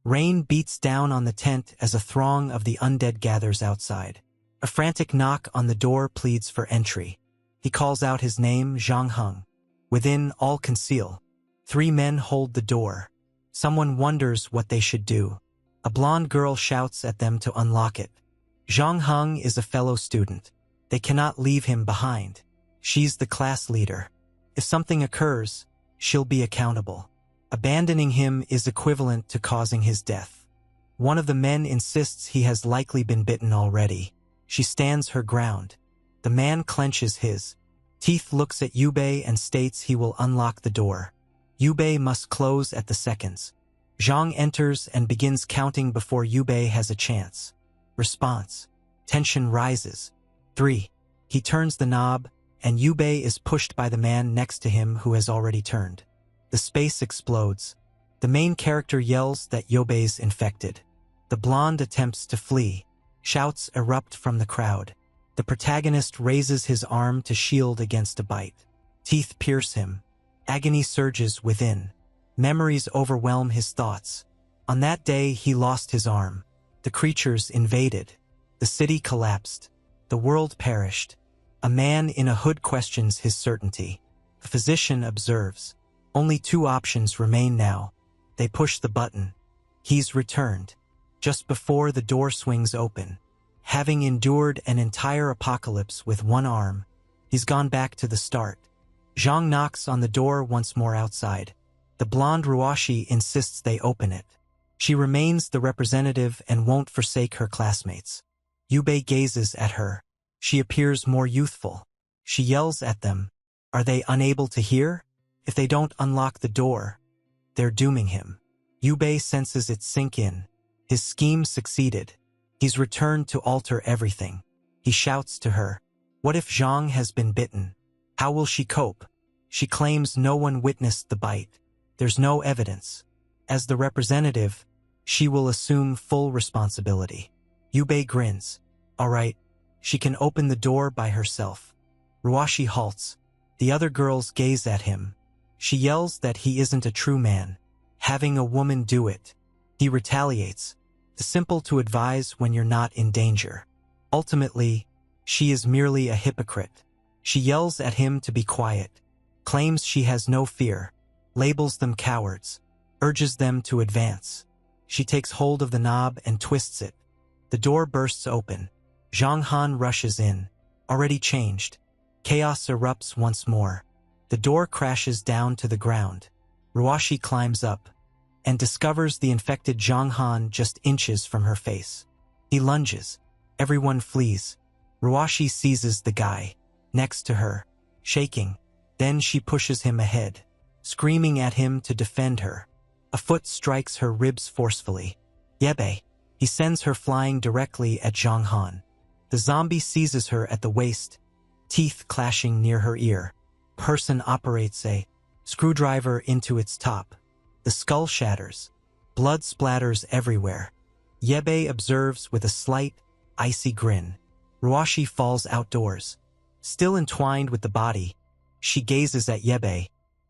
Rain beats down on the tent as a throng of the undead gathers outside. A frantic knock on the door pleads for entry. He calls out his name, Zhang Heng. Within, all conceal. 3 men hold the door. Someone wonders what they should do. A blonde girl shouts at them to unlock it. Zhang Heng is a fellow student. They cannot leave him behind. She's the class leader. If something occurs, she'll be accountable. Abandoning him is equivalent to causing his death. One of the men insists he has likely been bitten already. She stands her ground. The man clenches his teeth, looks at Yubei and states he will unlock the door. Yubei must close at the seconds. Zhang enters and begins counting before Yubei has a chance. Response. Tension rises. 3. He turns the knob, and Yubei is pushed by the man next to him who has already turned. The space explodes. The main character yells that Yubei's infected. The blonde attempts to flee. Shouts erupt from the crowd. The protagonist raises his arm to shield against a bite. Teeth pierce him. Agony surges within. Memories overwhelm his thoughts. On that day, he lost his arm. The creatures invaded. The city collapsed. The world perished. A man in a hood questions his certainty. A physician observes. Only 2 options remain now. They push the button. He's returned. Just before the door swings open. Having endured an entire apocalypse with 1 arm, he's gone back to the start. Zhang knocks on the door once more outside. The blonde Ruashi insists they open it. She remains the representative and won't forsake her classmates. Yubei gazes at her. She appears more youthful. She yells at them. Are they unable to hear? If they don't unlock the door, they're dooming him. Yubei senses it sink in. His scheme succeeded. He's returned to alter everything. He shouts to her. What if Zhang has been bitten? How will she cope? She claims no one witnessed the bite. There's no evidence. As the representative, she will assume full responsibility. Yubei grins. All right, she can open the door by herself. Ruashi halts. The other girls gaze at him. She yells that he isn't a true man. Having a woman do it. He retaliates. It's simple to advise when you're not in danger. Ultimately, she is merely a hypocrite. She yells at him to be quiet. Claims she has no fear. Labels them cowards. Urges them to advance. She takes hold of the knob and twists it. The door bursts open. Zhang Han rushes in. Already changed. Chaos erupts once more. The door crashes down to the ground. Ruashi climbs up and discovers the infected Zhang Han just inches from her face. He lunges. Everyone flees. Ruashi seizes the guy next to her, shaking. Then she pushes him ahead, screaming at him to defend her. A foot strikes her ribs forcefully. Yebe. He sends her flying directly at Zhang Han. The zombie seizes her at the waist, teeth clashing near her ear. Person operates a screwdriver into its top. The skull shatters. Blood splatters everywhere. Yebe observes with a slight, icy grin. Ruashi falls outdoors. Still entwined with the body, she gazes at Yebe,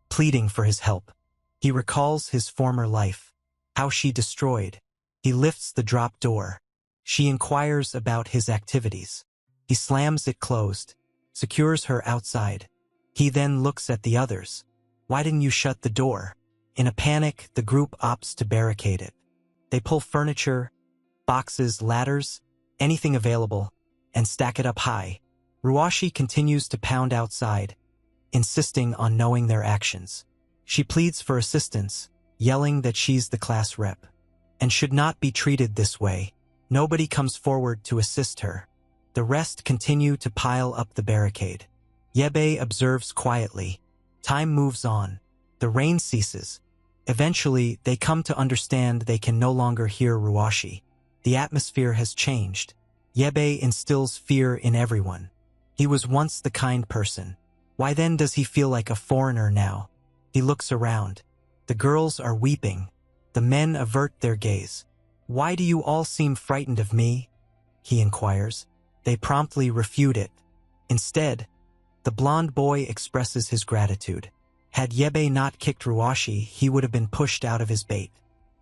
pleading for his help. He recalls his former life, how she destroyed. He lifts the drop door. She inquires about his activities. He slams it closed, secures her outside. He then looks at the others. Why didn't you shut the door? In a panic, the group opts to barricade it. They pull furniture, boxes, ladders, anything available, and stack it up high. Ruashi continues to pound outside, insisting on knowing their actions. She pleads for assistance, yelling that she's the class rep and should not be treated this way. Nobody comes forward to assist her. The rest continue to pile up the barricade. Yebe observes quietly. Time moves on. The rain ceases. Eventually, they come to understand they can no longer hear Ruashi. The atmosphere has changed. Yebe instills fear in everyone. He was once the kind person. Why then does he feel like a foreigner now? He looks around. The girls are weeping. The men avert their gaze. Why do you all seem frightened of me? He inquires. They promptly refute it. Instead, the blonde boy expresses his gratitude. Had Yebe not kicked Ruashi, he would have been pushed out of his bait.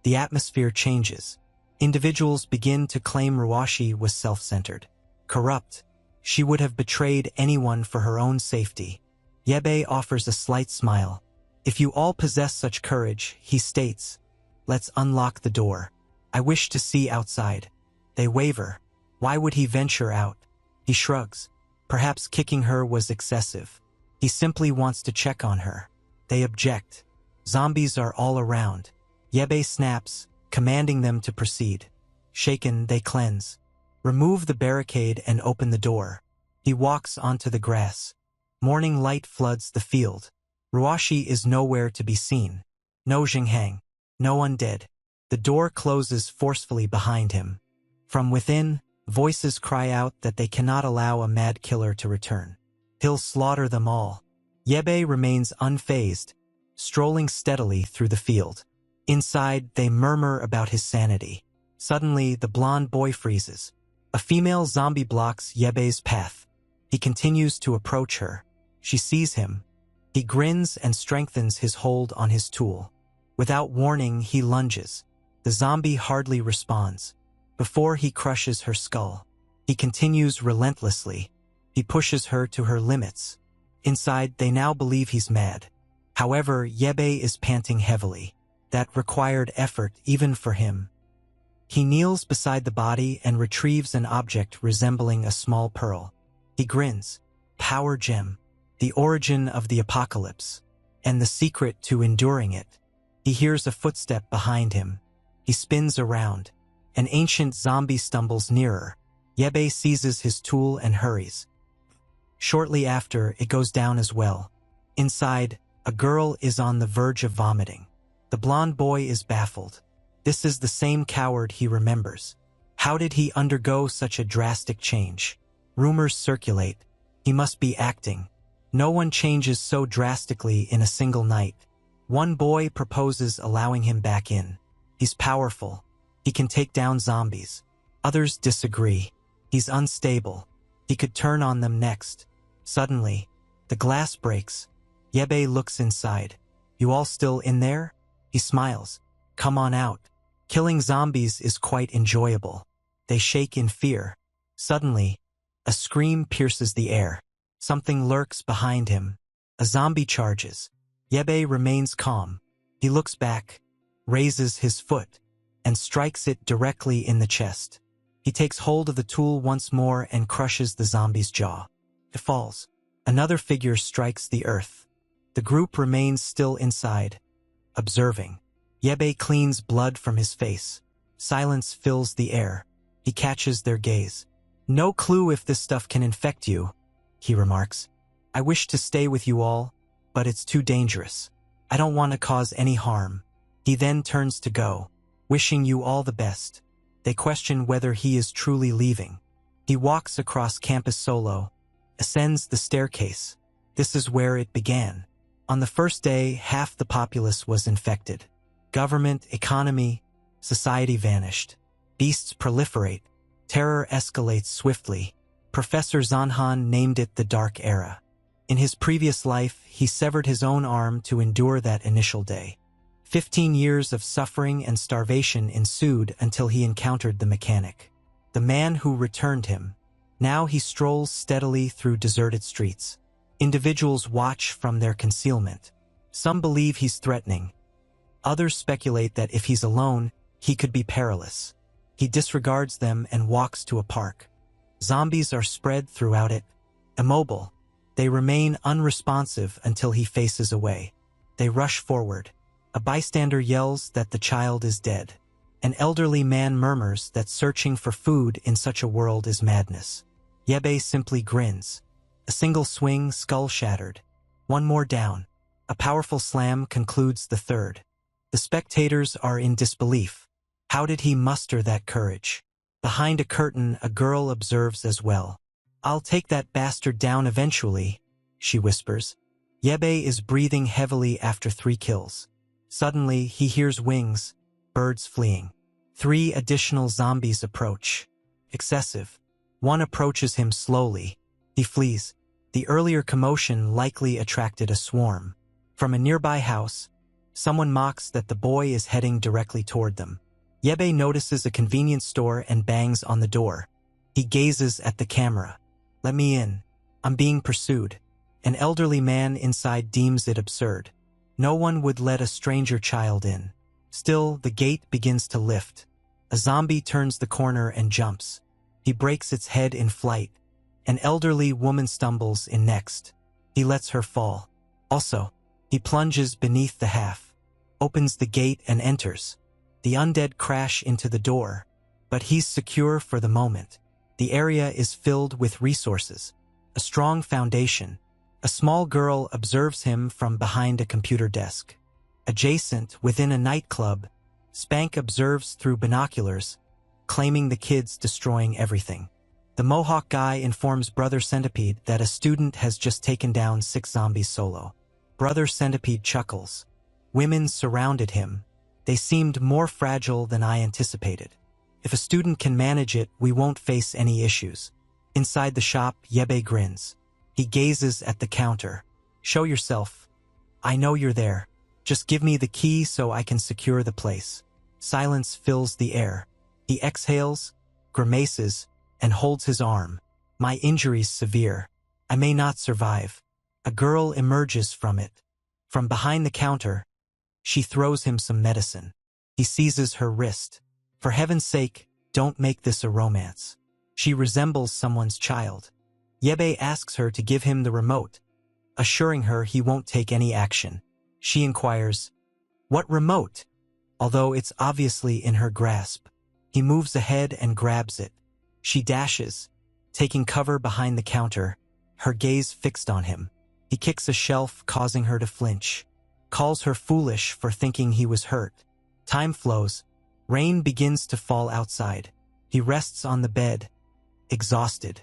The atmosphere changes. Individuals begin to claim Ruashi was self-centered, corrupt. She would have betrayed anyone for her own safety. Yabe offers a slight smile. If you all possess such courage, he states, let's unlock the door. I wish to see outside. They waver. Why would he venture out? He shrugs. Perhaps kicking her was excessive. He simply wants to check on her. They object. Zombies are all around. Yabe snaps, commanding them to proceed. Shaken, they cleanse. Remove the barricade and open the door. He walks onto the grass. Morning light floods the field. Ruashi is nowhere to be seen. No Xinghang. No undead. The door closes forcefully behind him. From within, voices cry out that they cannot allow a mad killer to return. He'll slaughter them all. Yabe remains unfazed, strolling steadily through the field. Inside, they murmur about his sanity. Suddenly, the blonde boy freezes. A female zombie blocks Yebe's path. He continues to approach her. She sees him. He grins and strengthens his hold on his tool. Without warning, he lunges. The zombie hardly responds. Before he crushes her skull, he continues relentlessly. He pushes her to her limits. Inside, they now believe he's mad. However, Yabe is panting heavily. That required effort even for him. He kneels beside the body and retrieves an object resembling a small pearl. He grins. Power gem. The origin of the apocalypse. And the secret to enduring it. He hears a footstep behind him. He spins around. An ancient zombie stumbles nearer. Yabe seizes his tool and hurries. Shortly after, it goes down as well. Inside, a girl is on the verge of vomiting. The blonde boy is baffled. This is the same coward he remembers. How did he undergo such a drastic change? Rumors circulate. He must be acting. No one changes so drastically in a single night. One boy proposes allowing him back in. He's powerful. He can take down zombies. Others disagree. He's unstable. He could turn on them next. Suddenly, the glass breaks. Yabe looks inside. You all still in there? He smiles. Come on out. Killing zombies is quite enjoyable. They shake in fear. Suddenly, a scream pierces the air. Something lurks behind him. A zombie charges. Yabe remains calm. He looks back, raises his foot, and strikes it directly in the chest. He takes hold of the tool once more and crushes the zombie's jaw. It falls. Another figure strikes the earth. The group remains still inside, observing. Yabe cleans blood from his face. Silence fills the air. He catches their gaze. No clue if this stuff can infect you, he remarks. I wish to stay with you all, but it's too dangerous. I don't want to cause any harm. He then turns to go, wishing you all the best. They question whether he is truly leaving. He walks across campus solo, ascends the staircase. This is where it began. On the first day, half the populace was infected. Government, economy, society vanished. Beasts proliferate. Terror escalates swiftly. Professor Zanhan named it the Dark Era. In his previous life, he severed his own arm to endure that initial day. 15 years of suffering and starvation ensued until he encountered the mechanic, the man who returned him. Now he strolls steadily through deserted streets. Individuals watch from their concealment. Some believe he's threatening. Others speculate that if he's alone, he could be perilous. He disregards them and walks to a park. Zombies are spread throughout it. Immobile, they remain unresponsive until he faces away. They rush forward. A bystander yells that the child is dead. An elderly man murmurs that searching for food in such a world is madness. Yabe simply grins. A single swing, skull shattered. One more down. A powerful slam concludes the third. The spectators are in disbelief. How did he muster that courage? Behind a curtain, a girl observes as well. I'll take that bastard down eventually, she whispers. Yabe is breathing heavily after 3 kills. Suddenly, he hears wings, birds fleeing. 3 additional zombies approach. Excessive. One approaches him slowly. He flees. The earlier commotion likely attracted a swarm. From a nearby house, Someone mocks that the boy is heading directly toward them. Yebe notices a convenience store and bangs on the door. He gazes at the camera. "Let me in. I'm being pursued." An elderly man inside deems it absurd. No one would let a stranger child in. Still, the gate begins to lift. A zombie turns the corner and jumps. He breaks its head in flight. An elderly woman stumbles in next. He lets her fall. Also, he plunges beneath the half, opens the gate and enters. The undead crash into the door, but he's secure for the moment. The area is filled with resources, a strong foundation. A small girl observes him from behind a computer desk. Adjacent, within a nightclub, Spank observes through binoculars, claiming the kid's destroying everything. The Mohawk guy informs Brother Centipede that a student has just taken down 6 zombies solo. Brother Centipede chuckles. Women surrounded him. They seemed more fragile than I anticipated. If a student can manage it, we won't face any issues. Inside the shop, Yebe grins. He gazes at the counter. "Show yourself. I know you're there. Just give me the key so I can secure the place." Silence fills the air. He exhales, grimaces, and holds his arm. "My injury's severe. I may not survive." A girl emerges from it. From behind the counter, she throws him some medicine. He seizes her wrist. "For heaven's sake, don't make this a romance." She resembles someone's child. Yebe asks her to give him the remote, assuring her he won't take any action. She inquires, "What remote?" Although it's obviously in her grasp. He moves ahead and grabs it. She dashes, taking cover behind the counter, her gaze fixed on him. He kicks a shelf, causing her to flinch. Calls her foolish for thinking he was hurt. Time flows. Rain begins to fall outside. He rests on the bed, exhausted.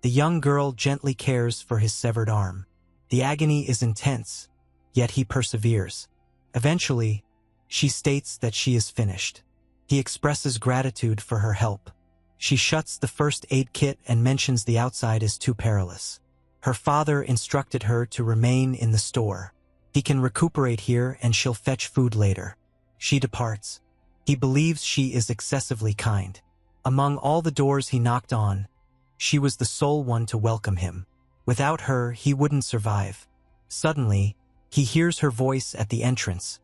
The young girl gently cares for his severed arm. The agony is intense, yet he perseveres. Eventually, she states that she is finished. He expresses gratitude for her help. She shuts the first aid kit and mentions the outside is too perilous. Her father instructed her to remain in the store. He can recuperate here and she'll fetch food later. She departs. He believes she is excessively kind. Among all the doors he knocked on, she was the sole one to welcome him. Without her, he wouldn't survive. Suddenly, he hears her voice at the entrance,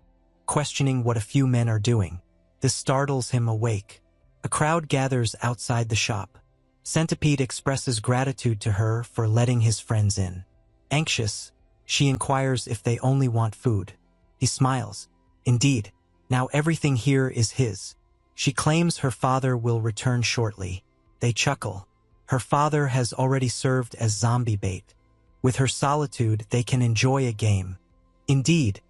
questioning what a few men are doing. This startles him awake. A crowd gathers outside the shop. Centipede expresses gratitude to her for letting his friends in. Anxious, she inquires if they only want food. He smiles. Indeed, now everything here is his. She claims her father will return shortly. They chuckle. Her father has already served as zombie bait. With her solitude, they can enjoy a game. Indeed,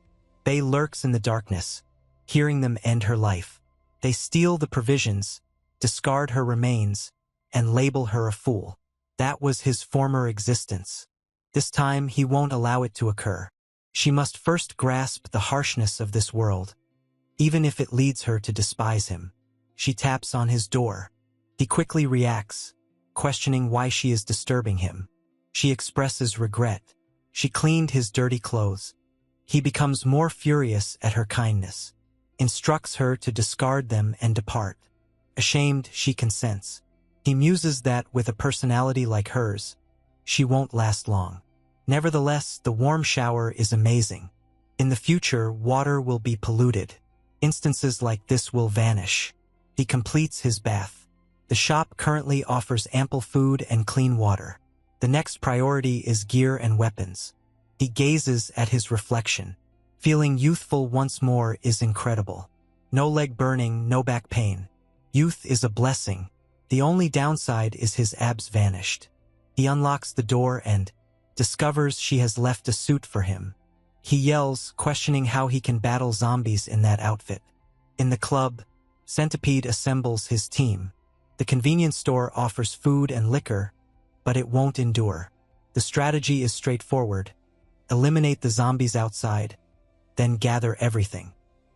Bay lurks in the darkness, hearing them end her life. They steal the provisions, discard her remains, and label her a fool. That was his former existence. This time, he won't allow it to occur. She must first grasp the harshness of this world, even if it leads her to despise him. She taps on his door. He quickly reacts, questioning why she is disturbing him. She expresses regret. She cleaned his dirty clothes. He becomes more furious at her kindness, instructs her to discard them and depart. Ashamed, she consents. He muses that with a personality like hers, she won't last long. Nevertheless, the warm shower is amazing. In the future, water will be polluted. Instances like this will vanish. He completes his bath. The shop currently offers ample food and clean water. The next priority is gear and weapons. He gazes at his reflection. Feeling youthful once more is incredible. No leg burning, no back pain. Youth is a blessing. The only downside is his abs vanished. He unlocks the door and discovers she has left a suit for him. He yells, questioning how he can battle zombies in that outfit. In the club, Centipede assembles his team. The convenience store offers food and liquor, but it won't endure. The strategy is straightforward. Eliminate the zombies outside, then gather everything.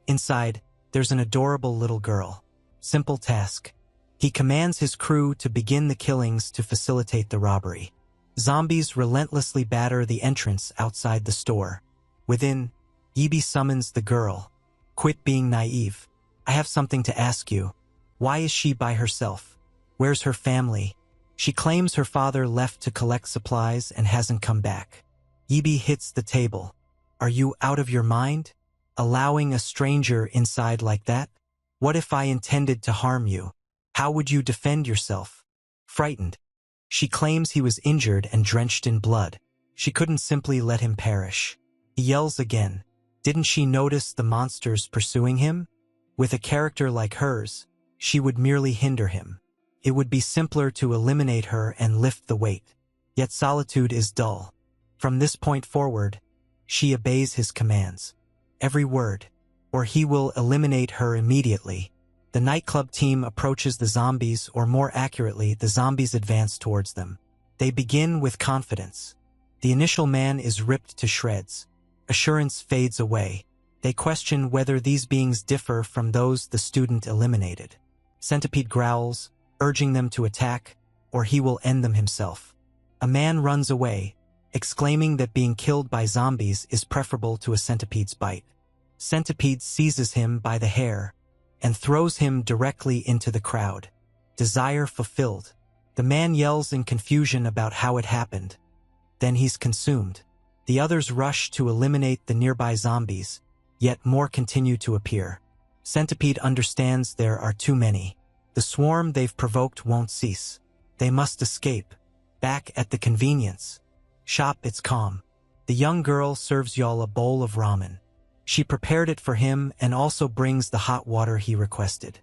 Inside, there's an adorable little girl. Simple task. He commands his crew to begin the killings to facilitate the robbery. Zombies relentlessly batter the entrance outside the store. Within, Yibi summons the girl. Quit being naive. I have something to ask you. Why is she by herself? Where's her family? She claims her father left to collect supplies and hasn't come back. Yibi hits the table. Are you out of your mind? Allowing a stranger inside like that? What if I intended to harm you? How would you defend yourself? Frightened. She claims he was injured and drenched in blood. She couldn't simply let him perish. He yells again. Didn't she notice the monsters pursuing him? With a character like hers, she would merely hinder him. It would be simpler to eliminate her and lift the weight. Yet solitude is dull. From this point forward, she obeys his commands. Every word, or he will eliminate her immediately. The nightclub team approaches the zombies, or more accurately, the zombies advance towards them. They begin with confidence. The initial man is ripped to shreds. Assurance fades away. They question whether these beings differ from those the student eliminated. Centipede growls, urging them to attack, or he will end them himself. A man runs away, exclaiming that being killed by zombies is preferable to a centipede's bite. Centipede seizes him by the hair and throws him directly into the crowd. Desire fulfilled. The man yells in confusion about how it happened. Then he's consumed. The others rush to eliminate the nearby zombies, yet more continue to appear. Centipede understands there are too many. The swarm they've provoked won't cease. They must escape. Back at the convenience shop, it's calm. The young girl serves Yael a bowl of ramen. She prepared it for him and also brings the hot water he requested.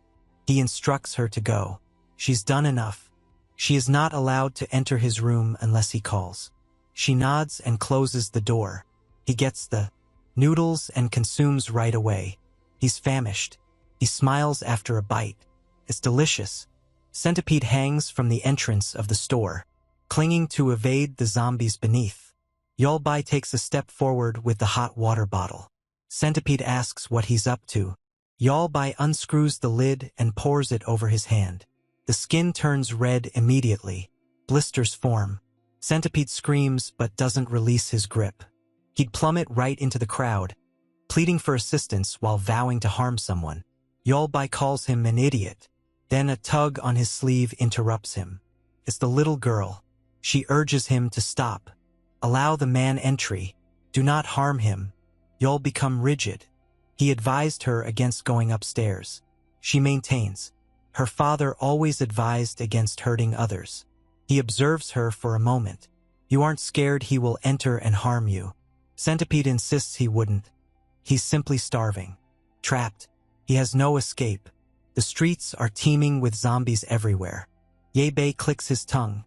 He instructs her to go. She's done enough. She is not allowed to enter his room unless he calls. She nods and closes the door. He gets the noodles and consumes right away. He's famished. He smiles after a bite. It's delicious. Centipede hangs from the entrance of the store, clinging to evade the zombies beneath. Yael takes a step forward with the hot water bottle. Centipede asks what he's up to. Yael unscrews the lid and pours it over his hand. The skin turns red immediately. Blisters form. Centipede screams but doesn't release his grip. He'd plummet right into the crowd, pleading for assistance while vowing to harm someone. Yael calls him an idiot. Then a tug on his sleeve interrupts him. It's the little girl. She urges him to stop. Allow the man entry. Do not harm him. Yael becomes rigid. He advised her against going upstairs. She maintains. Her father always advised against hurting others. He observes her for a moment. You aren't scared he will enter and harm you. Centipede insists he wouldn't. He's simply starving. Trapped. He has no escape. The streets are teeming with zombies everywhere. Yael clicks his tongue,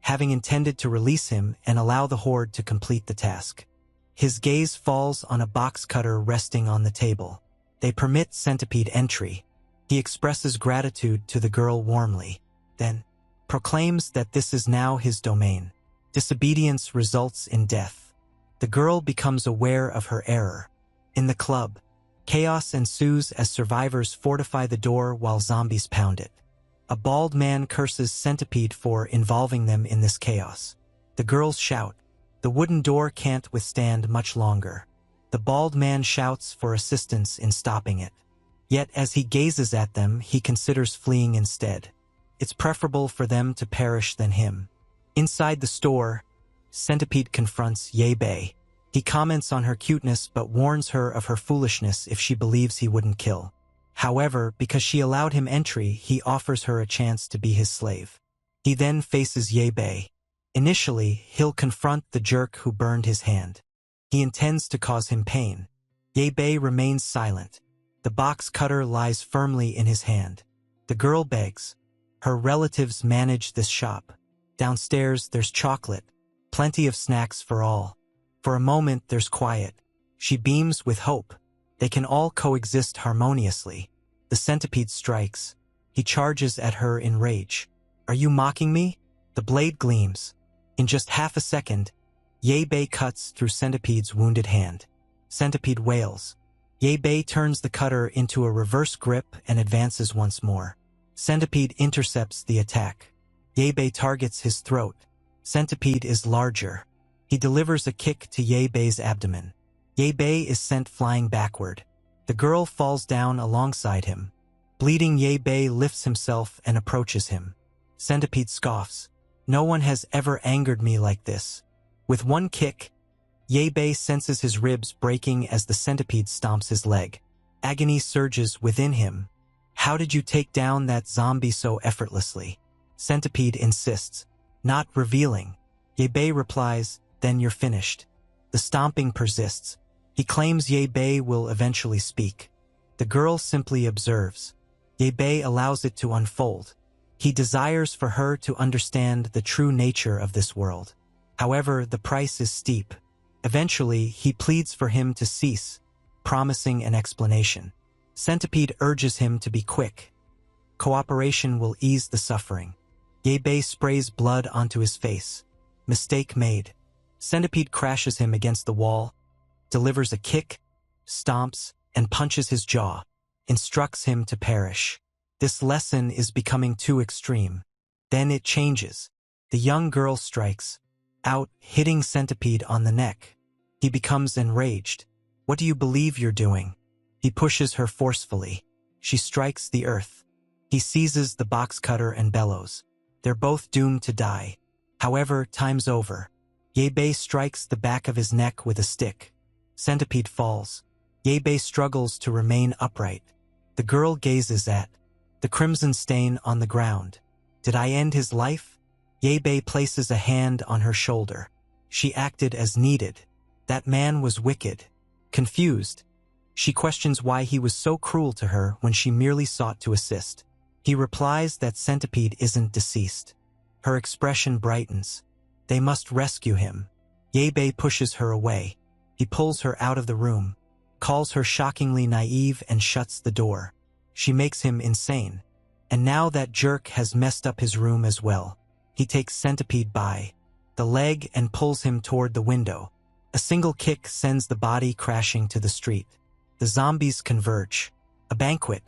having intended to release him and allow the horde to complete the task. His gaze falls on a box cutter resting on the table. They permit Centipede entry. He expresses gratitude to the girl warmly, then proclaims that this is now his domain. Disobedience results in death. The girl becomes aware of her error. In the club, chaos ensues as survivors fortify the door while zombies pound it. A bald man curses Centipede for involving them in this chaos. The girls shout. The wooden door can't withstand much longer. The bald man shouts for assistance in stopping it. Yet as he gazes at them, he considers fleeing instead. It's preferable for them to perish than him. Inside the store, Centipede confronts Yael. He comments on her cuteness but warns her of her foolishness if she believes he wouldn't kill. However, because she allowed him entry, he offers her a chance to be his slave. He then faces Yael. Initially, he'll confront the jerk who burned his hand. He intends to cause him pain. Yael remains silent. The box cutter lies firmly in his hand. The girl begs. Her relatives manage this shop. Downstairs, there's chocolate. Plenty of snacks for all. For a moment, there's quiet. She beams with hope. They can all coexist harmoniously. The centipede strikes. He charges at her in rage. Are you mocking me? The blade gleams. In just half a second, Yael cuts through Centipede's wounded hand. Centipede wails. Yael turns the cutter into a reverse grip and advances once more. Centipede intercepts the attack. Yael targets his throat. Centipede is larger. He delivers a kick to Yael's abdomen. Yael is sent flying backward. The girl falls down alongside him. Bleeding Bei lifts himself and approaches him. Centipede scoffs. No one has ever angered me like this. With one kick, Bei senses his ribs breaking as the centipede stomps his leg. Agony surges within him. How did you take down that zombie so effortlessly? Centipede insists, not revealing. Bei replies, then you're finished. The stomping persists. He claims Bei will eventually speak. The girl simply observes. Bei allows it to unfold. He desires for her to understand the true nature of this world. However, the price is steep. Eventually, he pleads for him to cease, promising an explanation. Centipede urges him to be quick. Cooperation will ease the suffering. Bei sprays blood onto his face. Mistake made. Centipede crashes him against the wall, delivers a kick, stomps, and punches his jaw, instructs him to perish. This lesson is becoming too extreme. Then it changes. The young girl strikes out, hitting Centipede on the neck. He becomes enraged. What do you believe you're doing? He pushes her forcefully. She strikes the earth. He seizes the box cutter and bellows. They're both doomed to die. However, time's over. Bei strikes the back of his neck with a stick. Centipede falls. Bei struggles to remain upright. The girl gazes at the crimson stain on the ground. Did I end his life? Bei places a hand on her shoulder. She acted as needed. That man was wicked. Confused, she questions why he was so cruel to her when she merely sought to assist. He replies that Centipede isn't deceased. Her expression brightens. They must rescue him. Bei pushes her away. He pulls her out of the room, calls her shockingly naive, and shuts the door. She makes him insane. And now that jerk has messed up his room as well. He takes Centipede by the leg and pulls him toward the window. A single kick sends the body crashing to the street. The zombies converge. A banquet.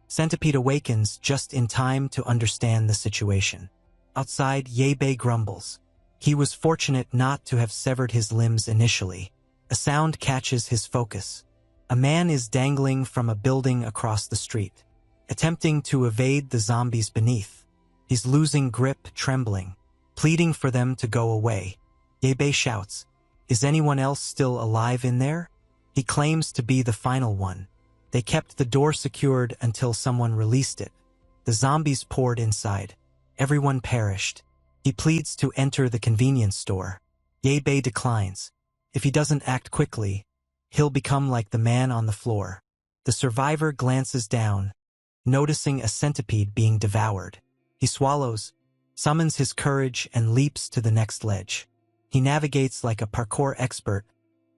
Centipede awakens just in time to understand the situation. Outside, Bei grumbles. He was fortunate not to have severed his limbs initially. A sound catches his focus. A man is dangling from a building across the street, attempting to evade the zombies beneath. He's losing grip, trembling, pleading for them to go away. Bei shouts, "Is anyone else still alive in there?" He claims to be the final one. They kept the door secured until someone released it. The zombies poured inside. Everyone perished. He pleads to enter the convenience store. Bei declines. If he doesn't act quickly, he'll become like the man on the floor. The survivor glances down, noticing a centipede being devoured. He swallows, summons his courage, and leaps to the next ledge. He navigates like a parkour expert,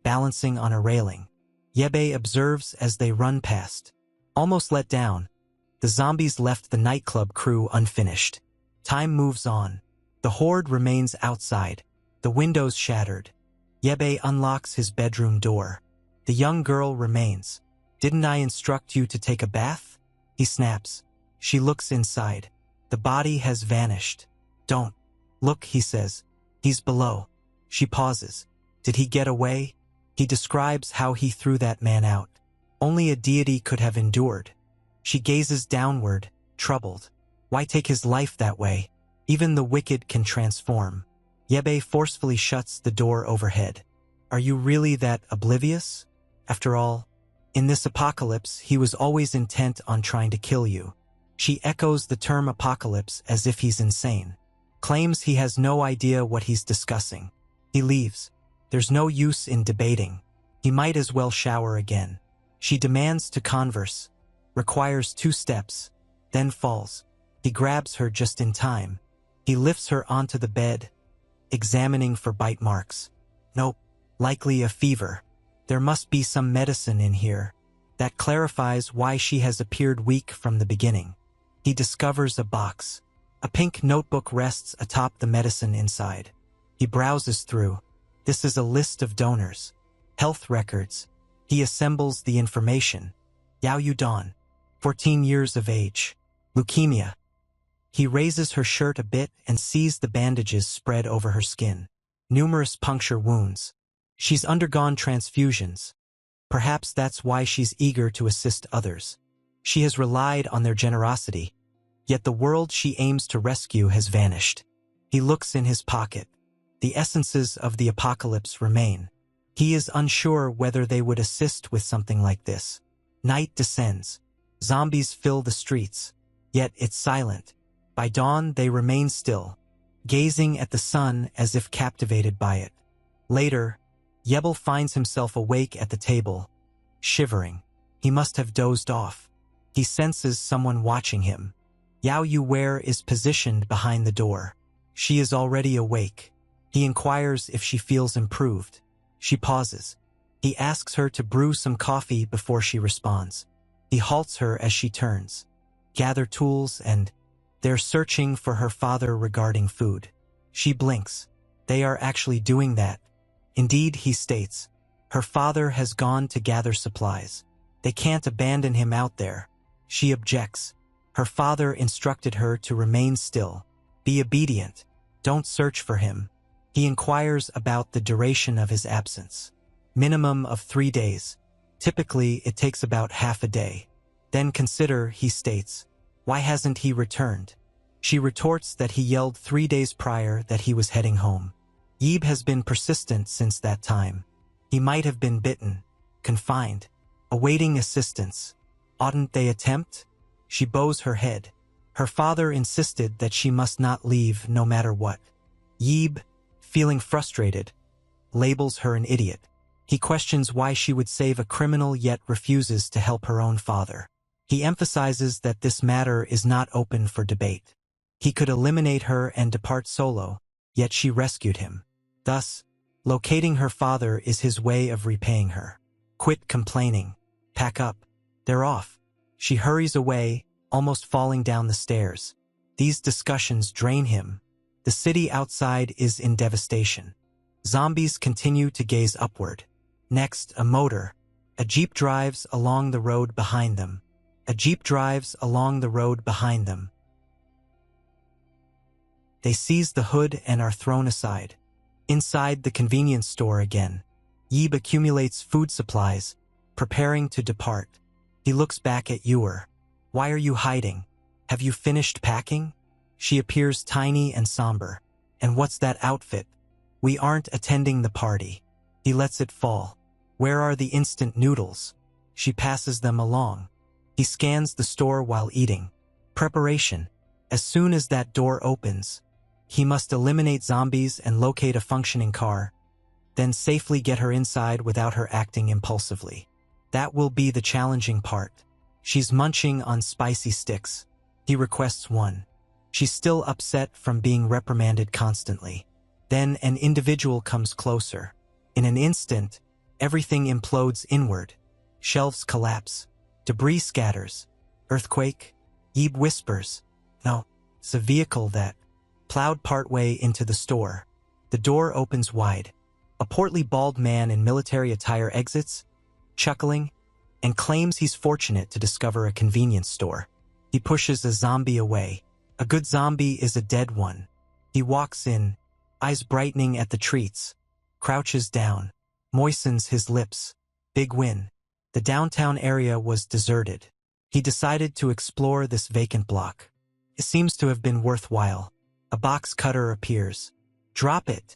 balancing on a railing. Bei observes as they run past. Almost let down, the zombies left the nightclub crew unfinished. Time moves on. The horde remains outside, the windows shattered. Bei unlocks his bedroom door. The young girl remains. "Didn't I instruct you to take a bath?" He snaps. She looks inside. The body has vanished. "Don't look," he says. "He's below." She pauses. "Did he get away?" He describes how he threw that man out. Only a deity could have endured. She gazes downward, troubled. Why take his life that way? Even the wicked can transform. Bei forcefully shuts the door overhead. "Are you really that oblivious? After all, in this apocalypse, he was always intent on trying to kill you." She echoes the term apocalypse as if he's insane. Claims he has no idea what he's discussing. He leaves. There's no use in debating. He might as well shower again. She demands to converse, requires 2 steps, then falls. He grabs her just in time. He lifts her onto the bed, examining for bite marks. Nope, likely a fever. There must be some medicine in here. That clarifies why she has appeared weak from the beginning. He discovers a box. A pink notebook rests atop the medicine inside. He browses through. This is a list of donors. Health records. He assembles the information. Yao Yudon, 14 years of age. Leukemia. He raises her shirt a bit and sees the bandages spread over her skin. Numerous puncture wounds. She's undergone transfusions. Perhaps that's why she's eager to assist others. She has relied on their generosity, yet the world she aims to rescue has vanished. He looks in his pocket. The essences of the apocalypse remain. He is unsure whether they would assist with something like this. Night descends. Zombies fill the streets, yet it's silent. By dawn, they remain still, gazing at the sun as if captivated by it. Later, Yahello finds himself awake at the table, shivering. He must have dozed off. He senses someone watching him. Yao Yuware is positioned behind the door. She is already awake. He inquires if she feels improved. She pauses. He asks her to brew some coffee before she responds. He halts her as she turns. Gather tools and they're searching for her father regarding food. She blinks. They are actually doing that. Indeed, he states. Her father has gone to gather supplies. They can't abandon him out there. She objects. Her father instructed her to remain still. Be obedient. Don't search for him. He inquires about the duration of his absence. Minimum of 3 days. Typically, it takes about half a day. Then consider, he states. Why hasn't he returned? She retorts that he yelled 3 days prior that he was heading home. Yib has been persistent since that time. He might have been bitten, confined, awaiting assistance. Oughtn't they attempt? She bows her head. Her father insisted that she must not leave no matter what. Yib, feeling frustrated, labels her an idiot. He questions why she would save a criminal yet refuses to help her own father. He emphasizes that this matter is not open for debate. He could eliminate her and depart solo, yet she rescued him. Thus, locating her father is his way of repaying her. Quit complaining. Pack up. They're off. She hurries away, almost falling down the stairs. These discussions drain him. The city outside is in devastation. Zombies continue to gaze upward. Next, a motor. A jeep drives along the road behind them. A jeep drives along the road behind them. They seize the hood and are thrown aside. Inside the convenience store again, Yib accumulates food supplies, preparing to depart. He looks back at Yuer. Why are you hiding? Have you finished packing? She appears tiny and somber. And what's that outfit? We aren't attending the party. He lets it fall. Where are the instant noodles? She passes them along. He scans the store while eating. Preparation. As soon as that door opens, he must eliminate zombies and locate a functioning car, then safely get her inside without her acting impulsively. That will be the challenging part. She's munching on spicy sticks. He requests one. She's still upset from being reprimanded constantly. Then an individual comes closer. In an instant, everything implodes inward. Shelves collapse. Debris scatters. Earthquake? Yib whispers. No, it's a vehicle that plowed partway into the store. The door opens wide. A portly bald man in military attire exits, chuckling, and claims he's fortunate to discover a convenience store. He pushes a zombie away. A good zombie is a dead one. He walks in, eyes brightening at the treats, crouches down, moistens his lips. Big win. The downtown area was deserted. He decided to explore this vacant block. It seems to have been worthwhile. A box cutter appears. Drop it,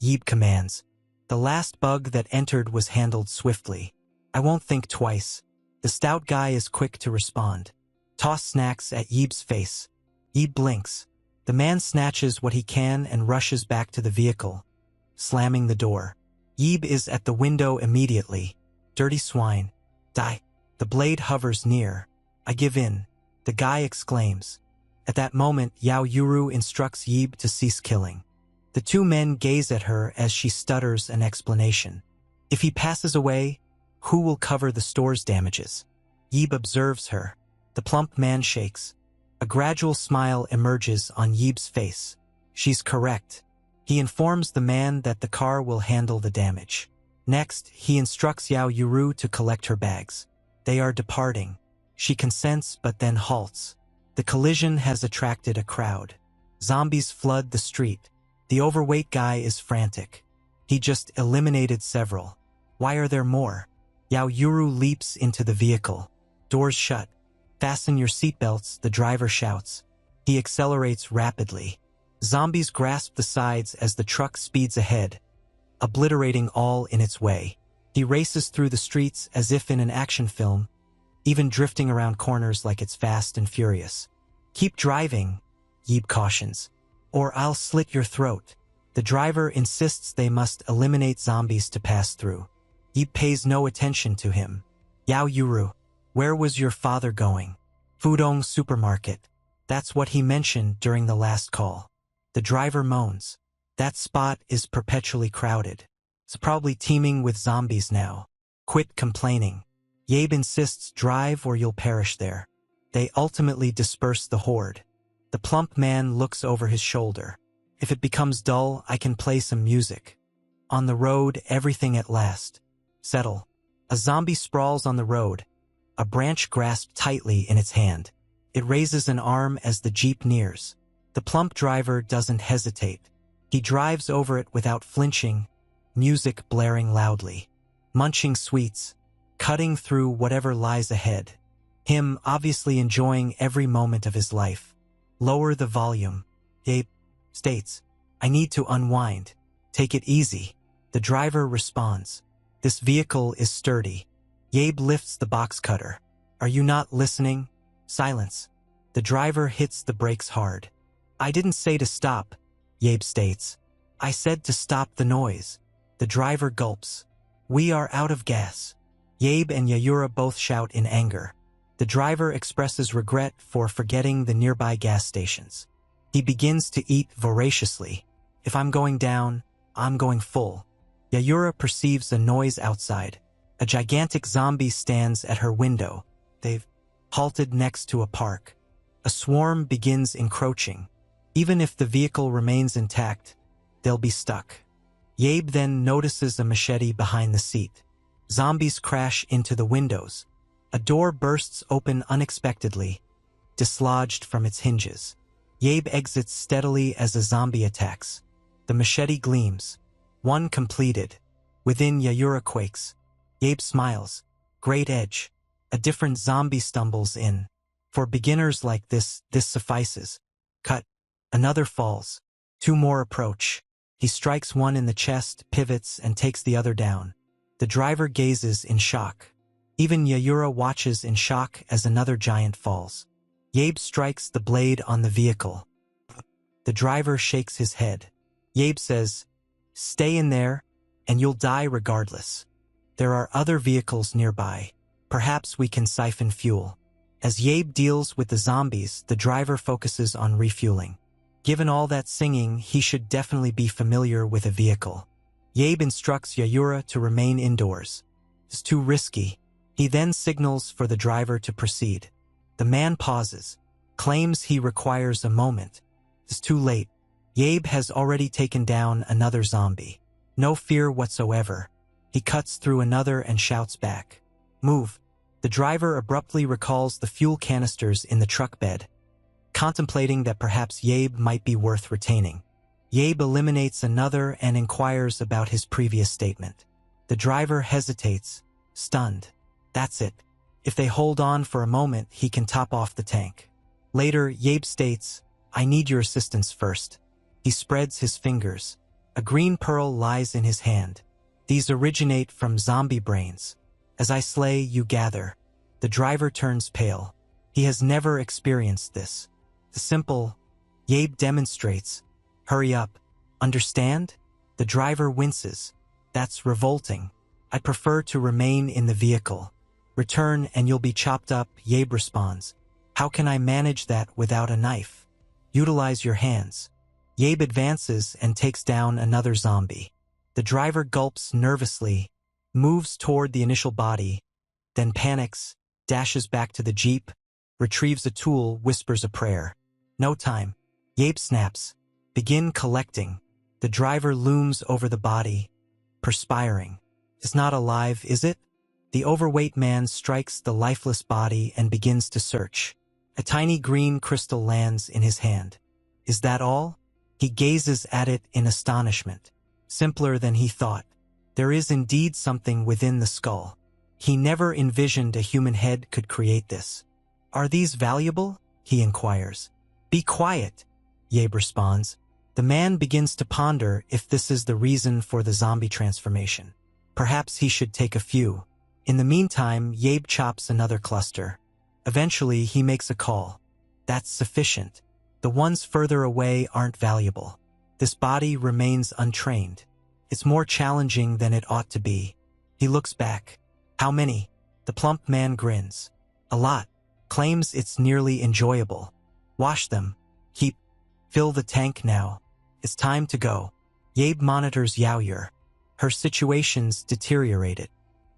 Yib commands. The last bug that entered was handled swiftly. I won't think twice. The stout guy is quick to respond. Toss snacks at Yib's face. Yib blinks. The man snatches what he can and rushes back to the vehicle, slamming the door. Yib is at the window immediately. Dirty swine. Die. The blade hovers near. I give in. The guy exclaims. At that moment, Yao Yuru instructs Yib to cease killing. The two men gaze at her as she stutters an explanation. If he passes away, who will cover the store's damages? Yib observes her. The plump man shakes. A gradual smile emerges on Yib's face. She's correct. He informs the man that the car will handle the damage. Next, he instructs Yao Yuru to collect her bags. They are departing. She consents but then halts. The collision has attracted a crowd. Zombies flood the street. The overweight guy is frantic. He just eliminated several. Why are there more? Yaoyuru leaps into the vehicle. Doors shut. Fasten your seatbelts, the driver shouts. He accelerates rapidly. Zombies grasp the sides as the truck speeds ahead, obliterating all in its way. He races through the streets as if in an action film, even drifting around corners like it's fast and furious. Keep driving, Yeeb cautions, or I'll slit your throat. The driver insists they must eliminate zombies to pass through. Yeeb pays no attention to him. Yaoyuru, where was your father going? Fudong supermarket. That's what he mentioned during the last call. The driver moans. That spot is perpetually crowded. It's probably teeming with zombies now. Quit complaining. Yeeb insists drive or you'll perish there. They ultimately disperse the horde. The plump man looks over his shoulder. If it becomes dull, I can play some music. On the road, everything at last. Settle. A zombie sprawls on the road, a branch grasped tightly in its hand. It raises an arm as the jeep nears. The plump driver doesn't hesitate. He drives over it without flinching, music blaring loudly. Munching sweets, cutting through whatever lies ahead. Him obviously enjoying every moment of his life. Lower the volume. Yeeb states, I need to unwind. Take it easy. The driver responds. This vehicle is sturdy. Yeeb lifts the box cutter. Are you not listening? Silence. The driver hits the brakes hard. I didn't say to stop, Yeeb states. I said to stop the noise. The driver gulps. We are out of gas. Yeeb and Yaoyuru both shout in anger. The driver expresses regret for forgetting the nearby gas stations. He begins to eat voraciously. If I'm going down, I'm going full. Yaoyuru perceives a noise outside. A gigantic zombie stands at her window. They've halted next to a park. A swarm begins encroaching. Even if the vehicle remains intact, they'll be stuck. Yeeb then notices a machete behind the seat. Zombies crash into the windows. A door bursts open unexpectedly, dislodged from its hinges. Yeeb exits steadily as a zombie attacks. The machete gleams. One completed. Within, Yaoyuru quakes. Yeeb smiles. Great edge. A different zombie stumbles in. For beginners like this suffices. Cut. Another falls. Two more approach. He strikes one in the chest, pivots, and takes the other down. The driver gazes in shock. Even Yaoyuru watches in shock as another giant falls. Yeeb strikes the blade on the vehicle. The driver shakes his head. Yeeb says, Stay in there, and you'll die regardless. There are other vehicles nearby. Perhaps we can siphon fuel. As Yeeb deals with the zombies, the driver focuses on refueling. Given all that singing, he should definitely be familiar with a vehicle. Yeeb instructs Yaoyuru to remain indoors. It's too risky. He then signals for the driver to proceed. The man pauses, claims he requires a moment. It's too late. Yeeb has already taken down another zombie. No fear whatsoever. He cuts through another and shouts back. Move. The driver abruptly recalls the fuel canisters in the truck bed, contemplating that perhaps Yeeb might be worth retaining. Yeeb eliminates another and inquires about his previous statement. The driver hesitates, stunned. That's it. If they hold on for a moment, he can top off the tank. Later, Yeeb states, I need your assistance first. He spreads his fingers. A green pearl lies in his hand. These originate from zombie brains. As I slay, you gather. The driver turns pale. He has never experienced this. The simple, Yeeb demonstrates. Hurry up. Understand? The driver winces. That's revolting. I prefer to remain in the vehicle. Return and you'll be chopped up, Yeeb responds. How can I manage that without a knife? Utilize your hands. Yeeb advances and takes down another zombie. The driver gulps nervously, moves toward the initial body, then panics, dashes back to the jeep, retrieves a tool, whispers a prayer. No time. Yeeb snaps. Begin collecting. The driver looms over the body, perspiring. It's not alive, is it? The overweight man strikes the lifeless body and begins to search. A tiny green crystal lands in his hand. Is that all? He gazes at it in astonishment. Simpler than he thought. There is indeed something within the skull. He never envisioned a human head could create this. Are these valuable? He inquires. Be quiet, Yabe responds. The man begins to ponder if this is the reason for the zombie transformation. Perhaps he should take a few. In the meantime, Yabe chops another cluster. Eventually, he makes a call. That's sufficient. The ones further away aren't valuable. This body remains untrained. It's more challenging than it ought to be. He looks back. How many? The plump man grins. A lot. Claims it's nearly enjoyable. Wash them. Fill the tank now. It's time to go. Yabe monitors Yaoyur. Her situation's deteriorated.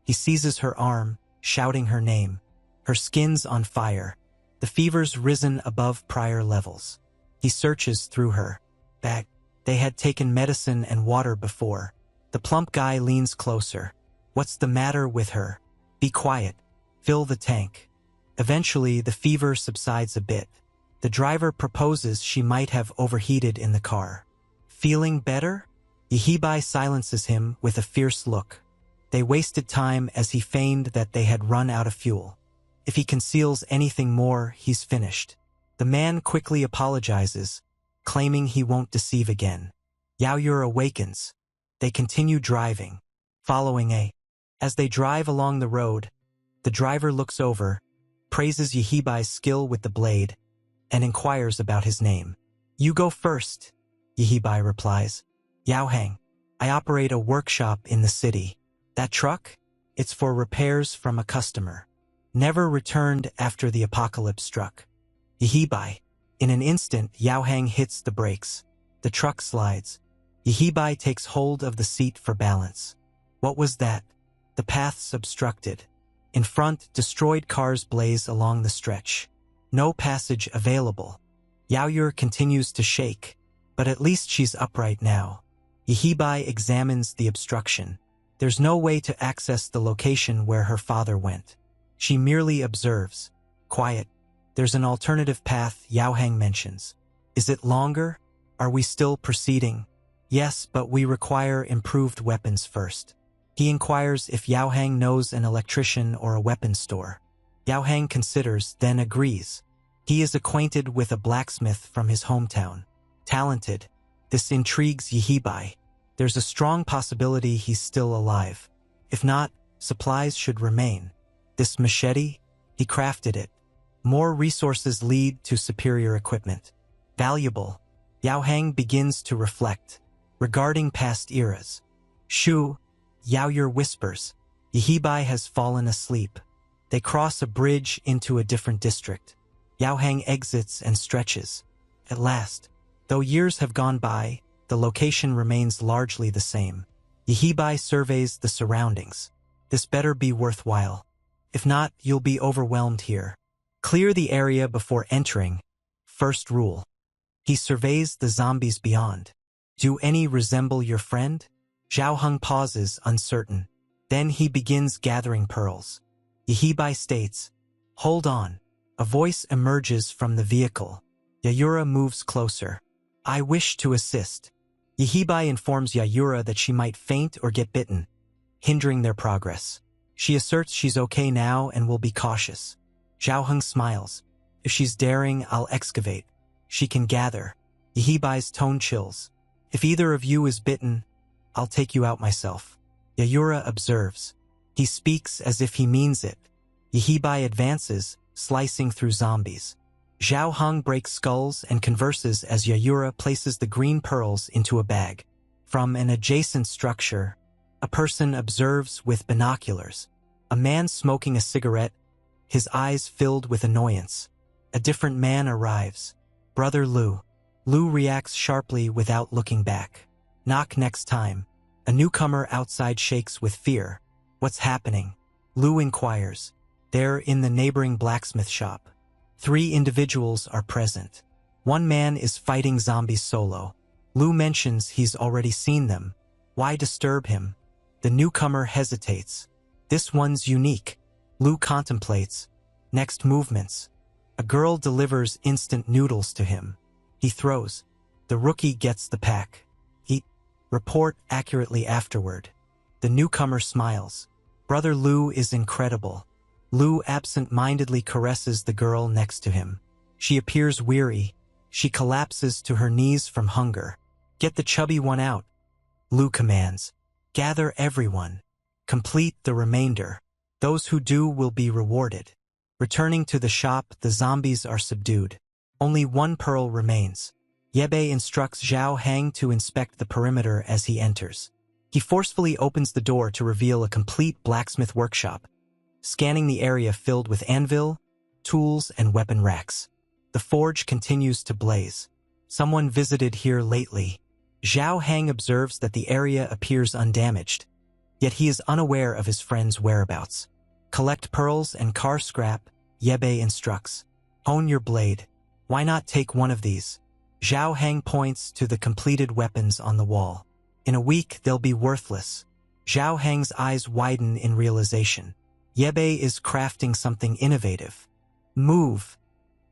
He seizes her arm, shouting her name. Her skin's on fire. The fever's risen above prior levels. He searches through her bag. They had taken medicine and water before. The plump guy leans closer. What's the matter with her? Be quiet. Fill the tank. Eventually, the fever subsides a bit. The driver proposes she might have overheated in the car. Feeling better? Yahibai silences him with a fierce look. They wasted time as he feigned that they had run out of fuel. If he conceals anything more, he's finished. The man quickly apologizes, claiming he won't deceive again. Yaoyur awakens. They continue driving, following As they drive along the road, the driver looks over, praises Yahibai's skill with the blade, and inquires about his name. You go first, Yahibai replies. Yaohang, I operate a workshop in the city. That truck? It's for repairs from a customer. Never returned after the apocalypse struck. Yahibai. In an instant, Yaohang hits the brakes. The truck slides. Yahibai takes hold of the seat for balance. What was that? The path's obstructed. In front, destroyed cars blaze along the stretch. No passage available. Yaoyur continues to shake, but at least she's upright now. Yahibai examines the obstruction. There's no way to access the location where her father went. She merely observes. Quiet. There's an alternative path, Yaohang mentions. Is it longer? Are we still proceeding? Yes, but we require improved weapons first. He inquires if Yaohang knows an electrician or a weapons store. Yaohang considers, then agrees. He is acquainted with a blacksmith from his hometown. Talented. This intrigues Yahibai. There's a strong possibility he's still alive. If not, supplies should remain. This machete? He crafted it. More resources lead to superior equipment. Valuable. Yaohang begins to reflect. Regarding past eras. Shu, Yaoyur whispers. Yahibai has fallen asleep. They cross a bridge into a different district. Yaohang exits and stretches. At last, though years have gone by, the location remains largely the same. Yahibai surveys the surroundings. This better be worthwhile. If not, you'll be overwhelmed here. Clear the area before entering. First rule. He surveys the zombies beyond. Do any resemble your friend? Zhao Heng pauses, uncertain. Then he begins gathering pearls. Yahibai states, Hold on. A voice emerges from the vehicle. Yaoyura moves closer. I wish to assist. Yahibai informs Yaoyura that she might faint or get bitten, hindering their progress. She asserts she's okay now and will be cautious. Zhao Heng smiles. If she's daring, I'll excavate. She can gather. Yahibai's tone chills. If either of you is bitten, I'll take you out myself. Yaoyura observes. He speaks as if he means it. Yahibai advances, slicing through zombies. Zhao Heng breaks skulls and converses as Yaoyura places the green pearls into a bag. From an adjacent structure, a person observes with binoculars. A man smoking a cigarette, his eyes filled with annoyance. A different man arrives. Brother Lu. Lu reacts sharply without looking back. Knock next time. A newcomer outside shakes with fear. What's happening? Lu inquires. They're in the neighboring blacksmith shop. 3 individuals are present. One man is fighting zombies solo. Lu mentions he's already seen them. Why disturb him? The newcomer hesitates. This one's unique. Lu contemplates. Next movements. A girl delivers instant noodles to him. He throws. The rookie gets the pack. Report accurately afterward. The newcomer smiles. Brother Lu is incredible. Lu absent-mindedly caresses the girl next to him. She appears weary. She collapses to her knees from hunger. Get the chubby one out, Lu commands. Gather everyone. Complete the remainder. Those who do will be rewarded. Returning to the shop, the zombies are subdued. Only one pearl remains. Yebe instructs Zhao Hang to inspect the perimeter as he enters. He forcefully opens the door to reveal a complete blacksmith workshop, scanning the area filled with anvil, tools, and weapon racks. The forge continues to blaze. Someone visited here lately. Zhao Hang observes that the area appears undamaged, yet he is unaware of his friend's whereabouts. Collect pearls and car scrap, Yebe instructs. Hone your blade. Why not take one of these? Zhao Hang points to the completed weapons on the wall. In a week, they'll be worthless. Zhao Hang's eyes widen in realization. Yebe is crafting something innovative. Move!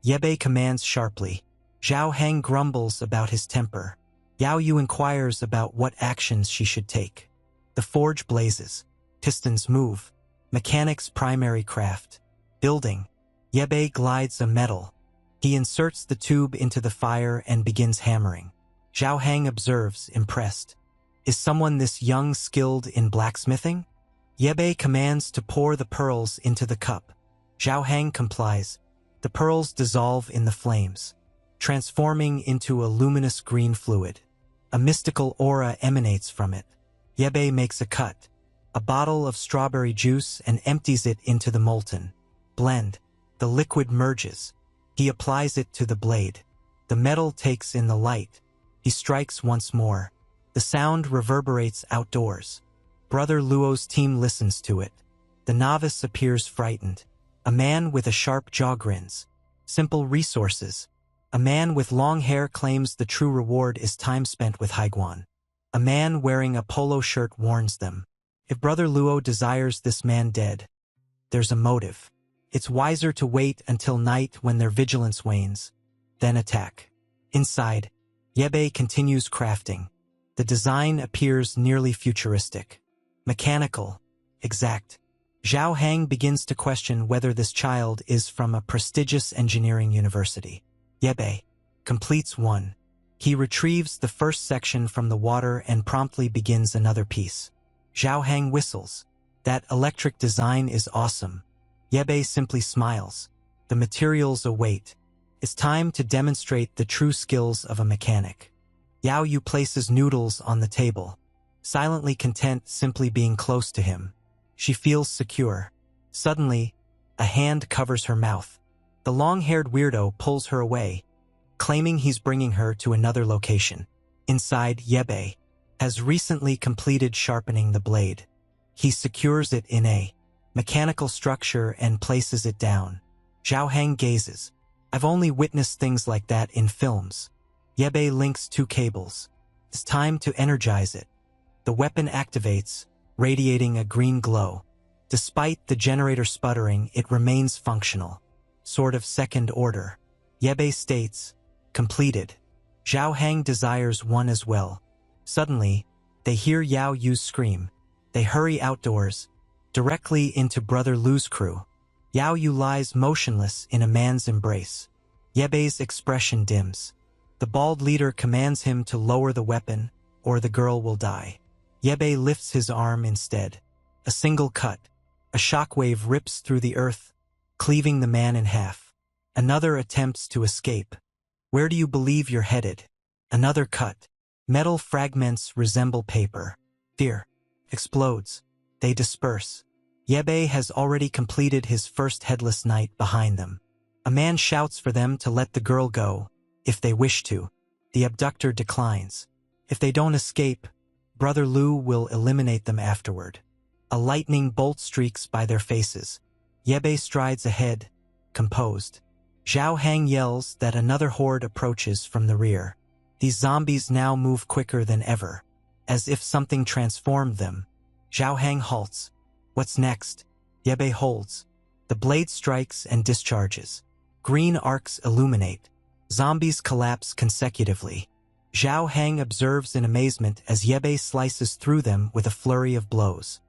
Yebe commands sharply. Zhao Hang grumbles about his temper. Yao Yu inquires about what actions she should take. The forge blazes. Pistons move. Mechanics primary craft. Building. Yebe glides a metal. He inserts the tube into the fire and begins hammering. Zhao Hang observes, impressed. Is someone this young skilled in blacksmithing? Yebe commands to pour the pearls into the cup. Zhao Hang complies. The pearls dissolve in the flames, transforming into a luminous green fluid. A mystical aura emanates from it. Yebe makes a cut, a bottle of strawberry juice, and empties it into the molten blend. The liquid merges. He applies it to the blade. The metal takes in the light. He strikes once more. The sound reverberates outdoors. Brother Luo's team listens to it. The novice appears frightened. A man with a sharp jaw grins. Simple resources. A man with long hair claims the true reward is time spent with Haiguan. A man wearing a polo shirt warns them. If Brother Luo desires this man dead, there's a motive. It's wiser to wait until night when their vigilance wanes, then attack. Inside, Yebe continues crafting. The design appears nearly futuristic. Mechanical, exact. Zhao Hang begins to question whether this child is from a prestigious engineering university. Yebe completes one. He retrieves the first section from the water and promptly begins another piece. Zhao Hang whistles. That electric design is awesome. Yebe simply smiles. The materials await. It's time to demonstrate the true skills of a mechanic. Yao Yu places noodles on the table, silently content simply being close to him. She feels secure. Suddenly, a hand covers her mouth. The long-haired weirdo pulls her away, claiming he's bringing her to another location. Inside, Yebe has recently completed sharpening the blade. He secures it in a mechanical structure and places it down. Zhao Hang gazes. I've only witnessed things like that in films. Yebe links two cables. It's time to energize it. The weapon activates, radiating a green glow. Despite the generator sputtering, it remains functional. Sort of second order. Yebe states, completed. Zhao Hang desires one as well. Suddenly, they hear Yao Yu's scream. They hurry outdoors, directly into Brother Lu's crew. Yao Yu lies motionless in a man's embrace. Yebe's expression dims. The bald leader commands him to lower the weapon, or the girl will die. Yebe lifts his arm instead. A single cut. A shockwave rips through the earth, cleaving the man in half. Another attempts to escape. Where do you believe you're headed? Another cut. Metal fragments resemble paper. Fear explodes. They disperse. Yebe has already completed his first headless night behind them. A man shouts for them to let the girl go, if they wish to. The abductor declines. If they don't escape, Brother Lu will eliminate them afterward. A lightning bolt streaks by their faces. Yebe strides ahead, composed. Zhao Hang yells that another horde approaches from the rear. These zombies now move quicker than ever, as if something transformed them. Zhao Hang halts. What's next? Yebe holds. The blade strikes and discharges. Green arcs illuminate. Zombies collapse consecutively. Zhao Hang observes in amazement as Yebe slices through them with a flurry of blows.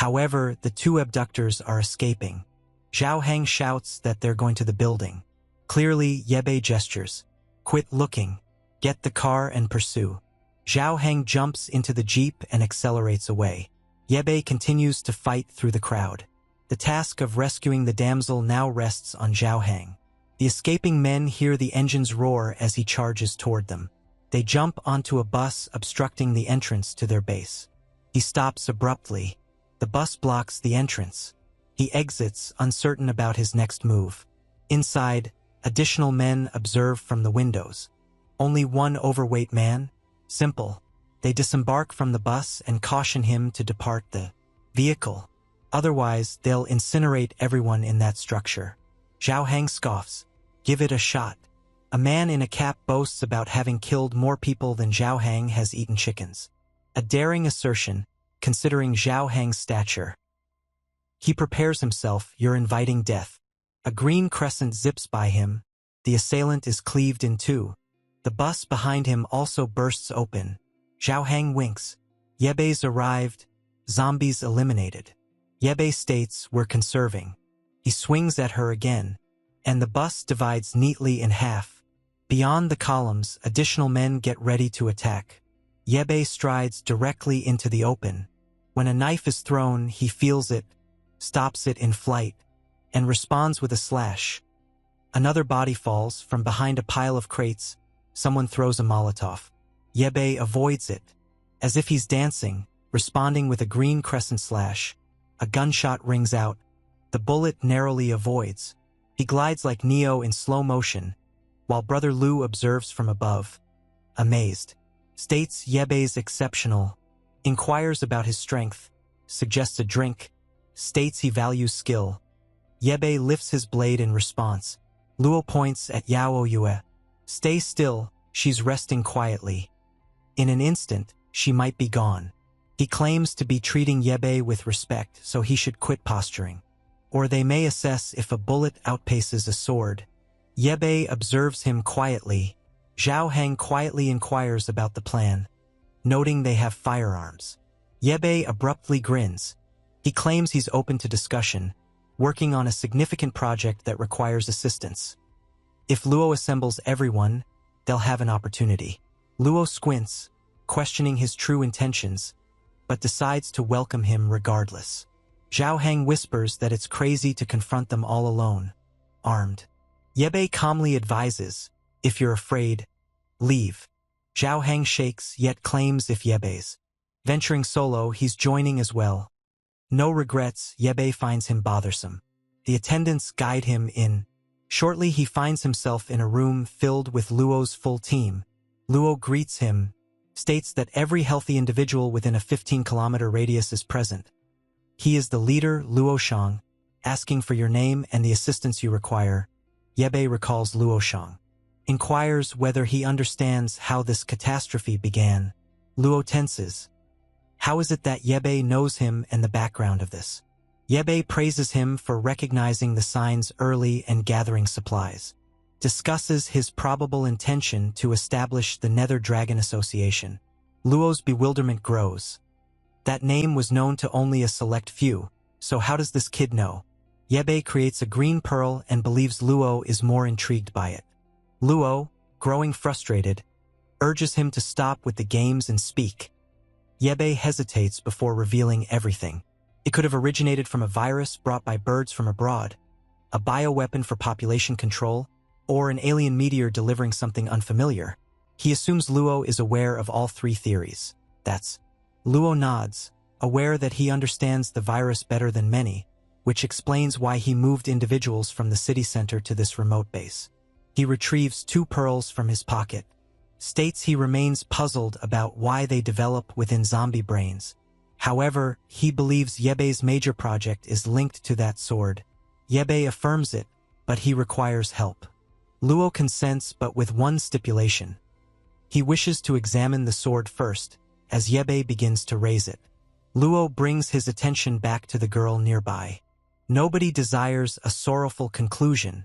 However, the two abductors are escaping. Zhao Hang shouts that they're going to the building. Clearly, Yebe gestures. Quit looking. Get the car and pursue. Zhao Hang jumps into the jeep and accelerates away. Yebe continues to fight through the crowd. The task of rescuing the damsel now rests on Zhao Hang. The escaping men hear the engines roar as he charges toward them. They jump onto a bus obstructing the entrance to their base. He stops abruptly. The bus blocks the entrance. He exits, uncertain about his next move. Inside, additional men observe from the windows. Only one overweight man? Simple. They disembark from the bus and caution him to depart the vehicle. Otherwise, they'll incinerate everyone in that structure. Zhao Hang scoffs. Give it a shot. A man in a cap boasts about having killed more people than Zhao Hang has eaten chickens. A daring assertion, considering Zhao Hang's stature. He prepares himself. You're inviting death. A green crescent zips by him. The assailant is cleaved in two. The bus behind him also bursts open. Zhao Hang winks. Yebe's arrived. Zombies eliminated. Yebe states, we're conserving. He swings at her again, and the bus divides neatly in half. Beyond the columns, additional men get ready to attack. Yebe strides directly into the open. When a knife is thrown, he feels it, stops it in flight, and responds with a slash. Another body falls from behind a pile of crates. Someone throws a Molotov. Yebe avoids it. As if he's dancing, responding with a green crescent slash. A gunshot rings out. The bullet narrowly avoids. He glides like Neo in slow motion, while Brother Lu observes from above. Amazed. States Yebe's exceptional. Inquires about his strength. Suggests a drink. States he values skill. Yebe lifts his blade in response. Luo points at Yao Yue. Stay still, she's resting quietly. In an instant, she might be gone. He claims to be treating Yebe with respect, so he should quit posturing. Or they may assess if a bullet outpaces a sword. Yebe observes him quietly. Zhao Hang quietly inquires about the plan, noting they have firearms. Yebe abruptly grins. He claims he's open to discussion, working on a significant project that requires assistance. If Luo assembles everyone, they'll have an opportunity. Luo squints, questioning his true intentions, but decides to welcome him regardless. Zhao Hang whispers that it's crazy to confront them all alone, armed. Yebe calmly advises, if you're afraid, leave. Zhao Hang shakes, yet claims if Yebe's venturing solo, he's joining as well. No regrets, Yebe finds him bothersome. The attendants guide him in. Shortly he finds himself in a room filled with Luo's full team. Luo greets him, states that every healthy individual within a 15-kilometer radius is present. He is the leader, Luo Shang, asking for your name and the assistance you require. Yebe recalls Luo Shang. Inquires whether he understands how this catastrophe began. Luo tenses. How is it that Yebe knows him and the background of this? Yebe praises him for recognizing the signs early and gathering supplies. Discusses his probable intention to establish the Nether Dragon Association. Luo's bewilderment grows. That name was known to only a select few, so how does this kid know? Yebe creates a green pearl and believes Luo is more intrigued by it. Luo, growing frustrated, urges him to stop with the games and speak. Yebe hesitates before revealing everything. It could have originated from a virus brought by birds from abroad, a bioweapon for population control, or an alien meteor delivering something unfamiliar. He assumes Luo is aware of all three theories. Luo nods, aware that he understands the virus better than many, which explains why he moved individuals from the city center to this remote base. He retrieves 2 pearls from his pocket, states he remains puzzled about why they develop within zombie brains. However, he believes Yebe's major project is linked to that sword. Yebe affirms it, but he requires help. Luo consents, but with one stipulation. He wishes to examine the sword first, as Yebe begins to raise it. Luo brings his attention back to the girl nearby. Nobody desires a sorrowful conclusion.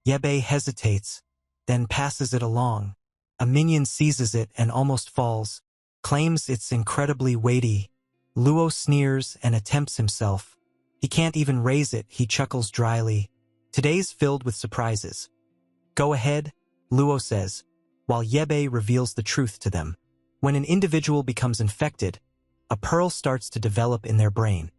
Yebe hesitates, then passes it along. A minion seizes it and almost falls, claims it's incredibly weighty. Luo sneers and attempts himself. He can't even raise it, he chuckles dryly. Today's filled with surprises. Go ahead, Luo says, while Yebe reveals the truth to them. When an individual becomes infected, a pearl starts to develop in their brain.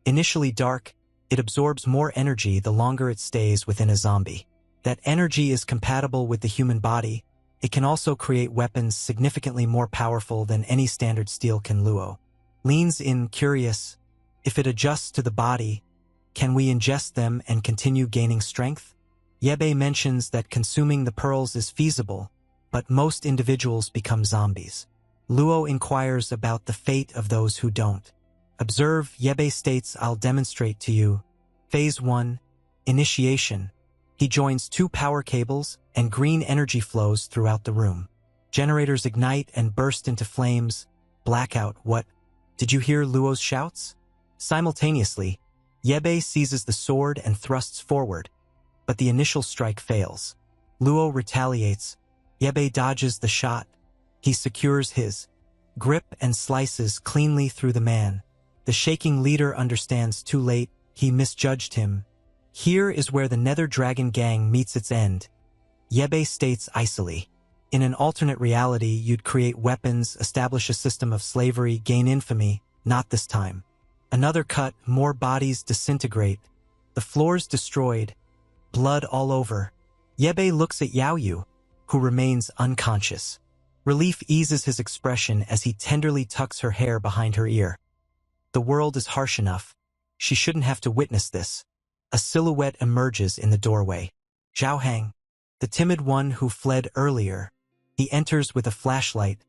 Initially dark, it absorbs more energy the longer it stays within a zombie. That energy is compatible with the human body. It can also create weapons significantly more powerful than any standard steel can. Luo leans in, curious. If it adjusts to the body, can we ingest them and continue gaining strength? Yebe mentions that consuming the pearls is feasible, but most individuals become zombies. Luo inquires about the fate of those who don't. Observe, Yebe states, I'll demonstrate to you. Phase 1. Initiation. He joins 2 power cables and green energy flows throughout the room. Generators ignite and burst into flames. Blackout. What? Did you hear Luo's shouts? Simultaneously, Yebe seizes the sword and thrusts forward, but the initial strike fails. Luo retaliates. Yebe dodges the shot. He secures his grip and slices cleanly through the man. The shaking leader understands too late. He misjudged him. Here is where the Nether Dragon gang meets its end. Yebe states icily. In an alternate reality, you'd create weapons, establish a system of slavery, gain infamy. Not this time. Another cut, more bodies disintegrate. The floor's destroyed. Blood all over. Yebe looks at Yaoyu, who remains unconscious. Relief eases his expression as he tenderly tucks her hair behind her ear. The world is harsh enough. She shouldn't have to witness this. A silhouette emerges in the doorway. Zhao Hang, the timid one who fled earlier. He enters with a flashlight,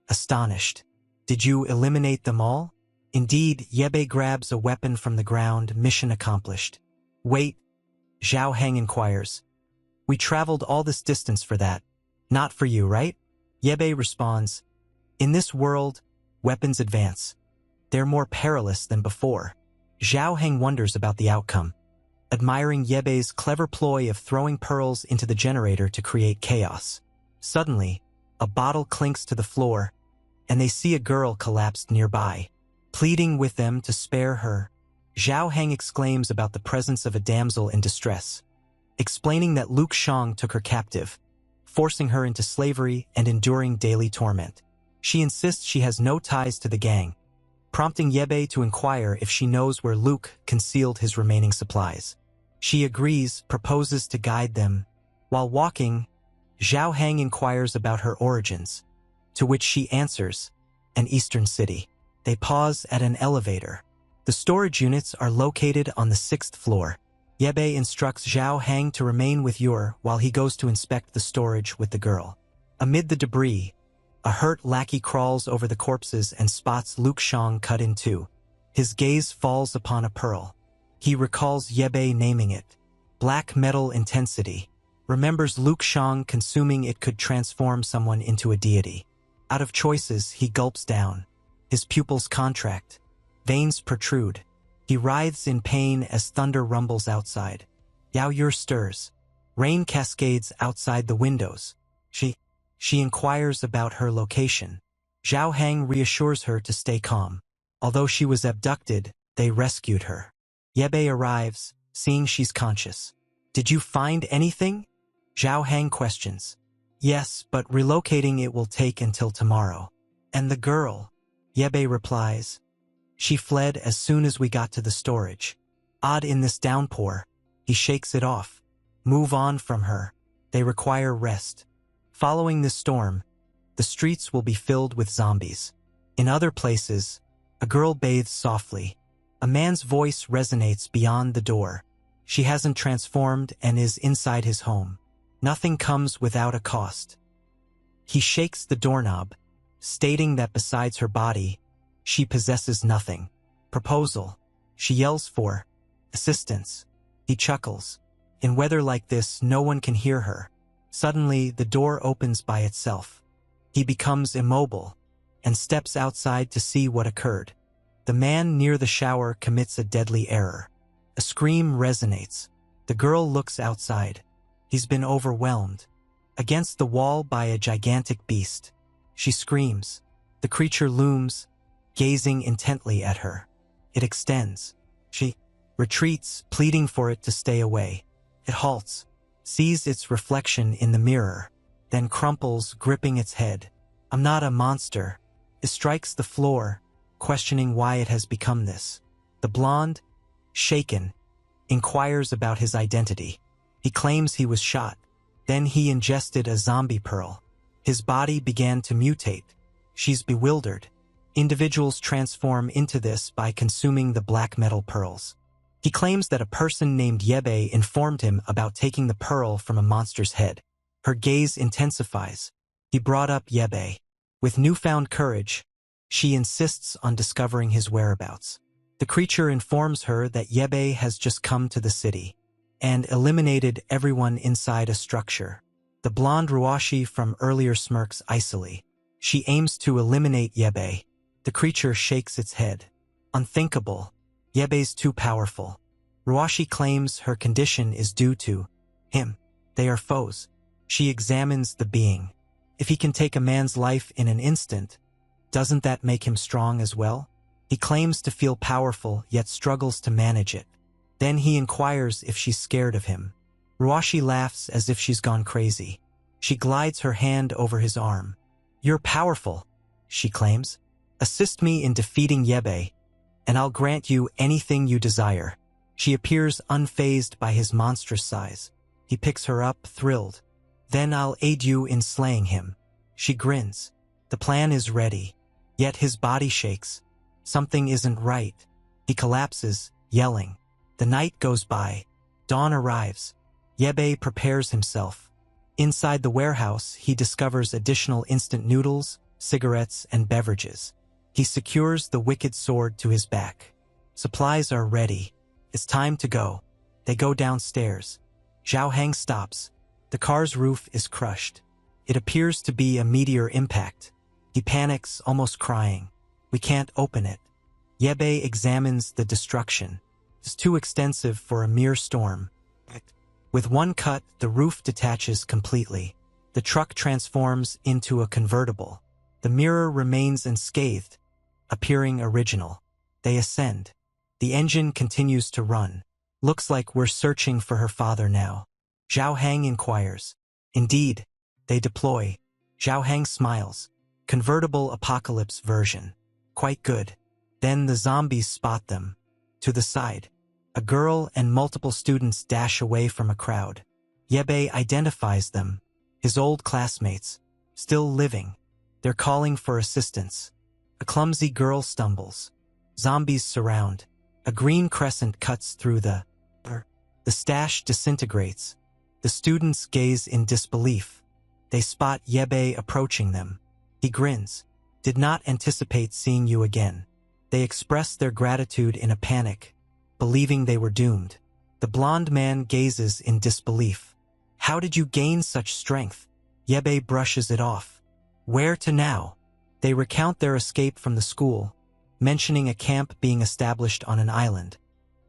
astonished. Did you eliminate them all? Indeed, Yebe grabs a weapon from the ground, mission accomplished. Wait, Zhao Hang inquires. We traveled all this distance for that. Not for you, right? Yebe responds. In this world, weapons advance. They're more perilous than before. Zhao Hang wonders about the outcome, admiring Yebe's clever ploy of throwing pearls into the generator to create chaos. Suddenly, a bottle clinks to the floor, and they see a girl collapsed nearby. Pleading with them to spare her, Zhao Hang exclaims about the presence of a damsel in distress, explaining that Luke Shang took her captive, forcing her into slavery and enduring daily torment. She insists she has no ties to the gang, prompting Yebe to inquire if she knows where Luke concealed his remaining supplies. She agrees, proposes to guide them. While walking, Zhao Hang inquires about her origins, to which she answers, an eastern city. They pause at an elevator. The storage units are located on the 6th floor. Yebe instructs Zhao Hang to remain with Yor while he goes to inspect the storage with the girl. Amid the debris, a hurt lackey crawls over the corpses and spots Luke Shang cut in 2. His gaze falls upon a pearl. He recalls Yebe naming it. Black metal intensity. Remembers Luke Shang consuming it could transform someone into a deity. Out of choices, he gulps down. His pupils contract. Veins protrude. He writhes in pain as thunder rumbles outside. Yao Yu stirs. Rain cascades outside the windows. She inquires about her location. Zhao Hang reassures her to stay calm. Although she was abducted, they rescued her. Yebe arrives, seeing she's conscious. Did you find anything? Zhao Hang questions. Yes, but relocating it will take until tomorrow. And the girl? Yebe replies. She fled as soon as we got to the storage. Odd in this downpour. He shakes it off. Move on from her. They require rest. Following this storm, the streets will be filled with zombies. In other places, a girl bathes softly. A man's voice resonates beyond the door. She hasn't transformed and is inside his home. Nothing comes without a cost. He shakes the doorknob, stating that besides her body, she possesses nothing. Proposal. She yells for assistance. He chuckles. In weather like this, no one can hear her. Suddenly, the door opens by itself. He becomes immobile and steps outside to see what occurred. The man near the shower commits a deadly error. A scream resonates. The girl looks outside. He's been overwhelmed. Against the wall by a gigantic beast. She screams. The creature looms, gazing intently at her. It extends. She retreats, pleading for it to stay away. It halts, sees its reflection in the mirror, then crumples, gripping its head. "I'm not a monster." It strikes the floor, questioning why it has become this. The blonde, shaken, inquires about his identity. He claims he was shot. Then he ingested a zombie pearl. His body began to mutate. She's bewildered. Individuals transform into this by consuming the black metal pearls. He claims that a person named Yebe informed him about taking the pearl from a monster's head. Her gaze intensifies. He brought up Yebe. With newfound courage, she insists on discovering his whereabouts. The creature informs her that Yebe has just come to the city and eliminated everyone inside a structure. The blonde Ruashi from earlier smirks icily. She aims to eliminate Yebe. The creature shakes its head. Unthinkable. Yebe's too powerful. Ruashi claims her condition is due to him. They are foes. She examines the being. If he can take a man's life in an instant, doesn't that make him strong as well? He claims to feel powerful, yet struggles to manage it. Then he inquires if she's scared of him. Ruashi laughs as if she's gone crazy. She glides her hand over his arm. "You're powerful," she claims. "Assist me in defeating Yebe, and I'll grant you anything you desire." She appears unfazed by his monstrous size. He picks her up, thrilled. "Then I'll aid you in slaying him." She grins. The plan is ready, yet his body shakes. Something isn't right. He collapses, yelling. The night goes by. Dawn arrives. Yebe prepares himself. Inside the warehouse, he discovers additional instant noodles, cigarettes, and beverages. He secures the wicked sword to his back. Supplies are ready. It's time to go. They go downstairs. Zhao Hang stops. The car's roof is crushed. It appears to be a meteor impact. He panics, almost crying. "We can't open it." Yebe examines the destruction. It's too extensive for a mere storm. With one cut, the roof detaches completely. The truck transforms into a convertible. The mirror remains unscathed, appearing original. They ascend. The engine continues to run. "Looks like we're searching for her father now." Zhao Hang inquires. "Indeed." They deploy. Zhao Hang smiles. Convertible apocalypse version. Quite good. Then the zombies spot them. To the side, a girl and multiple students dash away from a crowd. Yebe identifies them. His old classmates. Still living. They're calling for assistance. A clumsy girl stumbles. Zombies surround. A green crescent cuts through the stash disintegrates. The students gaze in disbelief. They spot Yebe approaching them. He grins. "Did not anticipate seeing you again." They express their gratitude in a panic, believing they were doomed. The blonde man gazes in disbelief. "How did you gain such strength?" Yebe brushes it off. "Where to now?" They recount their escape from the school, mentioning a camp being established on an island,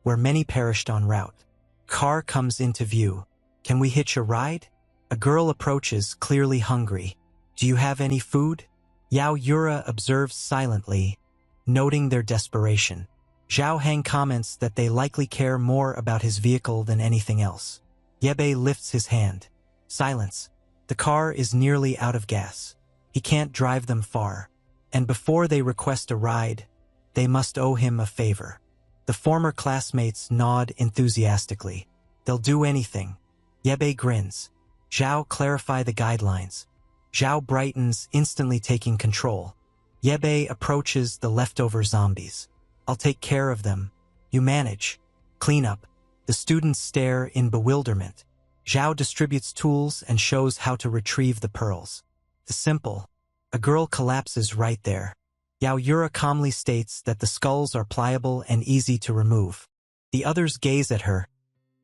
where many perished en route. Car comes into view. "Can we hitch a ride?" A girl approaches, clearly hungry. "Do you have any food?" Yao Yura observes silently, noting their desperation. Zhao Hang comments that they likely care more about his vehicle than anything else. Yebe lifts his hand. Silence. The car is nearly out of gas. He can't drive them far. And before they request a ride, they must owe him a favor. The former classmates nod enthusiastically. They'll do anything. Yebe grins. Zhao clarify the guidelines. Zhao brightens, instantly taking control. Yebe approaches the leftover zombies. "I'll take care of them. You manage. Clean up." The students stare in bewilderment. Zhao distributes tools and shows how to retrieve the pearls. The simple. A girl collapses right there. Yao Yura calmly states that the skulls are pliable and easy to remove. The others gaze at her,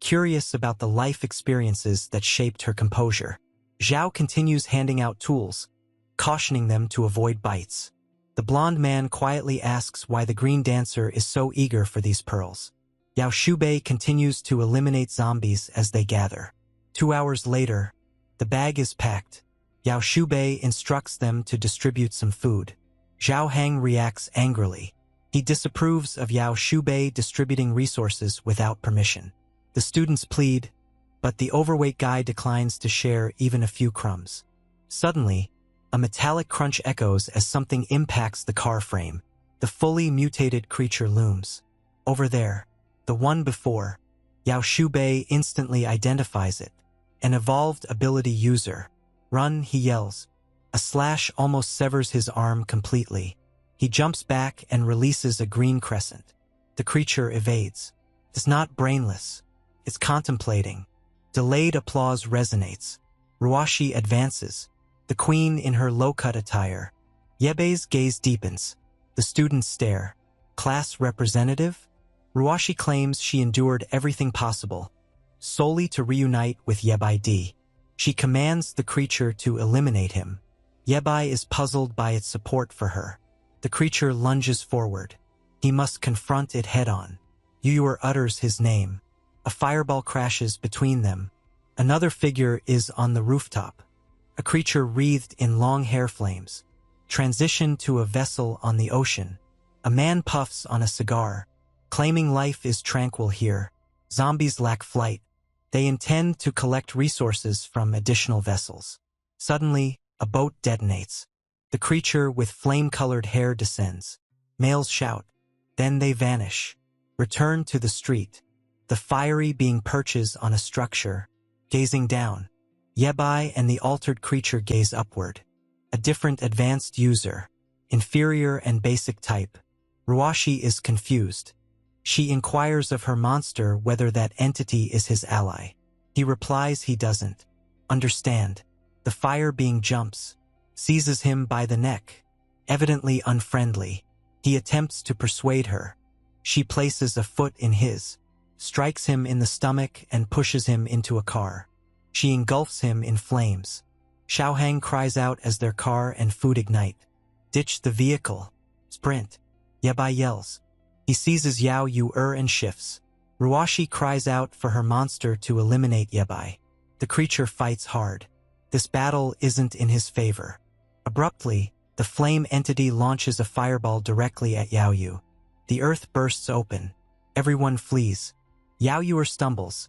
curious about the life experiences that shaped her composure. Zhao continues handing out tools, cautioning them to avoid bites. The blonde man quietly asks why the green dancer is so eager for these pearls. Yao Shubei continues to eliminate zombies as they gather. 2 hours later, the bag is packed. Yao Shubei instructs them to distribute some food. Zhao Heng reacts angrily. He disapproves of Yao Shubei distributing resources without permission. The students plead, but the overweight guy declines to share even a few crumbs. Suddenly, a metallic crunch echoes as something impacts the car frame. The fully mutated creature looms. Over there, the one before, Yao Shubei instantly identifies it. An evolved ability user. Run, he yells. A slash almost severs his arm completely. He jumps back and releases a green crescent. The creature evades. It's not brainless. It's contemplating. Delayed applause resonates. Ruashi advances. The queen in her low-cut attire. Yebei's gaze deepens. The students stare. Class representative? Ruashi claims she endured everything possible, solely to reunite with Yebai D. She commands the creature to eliminate him. Yebai is puzzled by its support for her. The creature lunges forward. He must confront it head-on. Yuyur utters his name. A fireball crashes between them. Another figure is on the rooftop. A creature wreathed in long hair flames. Transition to a vessel on the ocean. A man puffs on a cigar, claiming life is tranquil here. Zombies lack flight. They intend to collect resources from additional vessels. Suddenly, a boat detonates. The creature with flame-colored hair descends. Males shout. Then they vanish. Return to the street. The fiery being perches on a structure, gazing down. Yebai and the altered creature gaze upward. A different advanced user. Inferior and basic type. Ruashi is confused. She inquires of her monster whether that entity is his ally. He replies he doesn't understand. The fire being jumps, seizes him by the neck. Evidently unfriendly, he attempts to persuade her. She places a foot in his, strikes him in the stomach and pushes him into a car. She engulfs him in flames. Xiaohang cries out as their car and food ignite. Ditch the vehicle. Sprint. Yebai yells. He seizes Yao Yu-er and shifts. Ruashi cries out for her monster to eliminate Yebai. The creature fights hard. This battle isn't in his favor. Abruptly, the flame entity launches a fireball directly at Yao Yu. The earth bursts open. Everyone flees. Yao Yu-er stumbles.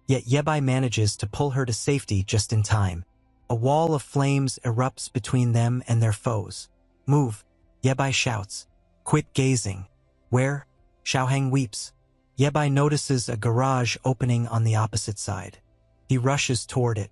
Yet Yebai manages to pull her to safety just in time. A wall of flames erupts between them and their foes. Move, Yebai shouts. Quit gazing. Where? Xiaohang weeps. Yebai notices a garage opening on the opposite side. He rushes toward it.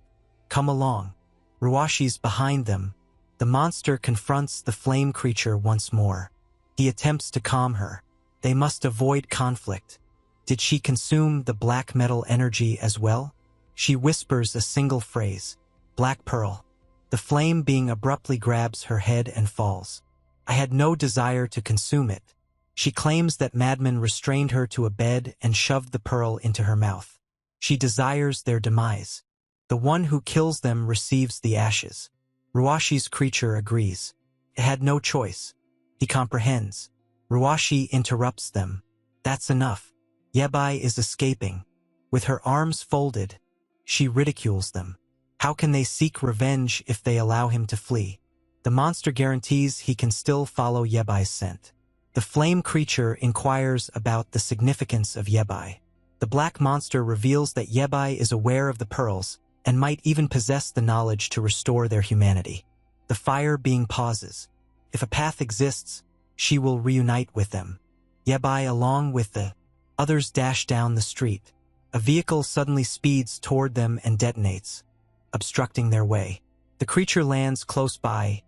Come along. Ruashi's behind them. The monster confronts the flame creature once more. He attempts to calm her. They must avoid conflict. Did she consume the black metal energy as well? She whispers a single phrase. Black pearl. The flame being abruptly grabs her head and falls. I had no desire to consume it. She claims that madmen restrained her to a bed and shoved the pearl into her mouth. She desires their demise. The one who kills them receives the ashes. Ruashi's creature agrees. It had no choice. He comprehends. Ruashi interrupts them. That's enough. Yebai is escaping. With her arms folded, she ridicules them. How can they seek revenge if they allow him to flee? The monster guarantees he can still follow Yebai's scent. The flame creature inquires about the significance of Yebai. The black monster reveals that Yebai is aware of the pearls and might even possess the knowledge to restore their humanity. The fire being pauses. If a path exists, she will reunite with them. Yebai, along with the others, dash down the street. A vehicle suddenly speeds toward them and detonates, obstructing their way. The creature lands close by,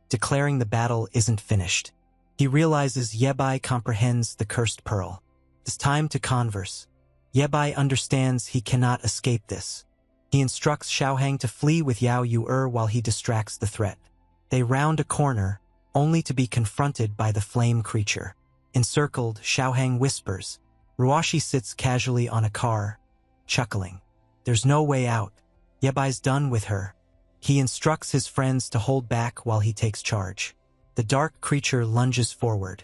declaring the battle isn't finished. He realizes Yebai comprehends the cursed pearl. It's time to converse. Yebai understands he cannot escape this. He instructs Xiaohang to flee with Yao Yu-er while he distracts the threat. They round a corner, only to be confronted by the flame creature. Encircled, Xiaohang whispers. Ruashi sits casually on a car, chuckling. There's no way out. Yebai's done with her. He instructs his friends to hold back while he takes charge. The dark creature lunges forward.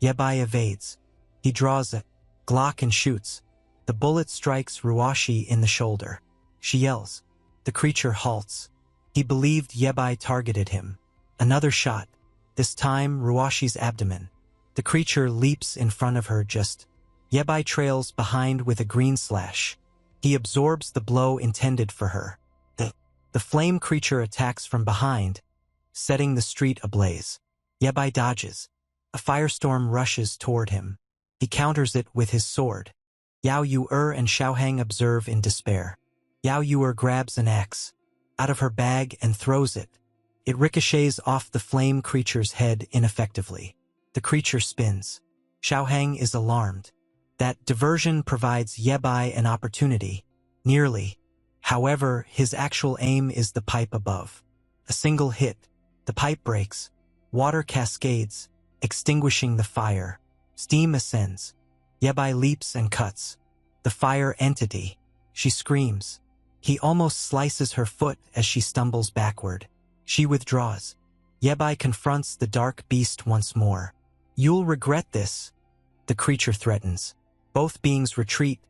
Yebai evades. He draws a Glock and shoots. The bullet strikes Ruashi in the shoulder. She yells. The creature halts. He believed Yebai targeted him. Another shot. this time Ruashi's abdomen. The creature leaps in front of her just. Yabai trails behind with a green slash. He absorbs the blow intended for her. The flame creature attacks from behind, setting the street ablaze. Yabai dodges. A firestorm rushes toward him. He counters it with his sword. Yao Yu-er and Xiaohang observe in despair. Yao Yu-er grabs an axe out of her bag and throws it. It ricochets off the flame creature's head ineffectively. The creature spins. Xiaohang is alarmed. That diversion provides Yabai an opportunity. Nearly. However, his actual aim is the pipe above. A single hit. The pipe breaks. Water cascades, extinguishing the fire. Steam ascends. Yabai leaps and cuts. The fire entity. She screams. He almost slices her foot as she stumbles backward. She withdraws. Yabai confronts the dark beast once more. You'll regret this, the creature threatens. Both beings retreat,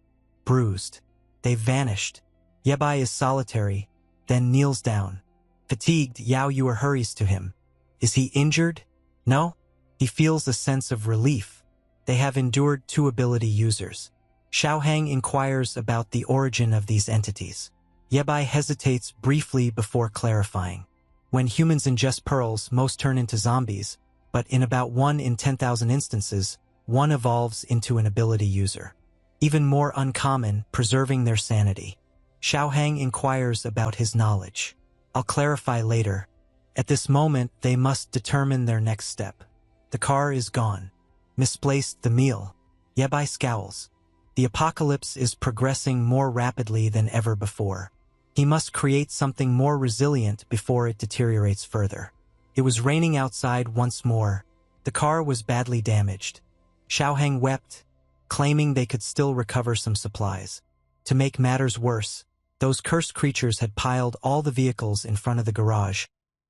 bruised. They've vanished. Yabai is solitary, then kneels down. Fatigued, Yao Yu hurries to him. Is he injured? No. He feels a sense of relief. They have endured 2 ability users. Xiaohang inquires about the origin of these entities. Yabai hesitates briefly before clarifying. When humans ingest pearls, most turn into zombies, but in about 1 in 10,000 instances, one evolves into an ability user. Even more uncommon, preserving their sanity. Xiaohang inquires about his knowledge. I'll clarify later. At this moment, they must determine their next step. The car is gone. Misplaced the meal. Yabai scowls. The apocalypse is progressing more rapidly than ever before. He must create something more resilient before it deteriorates further. It was raining outside once more. The car was badly damaged. Xiaohang wept, claiming they could still recover some supplies. To make matters worse, those cursed creatures had piled all the vehicles in front of the garage,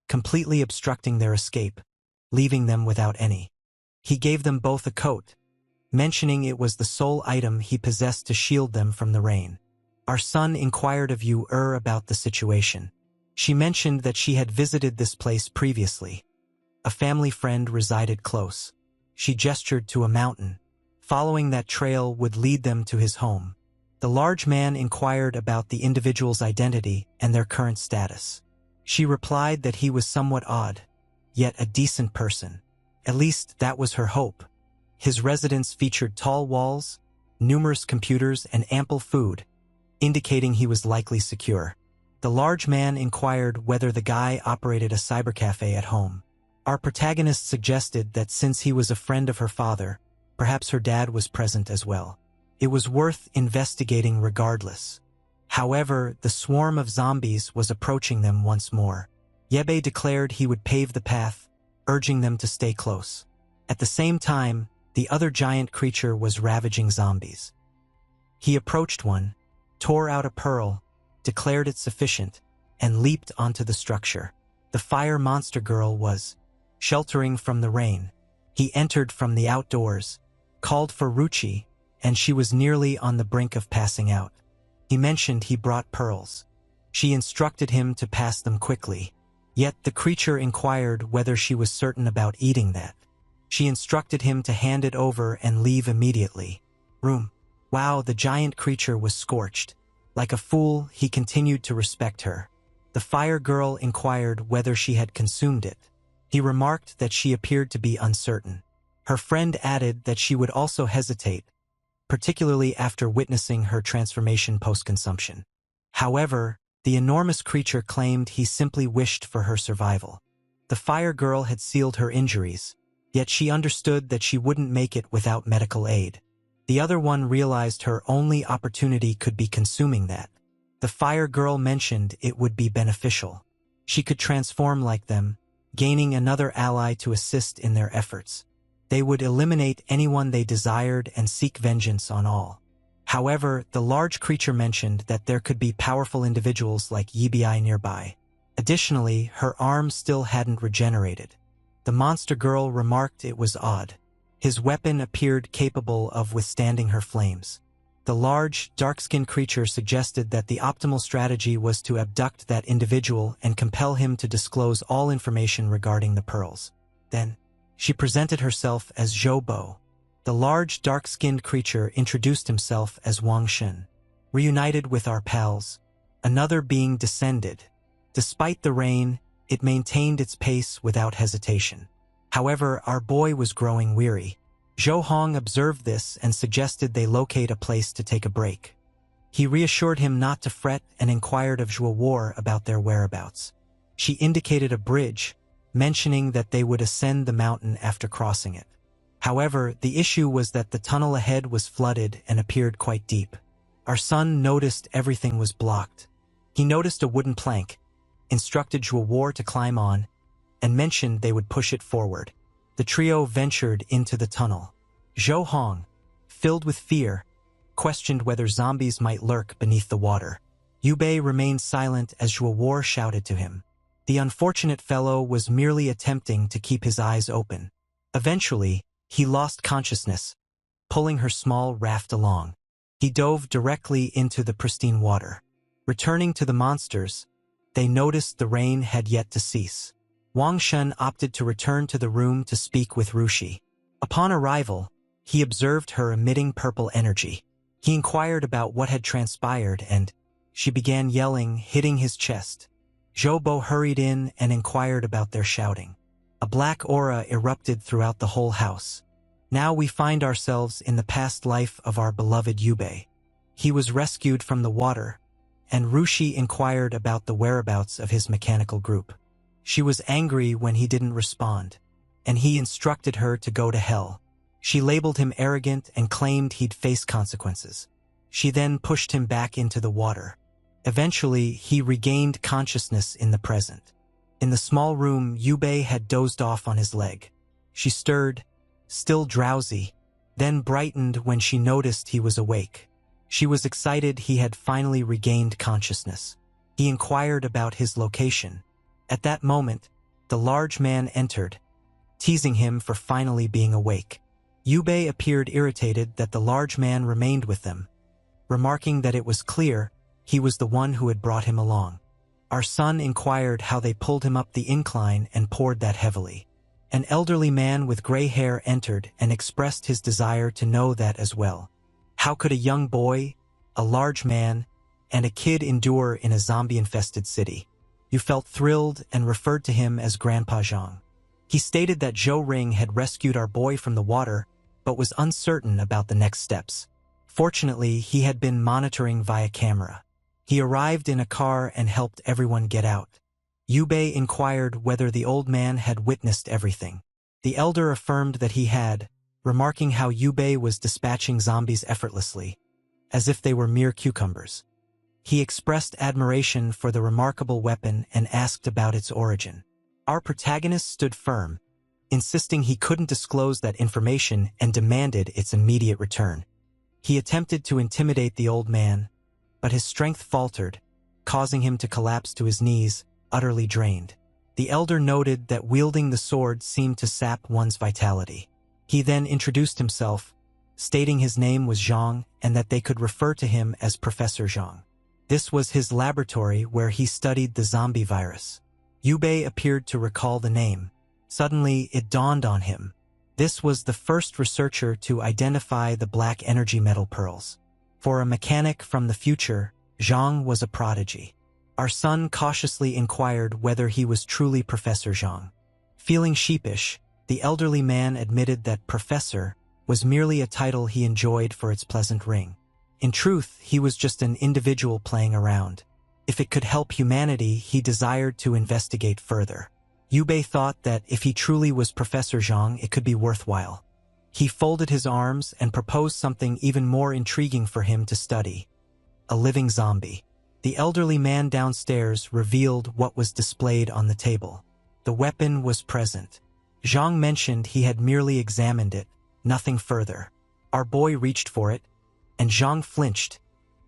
completely obstructing their escape, leaving them without any. He gave them both a coat, mentioning it was the sole item he possessed to shield them from the rain. Our son inquired of you about the situation. She mentioned that she had visited this place previously. A family friend resided close. She gestured to a mountain. Following that trail would lead them to his home. The large man inquired about the individual's identity and their current status. She replied that he was somewhat odd, yet a decent person. At least that was her hope. His residence featured tall walls, numerous computers, and ample food, indicating he was likely secure. The large man inquired whether the guy operated a cybercafe at home. Our protagonist suggested that since he was a friend of her father, perhaps her dad was present as well. It was worth investigating regardless. However, the swarm of zombies was approaching them once more. Yabai declared he would pave the path, urging them to stay close. At the same time, the other giant creature was ravaging zombies. He approached one, tore out a pearl, declared it sufficient, and leaped onto the structure. The fire monster girl was sheltering from the rain. He entered from the outdoors, called for Ruashi, and she was nearly on the brink of passing out. He mentioned he brought pearls. She instructed him to pass them quickly. Yet the creature inquired whether she was certain about eating that. She instructed him to hand it over and leave immediately. Wow, the giant creature was scorched. Like a fool, he continued to respect her. The fire girl inquired whether she had consumed it. He remarked that she appeared to be uncertain. Her friend added that she would also hesitate, particularly after witnessing her transformation post-consumption. However, the enormous creature claimed he simply wished for her survival. The fire girl had sealed her injuries, yet she understood that she wouldn't make it without medical aid. The other one realized her only opportunity could be consuming that. The fire girl mentioned it would be beneficial. She could transform like them, gaining another ally to assist in their efforts. They would eliminate anyone they desired and seek vengeance on all. However, the large creature mentioned that there could be powerful individuals like Yibai nearby. Additionally, her arm still hadn't regenerated. The monster girl remarked it was odd. His weapon appeared capable of withstanding her flames. The large, dark-skinned creature suggested that the optimal strategy was to abduct that individual and compel him to disclose all information regarding the pearls. Then, she presented herself as Zhou Bo. The large, dark-skinned creature introduced himself as Wang Shen. Reunited with our pals, another being descended. Despite the rain, it maintained its pace without hesitation. However, our boy was growing weary. Zhou Hong observed this and suggested they locate a place to take a break. He reassured him not to fret and inquired of Zhuo War about their whereabouts. She indicated a bridge, mentioning that they would ascend the mountain after crossing it. However, the issue was that the tunnel ahead was flooded and appeared quite deep. Our son noticed everything was blocked. He noticed a wooden plank, instructed Zhuo War to climb on, and mentioned they would push it forward. The trio ventured into the tunnel. Zhou Hong, filled with fear, questioned whether zombies might lurk beneath the water. Yu Bei remained silent as Zhuo War shouted to him. The unfortunate fellow was merely attempting to keep his eyes open. Eventually, he lost consciousness, pulling her small raft along. He dove directly into the pristine water. Returning to the monsters, they noticed the rain had yet to cease. Wang Shen opted to return to the room to speak with Ruashi. Upon arrival, he observed her emitting purple energy. He inquired about what had transpired and she began yelling, hitting his chest. Zhou Bo hurried in and inquired about their shouting. A black aura erupted throughout the whole house. Now we find ourselves in the past life of our beloved Yu Bei. He was rescued from the water, and Ruashi inquired about the whereabouts of his mechanical group. She was angry when he didn't respond, and he instructed her to go to hell. She labeled him arrogant and claimed he'd face consequences. She then pushed him back into the water. Eventually, he regained consciousness in the present. In the small room, Yu Bei had dozed off on his leg. She stirred, still drowsy, then brightened when she noticed he was awake. She was excited he had finally regained consciousness. He inquired about his location. At that moment, the large man entered, teasing him for finally being awake. Yu Bei appeared irritated that the large man remained with them, remarking that it was clear he was the one who had brought him along. Our son inquired how they pulled him up the incline and poured that heavily. An elderly man with gray hair entered and expressed his desire to know that as well. How could a young boy, a large man, and a kid endure in a zombie-infested city? You felt thrilled and referred to him as Grandpa Zhang. He stated that Zhou Ring had rescued our boy from the water, but was uncertain about the next steps. Fortunately, he had been monitoring via camera. He arrived in a car and helped everyone get out. Yu Bei inquired whether the old man had witnessed everything. The elder affirmed that he had, remarking how Yu Bei was dispatching zombies effortlessly, as if they were mere cucumbers. He expressed admiration for the remarkable weapon and asked about its origin. Our protagonist stood firm, insisting he couldn't disclose that information and demanded its immediate return. He attempted to intimidate the old man, but his strength faltered, causing him to collapse to his knees, utterly drained. The elder noted that wielding the sword seemed to sap one's vitality. He then introduced himself, stating his name was Zhang and that they could refer to him as Professor Zhang. This was his laboratory where he studied the zombie virus. Yu Bei appeared to recall the name. Suddenly, it dawned on him. This was the first researcher to identify the black energy metal pearls. For a mechanic from the future, Zhang was a prodigy. Our son cautiously inquired whether he was truly Professor Zhang. Feeling sheepish, the elderly man admitted that Professor was merely a title he enjoyed for its pleasant ring. In truth, he was just an individual playing around. If it could help humanity, he desired to investigate further. Yu Bei thought that if he truly was Professor Zhang, it could be worthwhile. He folded his arms and proposed something even more intriguing for him to study: a living zombie. The elderly man downstairs revealed what was displayed on the table. The weapon was present. Zhang mentioned he had merely examined it, nothing further. Our boy reached for it, and Zhang flinched,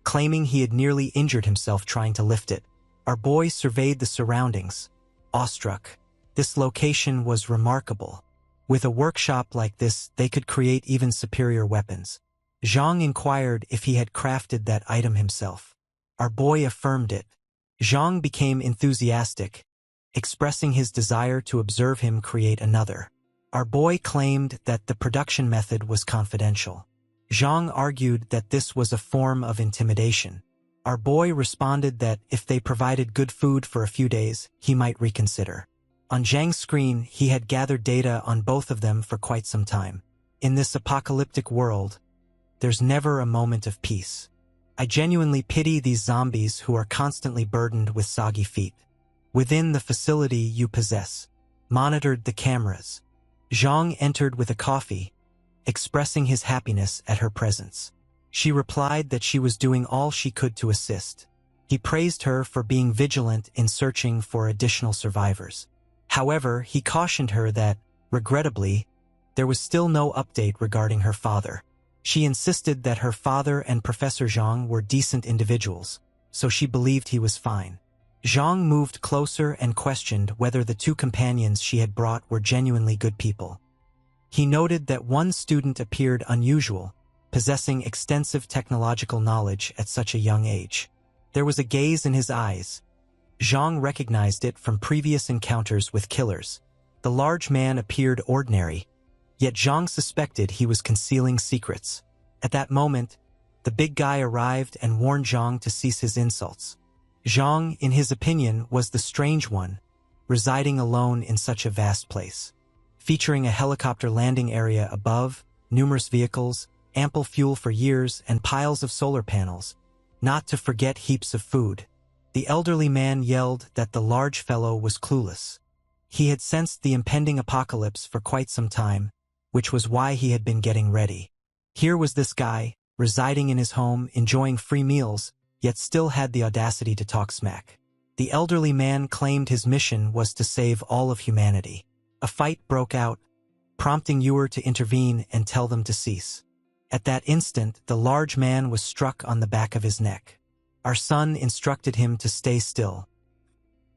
claiming he had nearly injured himself trying to lift it. Our boy surveyed the surroundings, awestruck. This location was remarkable. With a workshop like this, they could create even superior weapons. Zhang inquired if he had crafted that item himself. Our boy affirmed it. Zhang became enthusiastic, expressing his desire to observe him create another. Our boy claimed that the production method was confidential. Zhang argued that this was a form of intimidation. Our boy responded that if they provided good food for a few days, he might reconsider. On Zhang's screen, he had gathered data on both of them for quite some time. In this apocalyptic world, there's never a moment of peace. I genuinely pity these zombies who are constantly burdened with soggy feet. Within the facility you possess, monitored the cameras. Zhang entered with a coffee, expressing his happiness at her presence. She replied that she was doing all she could to assist. He praised her for being vigilant in searching for additional survivors. However, he cautioned her that, regrettably, there was still no update regarding her father. She insisted that her father and Professor Zhang were decent individuals, so she believed he was fine. Zhang moved closer and questioned whether the two companions she had brought were genuinely good people. He noted that one student appeared unusual, possessing extensive technological knowledge at such a young age. There was a gaze in his eyes. Zhang recognized it from previous encounters with killers. The large man appeared ordinary, yet Zhang suspected he was concealing secrets. At that moment, the big guy arrived and warned Zhang to cease his insults. Zhang, in his opinion, was the strange one, residing alone in such a vast place. Featuring a helicopter landing area above, numerous vehicles, ample fuel for years, and piles of solar panels, not to forget heaps of food. The elderly man yelled that the large fellow was clueless. He had sensed the impending apocalypse for quite some time, which was why he had been getting ready. Here was this guy, residing in his home, enjoying free meals, yet still had the audacity to talk smack. The elderly man claimed his mission was to save all of humanity. A fight broke out, prompting Ewer to intervene and tell them to cease. At that instant, the large man was struck on the back of his neck. Our son instructed him to stay still.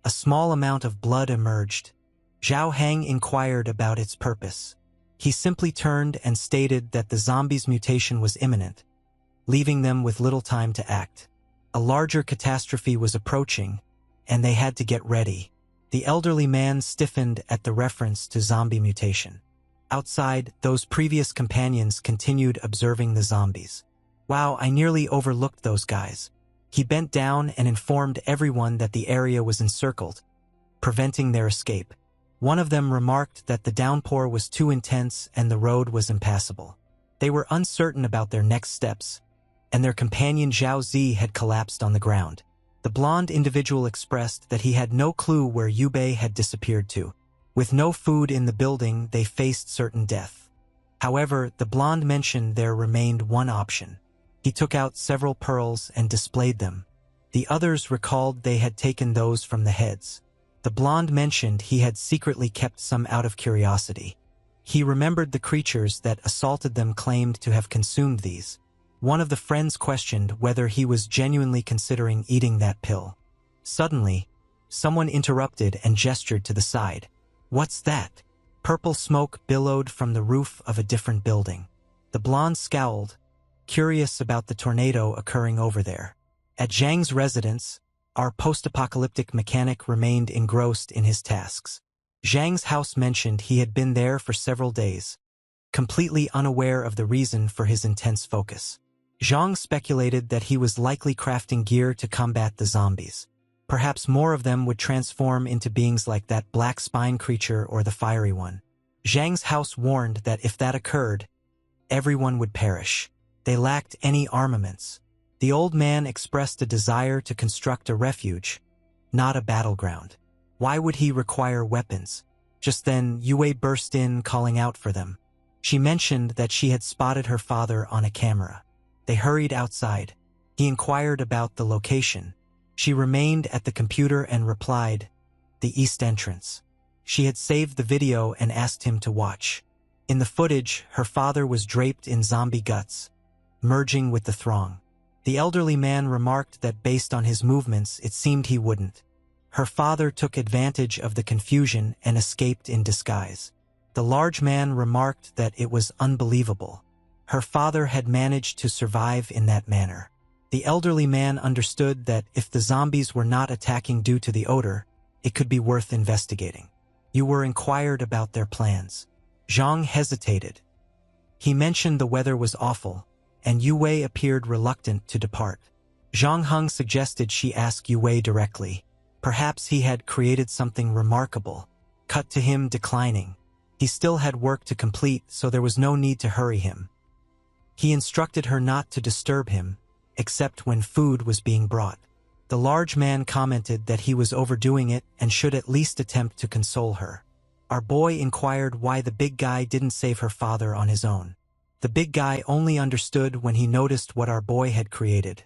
A small amount of blood emerged. Zhao Hang inquired about its purpose. He simply turned and stated that the zombies' mutation was imminent, leaving them with little time to act. A larger catastrophe was approaching, and they had to get ready. The elderly man stiffened at the reference to zombie mutation. Outside, those previous companions continued observing the zombies. Wow, I nearly overlooked those guys. He bent down and informed everyone that the area was encircled, preventing their escape. One of them remarked that the downpour was too intense and the road was impassable. They were uncertain about their next steps, and their companion Zhao Zi had collapsed on the ground. The blonde individual expressed that he had no clue where Yubei had disappeared to. With no food in the building, they faced certain death. However, the blonde mentioned there remained one option. He took out several pearls and displayed them. The others recalled they had taken those from the heads. The blonde mentioned he had secretly kept some out of curiosity. He remembered the creatures that assaulted them claimed to have consumed these. One of the friends questioned whether he was genuinely considering eating that pill. Suddenly, someone interrupted and gestured to the side. What's that? Purple smoke billowed from the roof of a different building. The blonde scowled, curious about the tornado occurring over there. At Zhang's residence, our post-apocalyptic mechanic remained engrossed in his tasks. Zhang's house mentioned he had been there for several days, completely unaware of the reason for his intense focus. Zhang speculated that he was likely crafting gear to combat the zombies. Perhaps more of them would transform into beings like that black spine creature or the fiery one. Zhang's house warned that if that occurred, everyone would perish. They lacked any armaments. The old man expressed a desire to construct a refuge, not a battleground. Why would he require weapons? Just then, Yue burst in, calling out for them. She mentioned that she had spotted her father on a camera. They hurried outside. He inquired about the location. She remained at the computer and replied, "The east entrance." She had saved the video and asked him to watch. In the footage, her father was draped in zombie guts, merging with the throng. The elderly man remarked that based on his movements, it seemed he wouldn't. Her father took advantage of the confusion and escaped in disguise. The large man remarked that it was unbelievable. Her father had managed to survive in that manner. The elderly man understood that if the zombies were not attacking due to the odor, it could be worth investigating. Ewer inquired about their plans. Zhang hesitated. He mentioned the weather was awful, and Yue appeared reluctant to depart. Zhang Heng suggested she ask Yue directly. Perhaps he had created something remarkable. Cut to him declining. He still had work to complete, so there was no need to hurry him. He instructed her not to disturb him, except when food was being brought. The large man commented that he was overdoing it and should at least attempt to console her. Our boy inquired why the big guy didn't save her father on his own. The big guy only understood when he noticed what our boy had created.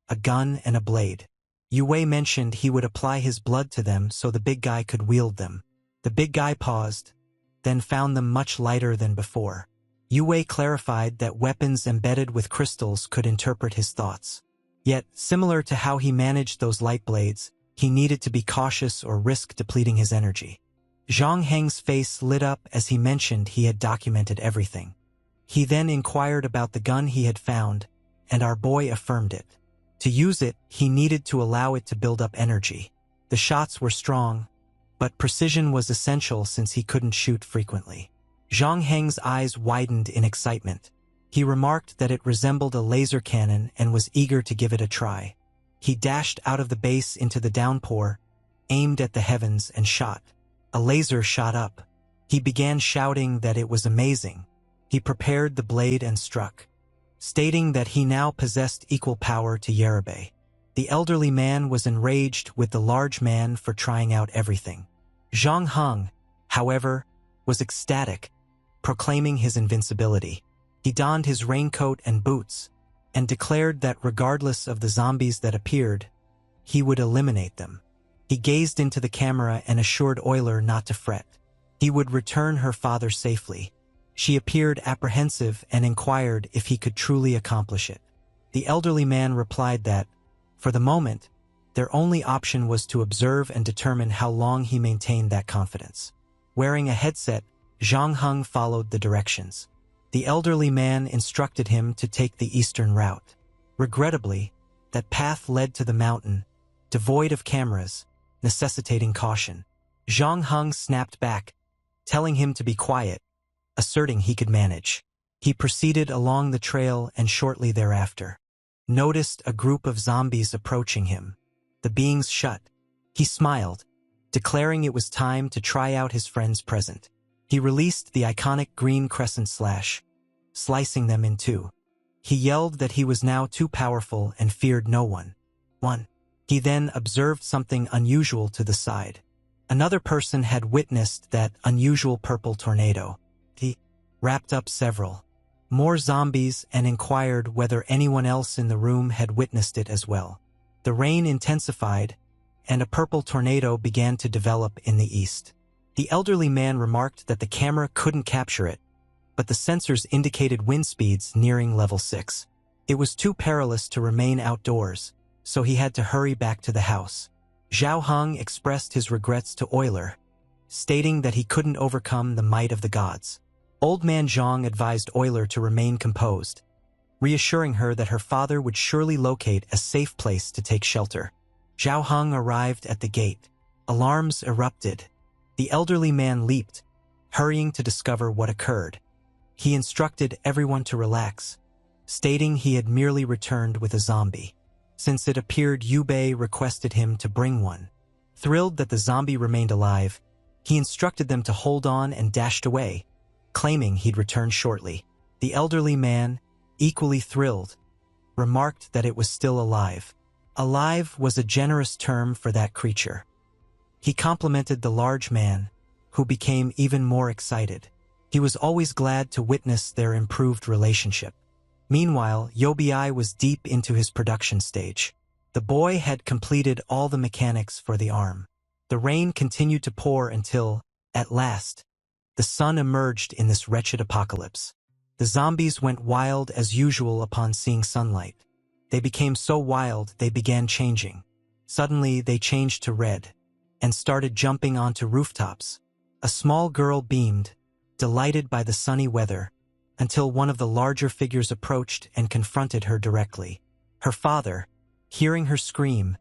A gun and a blade. Yue mentioned he would apply his blood to them so the big guy could wield them. The big guy paused, then found them much lighter than before. Yue clarified that weapons embedded with crystals could interpret his thoughts. Yet, similar to how he managed those light blades, he needed to be cautious or risk depleting his energy. Zhang Heng's face lit up as he mentioned he had documented everything. He then inquired about the gun he had found, and our boy affirmed it. To use it, he needed to allow it to build up energy. The shots were strong, but precision was essential since he couldn't shoot frequently. Zhang Heng's eyes widened in excitement. He remarked that it resembled a laser cannon and was eager to give it a try. He dashed out of the base into the downpour, aimed at the heavens and shot. A laser shot up. He began shouting that it was amazing. He prepared the blade and struck, stating that he now possessed equal power to Yerebe. The elderly man was enraged with the large man for trying out everything. Zhang Heng, however, was ecstatic, proclaiming his invincibility. He donned his raincoat and boots, and declared that regardless of the zombies that appeared, he would eliminate them. He gazed into the camera and assured Euler not to fret. He would return her father safely. She appeared apprehensive and inquired if he could truly accomplish it. The elderly man replied that, for the moment, their only option was to observe and determine how long he maintained that confidence. Wearing a headset, Zhang Heng followed the directions. The elderly man instructed him to take the eastern route. Regrettably, that path led to the mountain, devoid of cameras, necessitating caution. Zhang Heng snapped back, telling him to be quiet, asserting he could manage. He proceeded along the trail and shortly thereafter noticed a group of zombies approaching him. The beings shut. He smiled, declaring it was time to try out his friend's present. He released the iconic green crescent slash, slicing them in two. He yelled that he was now too powerful and feared no one. He then observed something unusual to the side. Another person had witnessed that unusual purple tornado. He wrapped up several more zombies and inquired whether anyone else in the room had witnessed it as well. The rain intensified, and a purple tornado began to develop in the east. The elderly man remarked that the camera couldn't capture it, but the sensors indicated wind speeds nearing level 6. It was too perilous to remain outdoors, so he had to hurry back to the house. Zhao Heng expressed his regrets to Euler, stating that he couldn't overcome the might of the gods. Old man Zhang advised Euler to remain composed, reassuring her that her father would surely locate a safe place to take shelter. Zhao Heng arrived at the gate. Alarms erupted. The elderly man leaped, hurrying to discover what occurred. He instructed everyone to relax, stating he had merely returned with a zombie. Since it appeared Yubei requested him to bring one. Thrilled that the zombie remained alive, he instructed them to hold on and dashed away, claiming he'd return shortly. The elderly man, equally thrilled, remarked that it was still alive. Alive was a generous term for that creature. He complimented the large man, who became even more excited. He was always glad to witness their improved relationship. Meanwhile, Yobi was deep into his production stage. The boy had completed all the mechanics for the arm. The rain continued to pour until, at last, the sun emerged in this wretched apocalypse. The zombies went wild as usual upon seeing sunlight. They became so wild they began changing. Suddenly they changed to red, and started jumping onto rooftops. A small girl beamed, delighted by the sunny weather, until one of the larger figures approached and confronted her directly. Her father, hearing her scream,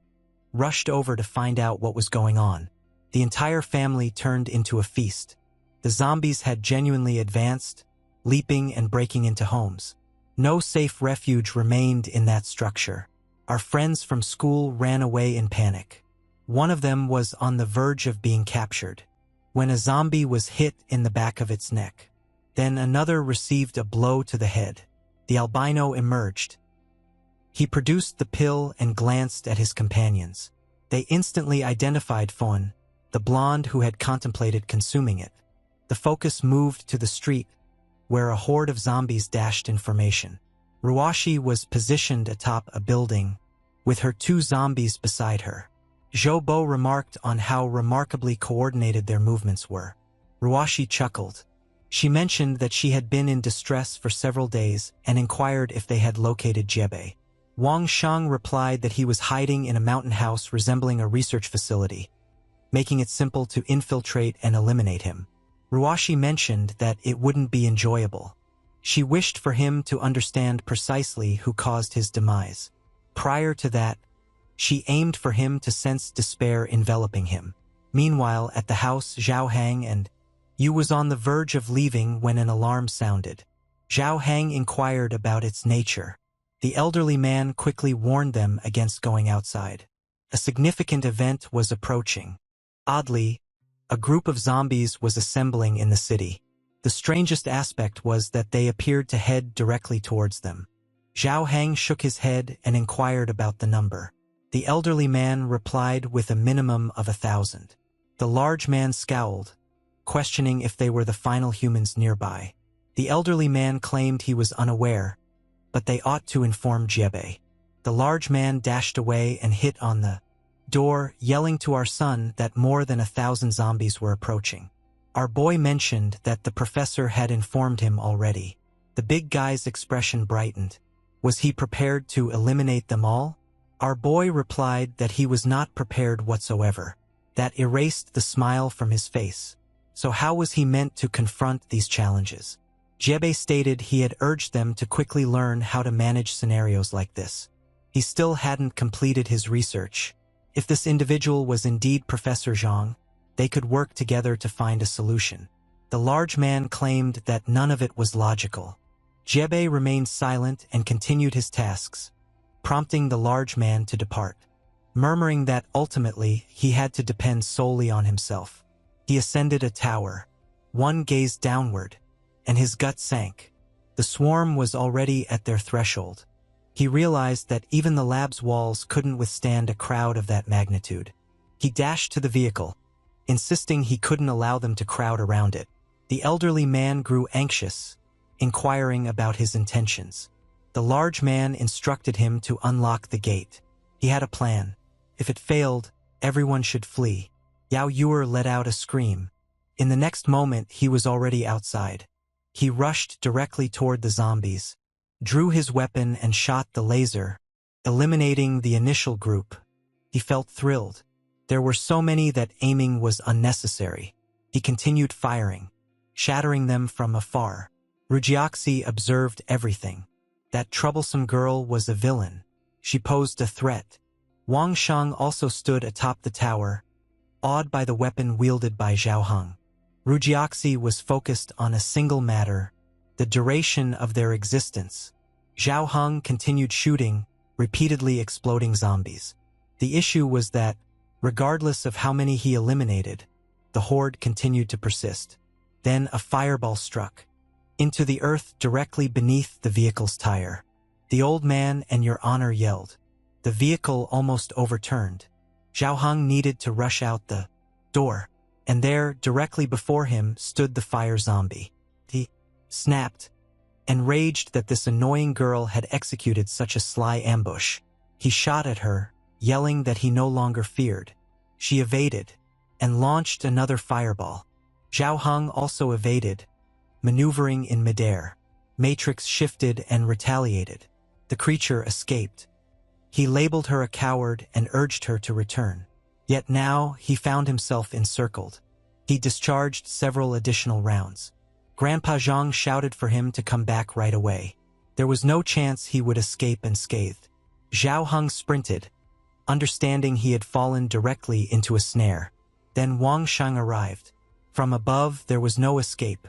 rushed over to find out what was going on. The entire family turned into a feast. The zombies had genuinely advanced, leaping and breaking into homes. No safe refuge remained in that structure. Our friends from school ran away in panic. One of them was on the verge of being captured, when a zombie was hit in the back of its neck. Then another received a blow to the head. The albino emerged. He produced the pill and glanced at his companions. They instantly identified Fawn, the blonde who had contemplated consuming it. The focus moved to the street, where a horde of zombies dashed in formation. Ruashi was positioned atop a building, with her 2 zombies beside her. Zhou remarked on how remarkably coordinated their movements were. Ruashi chuckled. She mentioned that she had been in distress for several days and inquired if they had located Jebe. Wang Shang replied that he was hiding in a mountain house resembling a research facility, making it simple to infiltrate and eliminate him. Ruashi mentioned that it wouldn't be enjoyable. She wished for him to understand precisely who caused his demise. Prior to that, she aimed for him to sense despair enveloping him. Meanwhile, at the house, Zhao Hang and Yu was on the verge of leaving when an alarm sounded. Zhao Hang inquired about its nature. The elderly man quickly warned them against going outside. A significant event was approaching. Oddly, a group of zombies was assembling in the city. The strangest aspect was that they appeared to head directly towards them. Zhao Hang shook his head and inquired about the number. The elderly man replied with a minimum of 1,000. The large man scowled, questioning if they were the final humans nearby. The elderly man claimed he was unaware, but they ought to inform Jebe. The large man dashed away and hit on the door, yelling to our son that more than 1,000 zombies were approaching. Our boy mentioned that the professor had informed him already. The big guy's expression brightened. Was he prepared to eliminate them all? Our boy replied that he was not prepared whatsoever. That erased the smile from his face. So how was he meant to confront these challenges? Jebe stated he had urged them to quickly learn how to manage scenarios like this. He still hadn't completed his research. If this individual was indeed Professor Zhang, they could work together to find a solution. The large man claimed that none of it was logical. Jebe remained silent and continued his tasks, prompting the large man to depart, murmuring that ultimately he had to depend solely on himself. He ascended a tower. One gazed downward, and his gut sank. The swarm was already at their threshold. He realized that even the lab's walls couldn't withstand a crowd of that magnitude. He dashed to the vehicle, insisting he couldn't allow them to crowd around it. The elderly man grew anxious, inquiring about his intentions. The large man instructed him to unlock the gate. He had a plan. If it failed, everyone should flee. Yao Yuer let out a scream. In the next moment, he was already outside. He rushed directly toward the zombies, drew his weapon and shot the laser, eliminating the initial group. He felt thrilled. There were so many that aiming was unnecessary. He continued firing, shattering them from afar. Rujiaxi observed everything. That troublesome girl was a villain. She posed a threat. Wang Shang also stood atop the tower, awed by the weapon wielded by Zhao Heng. Rujiaxi was focused on a single matter, the duration of their existence. Zhao Heng continued shooting, repeatedly exploding zombies. The issue was that, regardless of how many he eliminated, the horde continued to persist. Then a fireball struck into the earth directly beneath the vehicle's tire. The old man and Your Honor yelled. The vehicle almost overturned. Zhao Heng needed to rush out the door, and there, directly before him, stood the fire zombie. He snapped, enraged that this annoying girl had executed such a sly ambush. He shot at her, yelling that he no longer feared. She evaded, and launched another fireball. Zhao Heng also evaded, maneuvering in midair. Matrix shifted and retaliated. The creature escaped. He labeled her a coward and urged her to return. Yet now he found himself encircled. He discharged several additional rounds. Grandpa Zhang shouted for him to come back right away. There was no chance he would escape unscathed. Zhao Heng sprinted, understanding he had fallen directly into a snare. Then Wang Shang arrived. From above, there was no escape.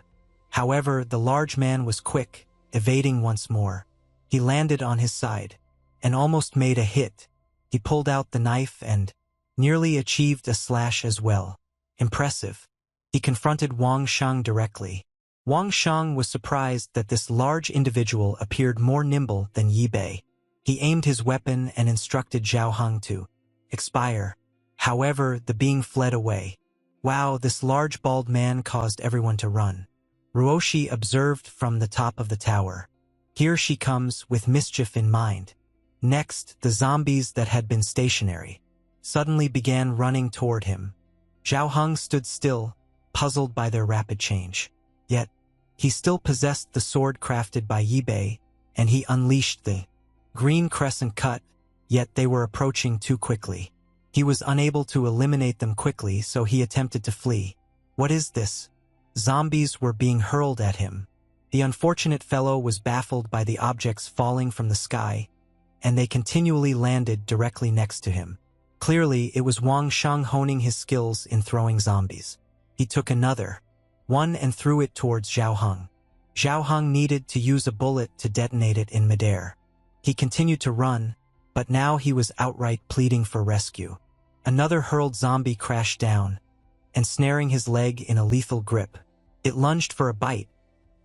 However, the large man was quick, evading once more. He landed on his side, and almost made a hit. He pulled out the knife and nearly achieved a slash as well. Impressive. He confronted Wang Shang directly. Wang Shang was surprised that this large individual appeared more nimble than Yi Bei. He aimed his weapon and instructed Zhao Heng to expire. However, the being fled away. Wow, this large bald man caused everyone to run. Ruashi observed from the top of the tower. Here she comes with mischief in mind. Next, the zombies that had been stationary suddenly began running toward him. Zhao Heng stood still, puzzled by their rapid change. Yet, he still possessed the sword crafted by Yi Bei, and he unleashed the green crescent cut, yet they were approaching too quickly. He was unable to eliminate them quickly, so he attempted to flee. What is this? Zombies were being hurled at him. The unfortunate fellow was baffled by the objects falling from the sky, and they continually landed directly next to him. Clearly, it was Wang Shang honing his skills in throwing zombies. He took another one and threw it towards Zhao Heng. Zhao Heng needed to use a bullet to detonate it in midair. He continued to run, but now he was outright pleading for rescue. Another hurled zombie crashed down, ensnaring his leg in a lethal grip. It lunged for a bite,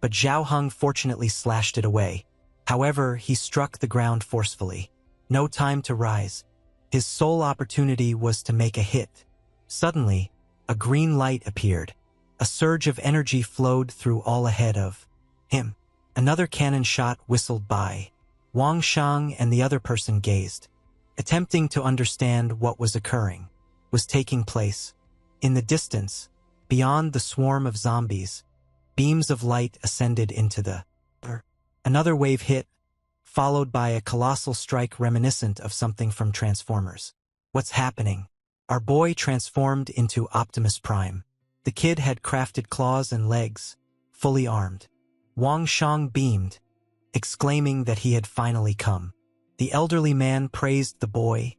but Zhao Heng fortunately slashed it away. However, he struck the ground forcefully. No time to rise. His sole opportunity was to make a hit. Suddenly, a green light appeared. A surge of energy flowed through all ahead of him. Another cannon shot whistled by. Wang Shang and the other person gazed, attempting to understand what was taking place. In the distance, beyond the swarm of zombies, beams of light ascended into the air. Another wave hit, followed by a colossal strike reminiscent of something from Transformers. What's happening? Our boy transformed into Optimus Prime. The kid had crafted claws and legs, fully armed. Wang Shang beamed, exclaiming that he had finally come. The elderly man praised the boy,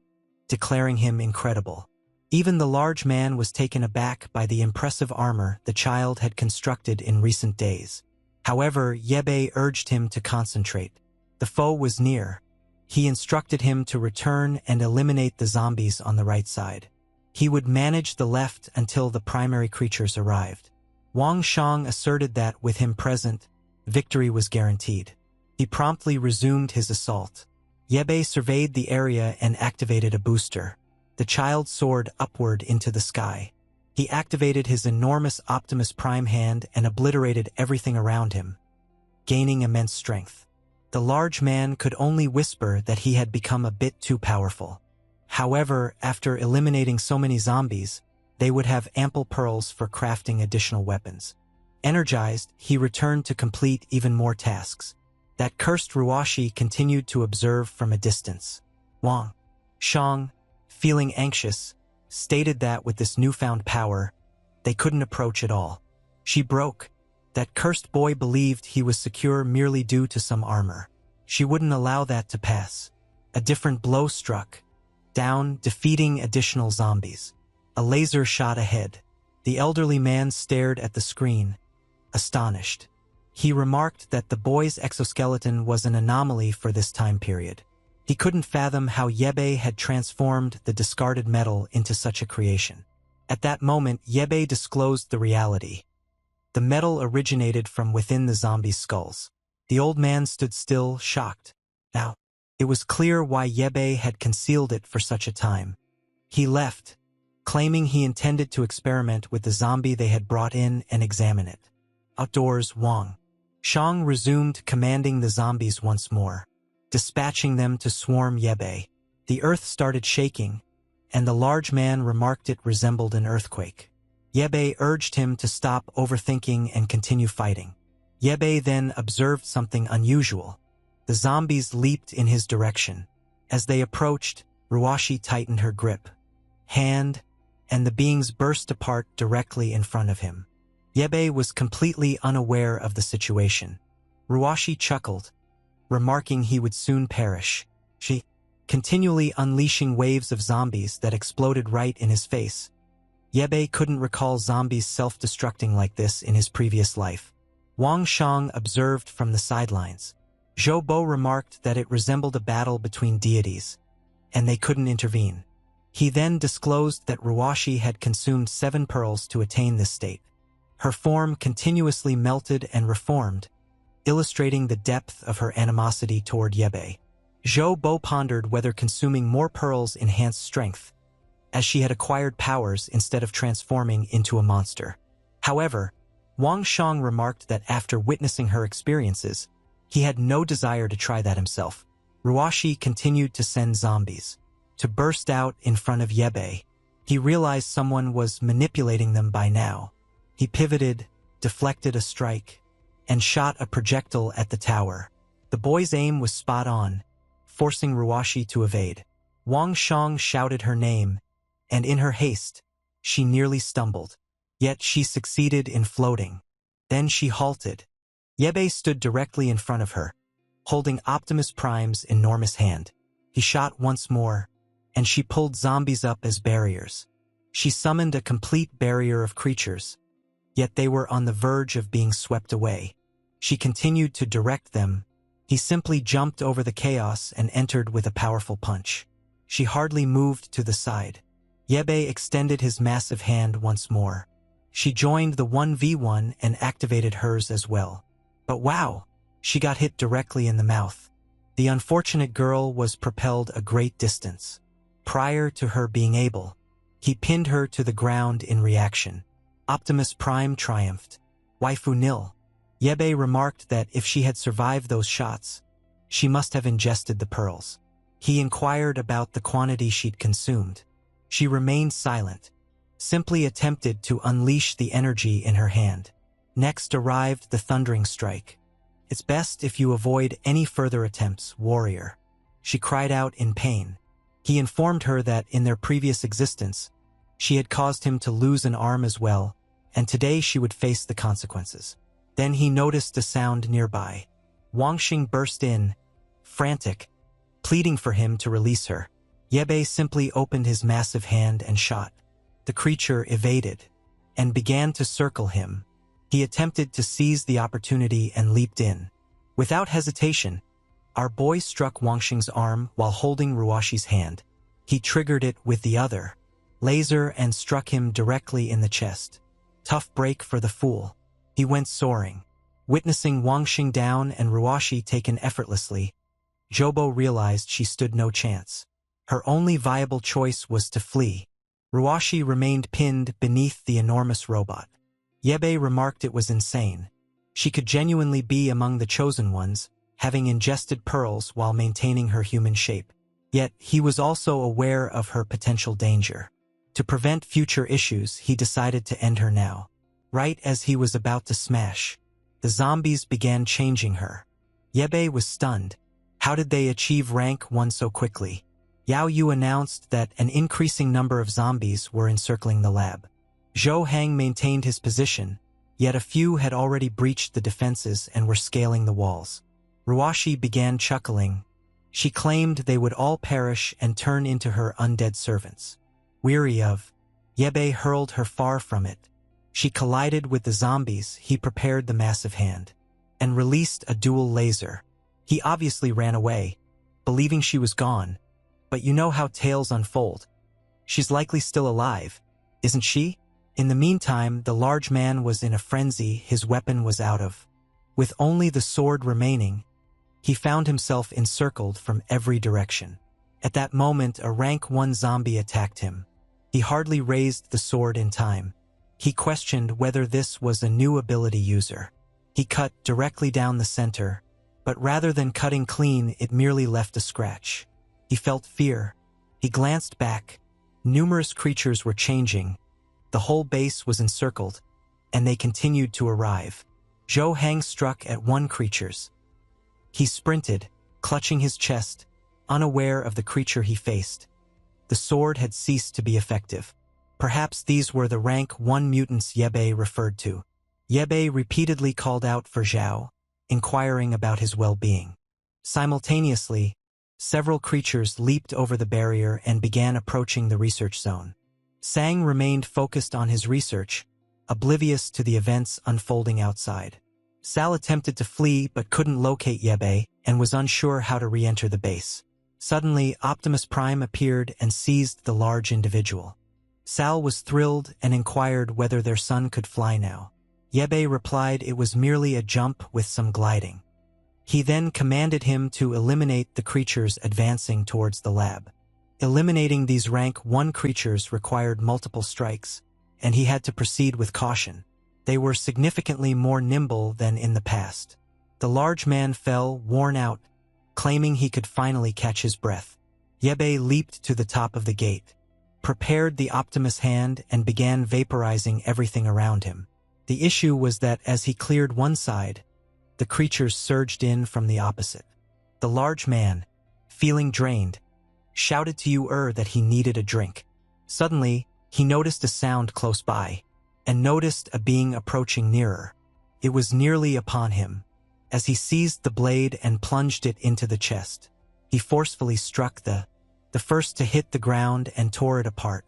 declaring him incredible. Even the large man was taken aback by the impressive armor the child had constructed in recent days. However, Yi Bei urged him to concentrate. The foe was near. He instructed him to return and eliminate the zombies on the right side. He would manage the left until the primary creatures arrived. Wang Shang asserted that with him present, victory was guaranteed. He promptly resumed his assault. Yi Bei surveyed the area and activated a booster. The child soared upward into the sky. He activated his enormous Optimus Prime hand and obliterated everything around him, gaining immense strength. The large man could only whisper that he had become a bit too powerful. However, after eliminating so many zombies, they would have ample pearls for crafting additional weapons. Energized, he returned to complete even more tasks. That cursed Ruashi continued to observe from a distance. Wang Shang, feeling anxious, stated that with this newfound power, they couldn't approach at all. She broke. That cursed boy believed he was secure merely due to some armor. She wouldn't allow that to pass. A different blow struck down, defeating additional zombies. A laser shot ahead. The elderly man stared at the screen, astonished. He remarked that the boy's exoskeleton was an anomaly for this time period. He couldn't fathom how Yi Bei had transformed the discarded metal into such a creation. At that moment, Yi Bei disclosed the reality. The metal originated from within the zombies' skulls. The old man stood still, shocked. Now, it was clear why Yi Bei had concealed it for such a time. He left, claiming he intended to experiment with the zombie they had brought in and examine it. Outdoors, Wang Shang resumed commanding the zombies once more, dispatching them to swarm Yi Bei. The earth started shaking, and the large man remarked it resembled an earthquake. Yi Bei urged him to stop overthinking and continue fighting. Yi Bei then observed something unusual. The zombies leaped in his direction. As they approached, Ruashi tightened her grip, hand, and the beings burst apart directly in front of him. Yi Bei was completely unaware of the situation. Ruashi chuckled, remarking he would soon perish. She, continually unleashing waves of zombies that exploded right in his face. Yebe couldn't recall zombies self-destructing like this in his previous life. Wang Shang observed from the sidelines. Zhou Bo remarked that it resembled a battle between deities, and they couldn't intervene. He then disclosed that Ruashi had consumed 7 pearls to attain this state. Her form continuously melted and reformed, illustrating the depth of her animosity toward Yebe. Zhou Bo pondered whether consuming more pearls enhanced strength, as she had acquired powers instead of transforming into a monster. However, Wang Shang remarked that after witnessing her experiences, he had no desire to try that himself. Ruashi continued to send zombies to burst out in front of Yebe. He realized someone was manipulating them by now. He pivoted, deflected a strike, and shot a projectile at the tower. The boy's aim was spot on, forcing Ruashi to evade. Wang Shang shouted her name, and in her haste, she nearly stumbled. Yet she succeeded in floating. Then she halted. Yebe stood directly in front of her, holding Optimus Prime's enormous hand. He shot once more, and she pulled zombies up as barriers. She summoned a complete barrier of creatures, yet they were on the verge of being swept away. She continued to direct them. He simply jumped over the chaos and entered with a powerful punch. She hardly moved to the side. Yebe extended his massive hand once more. She joined the 1v1 and activated hers as well. But wow, she got hit directly in the mouth. The unfortunate girl was propelled a great distance. Prior to her being able, he pinned her to the ground in reaction. Optimus Prime triumphed. Waifu nil. Yebe remarked that if she had survived those shots, she must have ingested the pearls. He inquired about the quantity she'd consumed. She remained silent, simply attempted to unleash the energy in her hand. Next arrived the thundering strike. It's best if you avoid any further attempts, warrior. She cried out in pain. He informed her that in their previous existence, she had caused him to lose an arm as well, and today she would face the consequences. Then he noticed a sound nearby. Wang Xing burst in, frantic, pleading for him to release her. Yebe simply opened his massive hand and shot. The creature evaded and began to circle him. He attempted to seize the opportunity and leaped in. Without hesitation, our boy struck Wang Xing's arm while holding Ruashi's hand. He triggered it with the other laser and struck him directly in the chest. Tough break for the fool. He went soaring. Witnessing Wang Xing down and Ruashi taken effortlessly, Zhou Bo realized she stood no chance. Her only viable choice was to flee. Ruashi remained pinned beneath the enormous robot. Yebe remarked it was insane. She could genuinely be among the chosen ones, having ingested pearls while maintaining her human shape. Yet he was also aware of her potential danger. To prevent future issues, he decided to end her now. Right as he was about to smash, the zombies began changing her. Yebe was stunned. How did they achieve rank 1 so quickly? Yao Yu announced that an increasing number of zombies were encircling the lab. Zhou Hang maintained his position, yet a few had already breached the defenses and were scaling the walls. Ruashi began chuckling. She claimed they would all perish and turn into her undead servants. Weary of Yebe hurled her far from it. She collided with the zombies. He prepared the massive hand and released a dual laser. He obviously ran away, believing she was gone. But you know how tales unfold. She's likely still alive, isn't she? In the meantime, the large man was in a frenzy. His weapon was out of. With only the sword remaining, he found himself encircled from every direction. At that moment, a rank 1 zombie attacked him. He hardly raised the sword in time. He questioned whether this was a new ability user. He cut directly down the center, but rather than cutting clean, it merely left a scratch. He felt fear. He glanced back. Numerous creatures were changing. The whole base was encircled, and they continued to arrive. Zhou Hang struck at one creature's. He sprinted, clutching his chest, unaware of the creature he faced. The sword had ceased to be effective. Perhaps these were the rank 1 mutants Yebe referred to. Yebe repeatedly called out for Zhao, inquiring about his well-being. Simultaneously, several creatures leaped over the barrier and began approaching the research zone. Sang remained focused on his research, oblivious to the events unfolding outside. Sal attempted to flee but couldn't locate Yebe and was unsure how to re-enter the base. Suddenly, Optimus Prime appeared and seized the large individual. Sal was thrilled and inquired whether their son could fly now. Yebe replied it was merely a jump with some gliding. He then commanded him to eliminate the creatures advancing towards the lab. Eliminating these rank 1 creatures required multiple strikes, and he had to proceed with caution. They were significantly more nimble than in the past. The large man fell, worn out, claiming he could finally catch his breath. Yebe leaped to the top of the gate, prepared the Optimus hand, and began vaporizing everything around him. The issue was that as he cleared one side, the creatures surged in from the opposite. The large man, feeling drained, shouted to that he needed a drink. Suddenly, he noticed a sound close by, and noticed a being approaching nearer. It was nearly upon him. As he seized the blade and plunged it into the chest, he forcefully struck the first to hit the ground and tore it apart.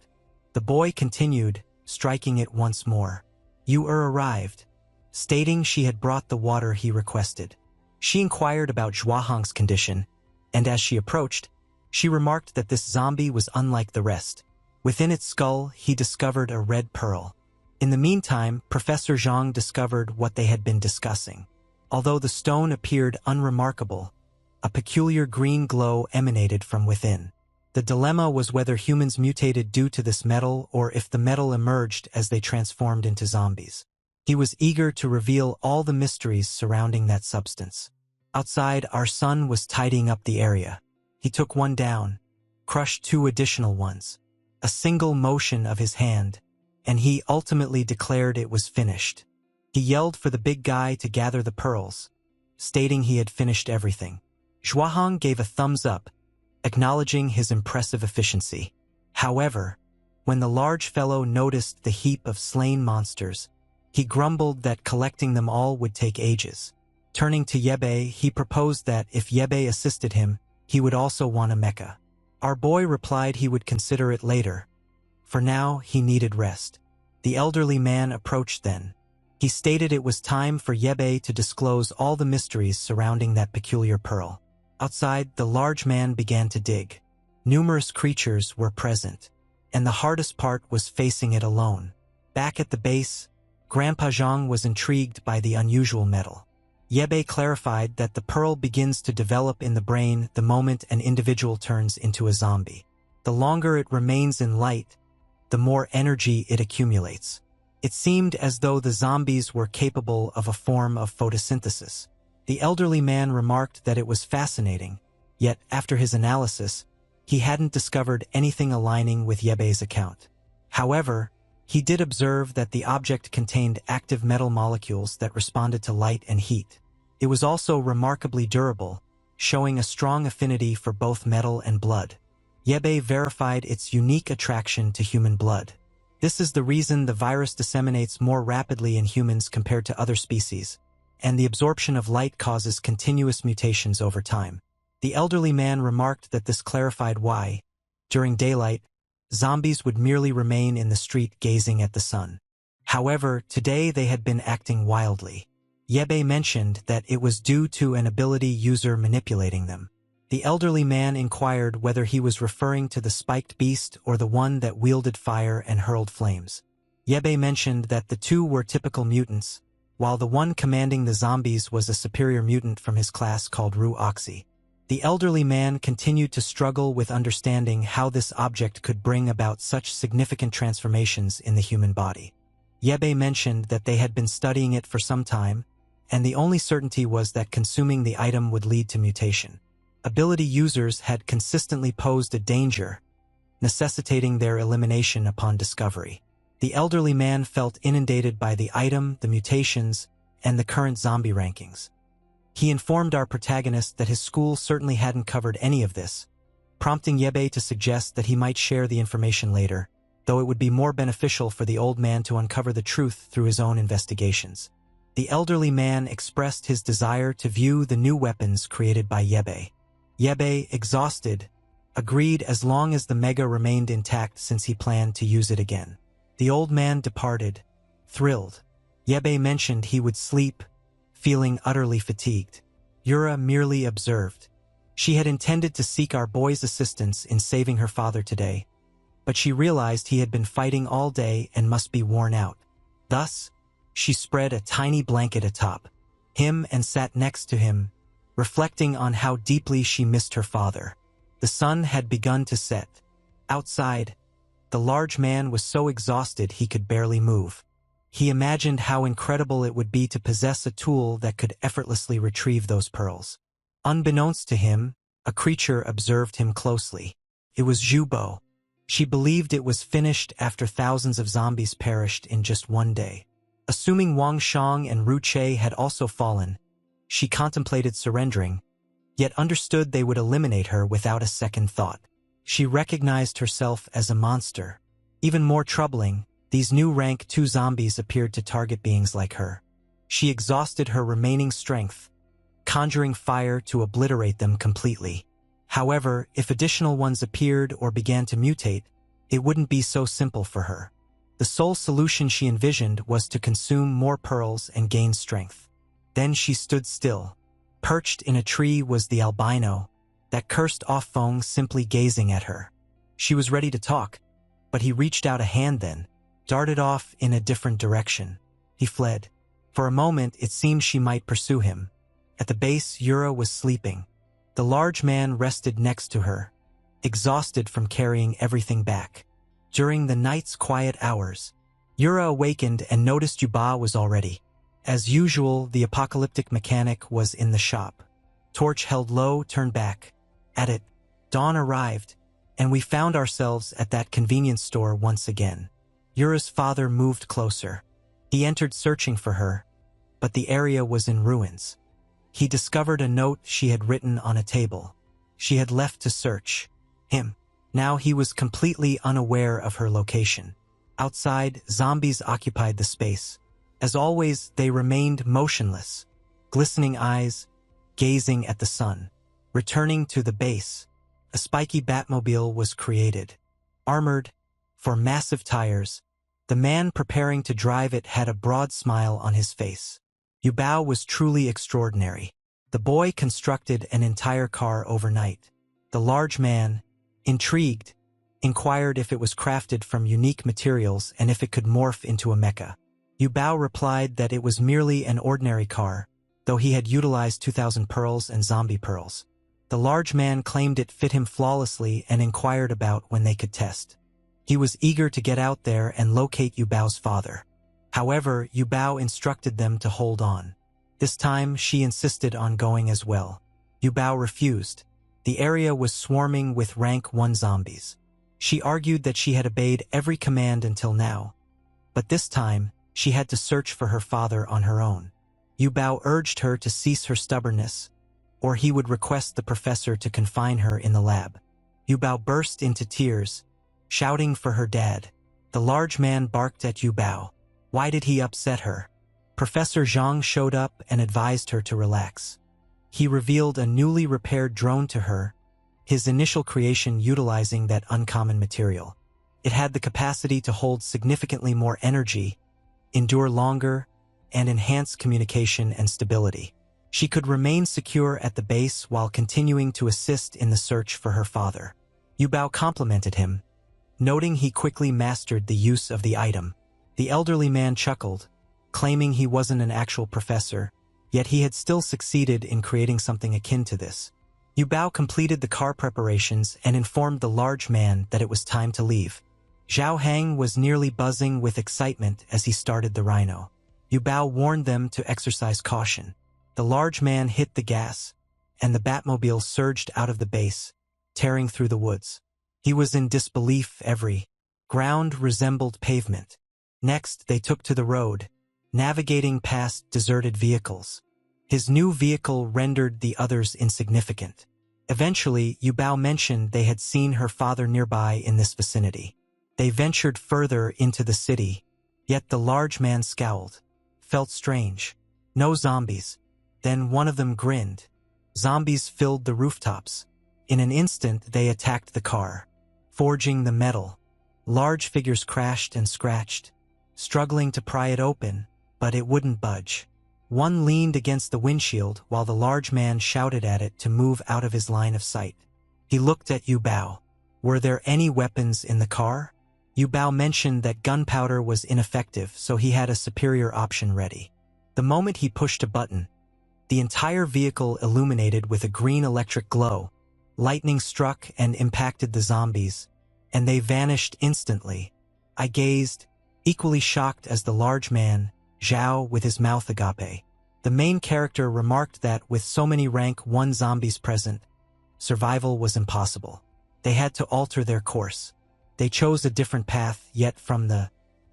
The boy continued, striking it once more. Arrived, stating she had brought the water he requested. She inquired about Zhuahang's condition, and as she approached, she remarked that this zombie was unlike the rest. Within its skull, he discovered a red pearl. In the meantime, Professor Zhang discovered what they had been discussing. Although the stone appeared unremarkable, a peculiar green glow emanated from within. The dilemma was whether humans mutated due to this metal or if the metal emerged as they transformed into zombies. He was eager to reveal all the mysteries surrounding that substance. Outside, our son was tidying up the area. He took one down, crushed 2 additional ones. A single motion of his hand, and he ultimately declared it was finished. He yelled for the big guy to gather the pearls, stating he had finished everything. Zhuahang gave a thumbs up, acknowledging his impressive efficiency. However, when the large fellow noticed the heap of slain monsters, he grumbled that collecting them all would take ages. Turning to Yebe, he proposed that if Yebe assisted him, he would also want a mecha. Our boy replied he would consider it later. For now, he needed rest. The elderly man approached then. He stated it was time for Yebe to disclose all the mysteries surrounding that peculiar pearl. Outside, the large man began to dig. Numerous creatures were present, and the hardest part was facing it alone. Back at the base, Grandpa Zhang was intrigued by the unusual metal. Yebe clarified that the pearl begins to develop in the brain the moment an individual turns into a zombie. The longer it remains in light, the more energy it accumulates. It seemed as though the zombies were capable of a form of photosynthesis. The elderly man remarked that it was fascinating, yet after his analysis, he hadn't discovered anything aligning with Yebe's account. However, he did observe that the object contained active metal molecules that responded to light and heat. It was also remarkably durable, showing a strong affinity for both metal and blood. Yebe verified its unique attraction to human blood. This is the reason the virus disseminates more rapidly in humans compared to other species, and the absorption of light causes continuous mutations over time. The elderly man remarked that this clarified why, during daylight, zombies would merely remain in the street gazing at the sun. However, today they had been acting wildly. Yebe mentioned that it was due to an ability user manipulating them. The elderly man inquired whether he was referring to the spiked beast or the one that wielded fire and hurled flames. Yebe mentioned that the two were typical mutants, while the one commanding the zombies was a superior mutant from his class called Ruashi. The elderly man continued to struggle with understanding how this object could bring about such significant transformations in the human body. Yebe mentioned that they had been studying it for some time, and the only certainty was that consuming the item would lead to mutation. Ability users had consistently posed a danger, necessitating their elimination upon discovery. The elderly man felt inundated by the item, the mutations, and the current zombie rankings. He informed our protagonist that his school certainly hadn't covered any of this, prompting Yebe to suggest that he might share the information later, though it would be more beneficial for the old man to uncover the truth through his own investigations. The elderly man expressed his desire to view the new weapons created by Yebe. Yebe, exhausted, agreed as long as the Mega remained intact since he planned to use it again. The old man departed, thrilled. Yebe mentioned he would sleep, feeling utterly fatigued. Yura merely observed. She had intended to seek our boy's assistance in saving her father today, but she realized he had been fighting all day and must be worn out. Thus, she spread a tiny blanket atop him and sat next to him, reflecting on how deeply she missed her father. The sun had begun to set. Outside, the large man was so exhausted he could barely move. He imagined how incredible it would be to possess a tool that could effortlessly retrieve those pearls. Unbeknownst to him, a creature observed him closely. It was Zhubo. She believed it was finished after thousands of zombies perished in just one day. Assuming Wang Shang and Ru Che had also fallen, she contemplated surrendering, yet understood they would eliminate her without a second thought. She recognized herself as a monster. Even more troubling, these new rank 2 zombies appeared to target beings like her. She exhausted her remaining strength, conjuring fire to obliterate them completely. However, if additional ones appeared or began to mutate, it wouldn't be so simple for her. The sole solution she envisioned was to consume more pearls and gain strength. Then she stood still. Perched in a tree was the albino, that cursed Offong simply gazing at her. She was ready to talk, but he reached out a hand then, darted off in a different direction. He fled. For a moment it seemed she might pursue him. At the base, Yura was sleeping. The large man rested next to her, exhausted from carrying everything back. During the night's quiet hours, Yura awakened and noticed Yuba was already. As usual, the apocalyptic mechanic was in the shop. Torch held low, turned back. At it, dawn arrived, and we found ourselves at that convenience store once again. Yura's father moved closer. He entered searching for her, but the area was in ruins. He discovered a note she had written on a table. She had left to search him. Now he was completely unaware of her location. Outside, zombies occupied the space. As always, they remained motionless, glistening eyes, gazing at the sun. Returning to the base, a spiky Batmobile was created. Armored, for massive tires, the man preparing to drive it had a broad smile on his face. Yubao was truly extraordinary. The boy constructed an entire car overnight. The large man, intrigued, inquired if it was crafted from unique materials and if it could morph into a mecha. Yubao replied that it was merely an ordinary car, though he had utilized 2,000 pearls and zombie pearls. The large man claimed it fit him flawlessly and inquired about when they could test. He was eager to get out there and locate Yubao's father. However, Yubao instructed them to hold on. This time, she insisted on going as well. Yubao refused. The area was swarming with rank 1 zombies. She argued that she had obeyed every command until now, but this time, she had to search for her father on her own. Yubao urged her to cease her stubbornness, or he would request the professor to confine her in the lab. Yubao burst into tears, shouting for her dad. The large man barked at Yubao. Why did he upset her? Professor Zhang showed up and advised her to relax. He revealed a newly repaired drone to her, his initial creation utilizing that uncommon material. It had the capacity to hold significantly more energy, endure longer, and enhance communication and stability. She could remain secure at the base while continuing to assist in the search for her father. Yubao complimented him, noting he quickly mastered the use of the item. The elderly man chuckled, claiming he wasn't an actual professor, yet he had still succeeded in creating something akin to this. Yubao completed the car preparations and informed the large man that it was time to leave. Zhao Hang was nearly buzzing with excitement as he started the rhino. Yubao warned them to exercise caution. The large man hit the gas, and the Batmobile surged out of the base, tearing through the woods. He was in disbelief. Every ground resembled pavement. Next, they took to the road, navigating past deserted vehicles. His new vehicle rendered the others insignificant. Eventually, Yubao mentioned they had seen her father nearby in this vicinity. They ventured further into the city, yet the large man scowled. Felt strange. No zombies. Then one of them grinned. Zombies filled the rooftops. In an instant, they attacked the car, forging the metal. Large figures crashed and scratched, struggling to pry it open, but it wouldn't budge. One leaned against the windshield while the large man shouted at it to move out of his line of sight. He looked at Yu Bao. Were there any weapons in the car? Yu Bao mentioned that gunpowder was ineffective, so he had a superior option ready. The moment he pushed a button, the entire vehicle illuminated with a green electric glow. Lightning struck and impacted the zombies, and they vanished instantly. I gazed, equally shocked as the large man, Zhao, with his mouth agape. The main character remarked that with so many rank 1 zombies present, survival was impossible. They had to alter their course. They chose a different path, yet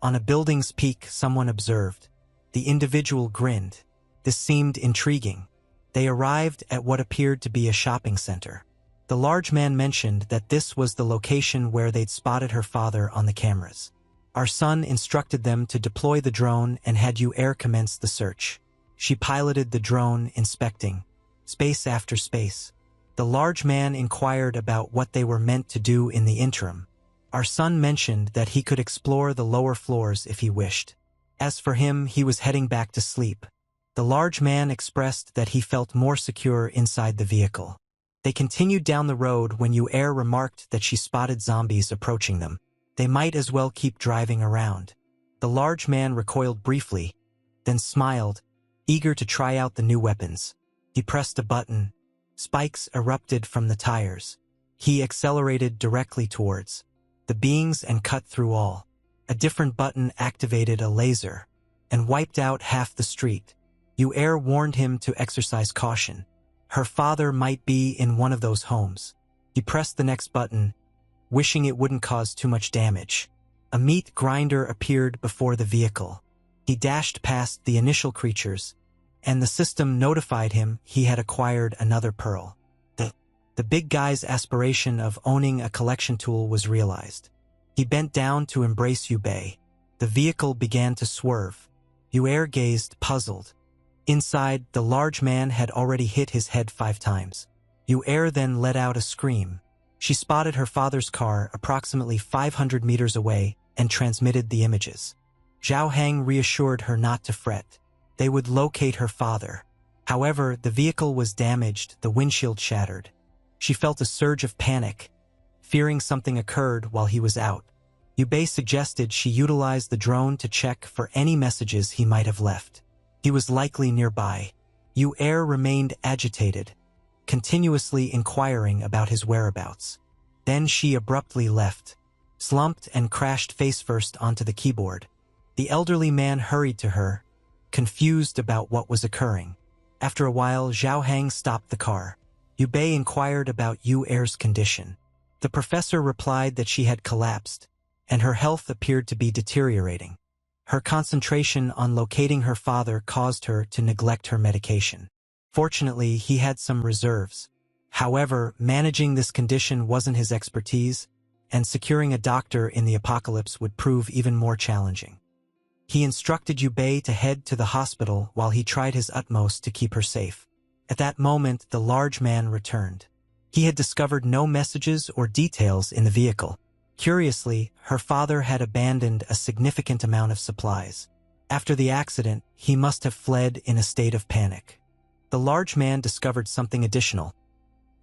on a building's peak, someone observed. The individual grinned. This seemed intriguing. They arrived at what appeared to be a shopping center. The large man mentioned that this was the location where they'd spotted her father on the cameras. Our son instructed them to deploy the drone and had Yu Air commence the search. She piloted the drone, inspecting space after space. The large man inquired about what they were meant to do in the interim. Our son mentioned that he could explore the lower floors if he wished. As for him, he was heading back to sleep. The large man expressed that he felt more secure inside the vehicle. They continued down the road when Yu Air remarked that she spotted zombies approaching them. They might as well keep driving around. The large man recoiled briefly, then smiled, eager to try out the new weapons. He pressed a button. Spikes erupted from the tires. He accelerated directly towards the beings and cut through all. A different button activated a laser and wiped out half the street. Yu Air warned him to exercise caution. Her father might be in one of those homes. He pressed the next button, wishing it wouldn't cause too much damage. A meat grinder appeared before the vehicle. He dashed past the initial creatures, and the system notified him he had acquired another pearl. The big guy's aspiration of owning a collection tool was realized. He bent down to embrace Yu Bei. The vehicle began to swerve. Yu Air gazed, puzzled. Inside, the large man had already hit his head 5 times. Yu Air then let out a scream. She spotted her father's car approximately 500 meters away and transmitted the images. Zhao Hang reassured her not to fret. They would locate her father. However, the vehicle was damaged, the windshield shattered. She felt a surge of panic, fearing something occurred while he was out. Yu Bei suggested she utilize the drone to check for any messages he might have left. He was likely nearby. Yu Air remained agitated, continuously inquiring about his whereabouts. Then she abruptly left, slumped and crashed face-first onto the keyboard. The elderly man hurried to her, confused about what was occurring. After a while, Zhao Hang stopped the car. Yu Bei inquired about Yu Air's condition. The professor replied that she had collapsed, and her health appeared to be deteriorating. Her concentration on locating her father caused her to neglect her medication. Fortunately, he had some reserves. However, managing this condition wasn't his expertise, and securing a doctor in the apocalypse would prove even more challenging. He instructed Yu Bei to head to the hospital while he tried his utmost to keep her safe. At that moment, the large man returned. He had discovered no messages or details in the vehicle. Curiously, her father had abandoned a significant amount of supplies. After the accident, he must have fled in a state of panic. The large man discovered something additional: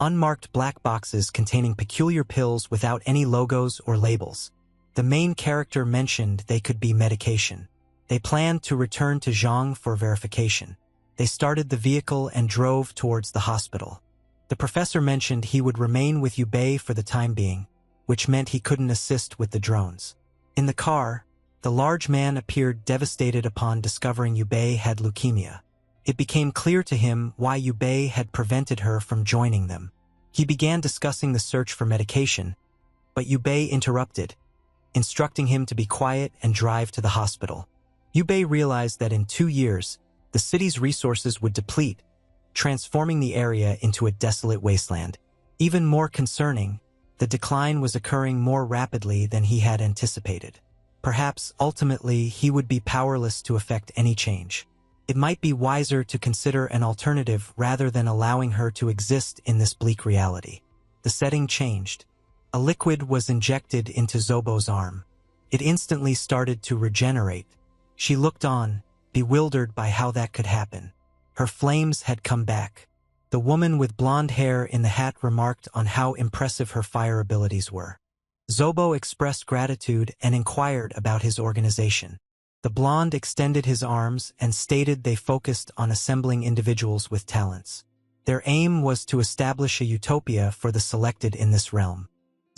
unmarked black boxes containing peculiar pills without any logos or labels. The main character mentioned they could be medication. They planned to return to Zhang for verification. They started the vehicle and drove towards the hospital. The professor mentioned he would remain with Yu Bei for the time being, which meant he couldn't assist with the drones. In the car, the large man appeared devastated upon discovering Yu Bei had leukemia. It became clear to him why Yu Bei had prevented her from joining them. He began discussing the search for medication, but Yu Bei interrupted, instructing him to be quiet and drive to the hospital. Yu Bei realized that in 2 years, the city's resources would deplete, transforming the area into a desolate wasteland. Even more concerning, the decline was occurring more rapidly than he had anticipated. Perhaps, ultimately, he would be powerless to effect any change. It might be wiser to consider an alternative rather than allowing her to exist in this bleak reality. the setting changed. A liquid was injected into Zobo's arm. It instantly started to regenerate. She looked on, bewildered by how that could happen. Her flames had come back. The woman with blonde hair in the hat remarked on how impressive her fire abilities were. Zobo expressed gratitude and inquired about his organization. The blonde extended his arms and stated they focused on assembling individuals with talents. Their aim was to establish a utopia for the selected in this realm.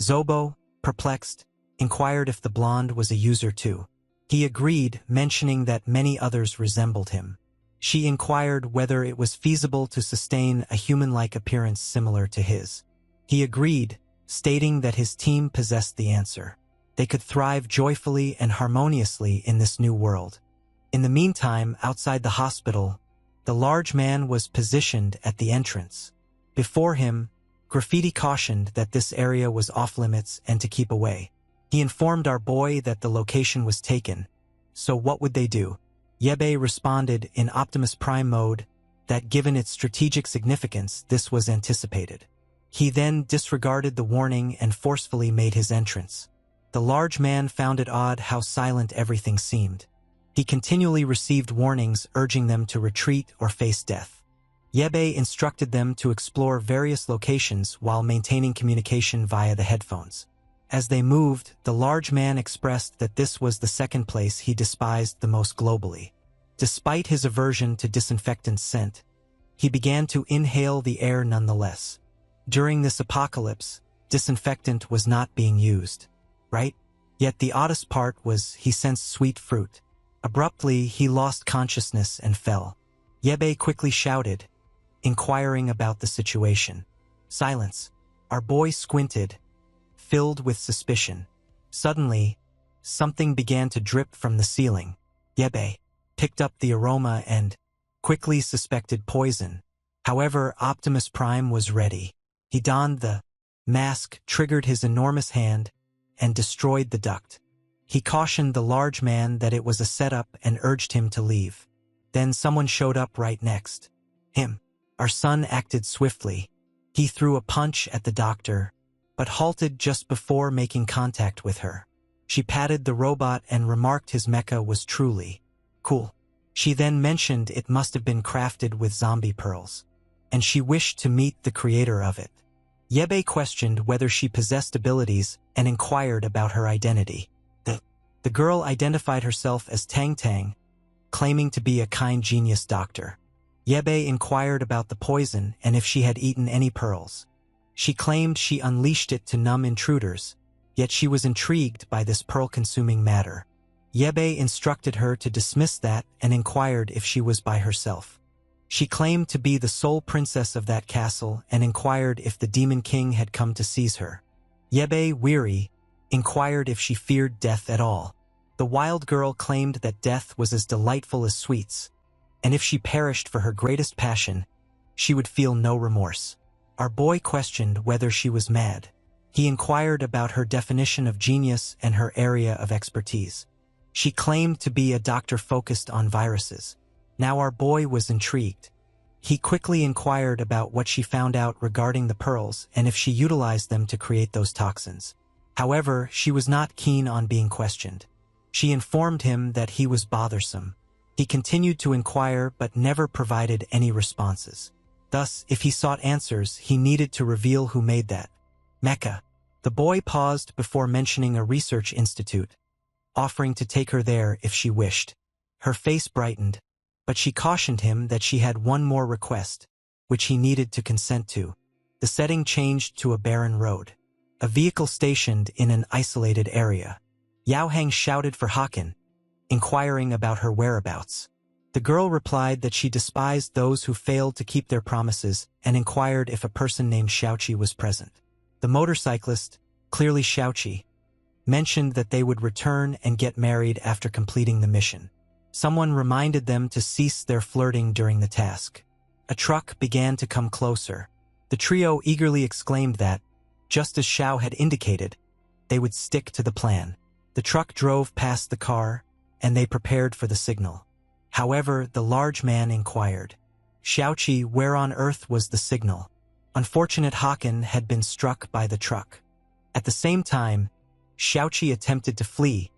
Zobo, perplexed, inquired if the blonde was a user too. He agreed, mentioning that many others resembled him. She inquired whether it was feasible to sustain a human-like appearance similar to his. He agreed, stating that his team possessed the answer. They could thrive joyfully and harmoniously in this new world. In the meantime, outside the hospital, the large man was positioned at the entrance. Before him, graffiti cautioned that this area was off-limits and to keep away. He informed our boy that the location was taken. So what would they do? Yebe responded in Optimus Prime mode that given its strategic significance, this was anticipated. He then disregarded the warning and forcefully made his entrance. The large man found it odd how silent everything seemed. He continually received warnings urging them to retreat or face death. Yebe instructed them to explore various locations while maintaining communication via the headphones. As they moved, the large man expressed that this was the second place he despised the most globally. Despite his aversion to disinfectant scent, he began to inhale the air nonetheless. During this apocalypse, disinfectant was not being used, right? Yet the oddest part was he sensed sweet fruit. Abruptly, he lost consciousness and fell. Yebe quickly shouted, inquiring about the situation. Silence. Our boy squinted, filled with suspicion. Suddenly, something began to drip from the ceiling. Yebe picked up the aroma and quickly suspected poison. However, Optimus Prime was ready. He donned the mask, triggered his enormous hand, and destroyed the duct. He cautioned the large man that it was a setup and urged him to leave. Then someone showed up right next. Him. Our son acted swiftly. He threw a punch at the doctor, but halted just before making contact with her. She patted the robot and remarked his mecha was truly cool. She then mentioned it must have been crafted with zombie pearls, and she wished to meet the creator of it. Yebe questioned whether she possessed abilities and inquired about her identity. The girl identified herself as Tang Tang, claiming to be a kind genius doctor. Yebe inquired about the poison and if she had eaten any pearls. She claimed she unleashed it to numb intruders, yet she was intrigued by this pearl-consuming matter. Yebe instructed her to dismiss that and inquired if she was by herself. She claimed to be the sole princess of that castle and inquired if the Demon King had come to seize her. Yebe, weary, inquired if she feared death at all. The wild girl claimed that death was as delightful as sweets, and if she perished for her greatest passion, she would feel no remorse. Our boy questioned whether she was mad. He inquired about her definition of genius and her area of expertise. She claimed to be a doctor focused on viruses. Now our boy was intrigued. He quickly inquired about what she found out regarding the pearls and if she utilized them to create those toxins. However, she was not keen on being questioned. She informed him that he was bothersome. He continued to inquire but never provided any responses. Thus, if he sought answers, he needed to reveal who made that mecha. The boy paused before mentioning a research institute, offering to take her there if she wished. Her face brightened, but she cautioned him that she had one more request, which he needed to consent to. The setting changed to a barren road. A vehicle stationed in an isolated area. Yao Hang shouted for Hakan, inquiring about her whereabouts. The girl replied that she despised those who failed to keep their promises and inquired if a person named Xiaoqi was present. The motorcyclist, clearly Xiaoqi, mentioned that they would return and get married after completing the mission. Someone reminded them to cease their flirting during the task. A truck began to come closer. The trio eagerly exclaimed that, just as Xiao had indicated, they would stick to the plan. The truck drove past the car, and they prepared for the signal. However, the large man inquired, Xiaoqi, where on earth was the signal? Unfortunate Hakan had been struck by the truck. At the same time, Xiaoqi attempted to flee,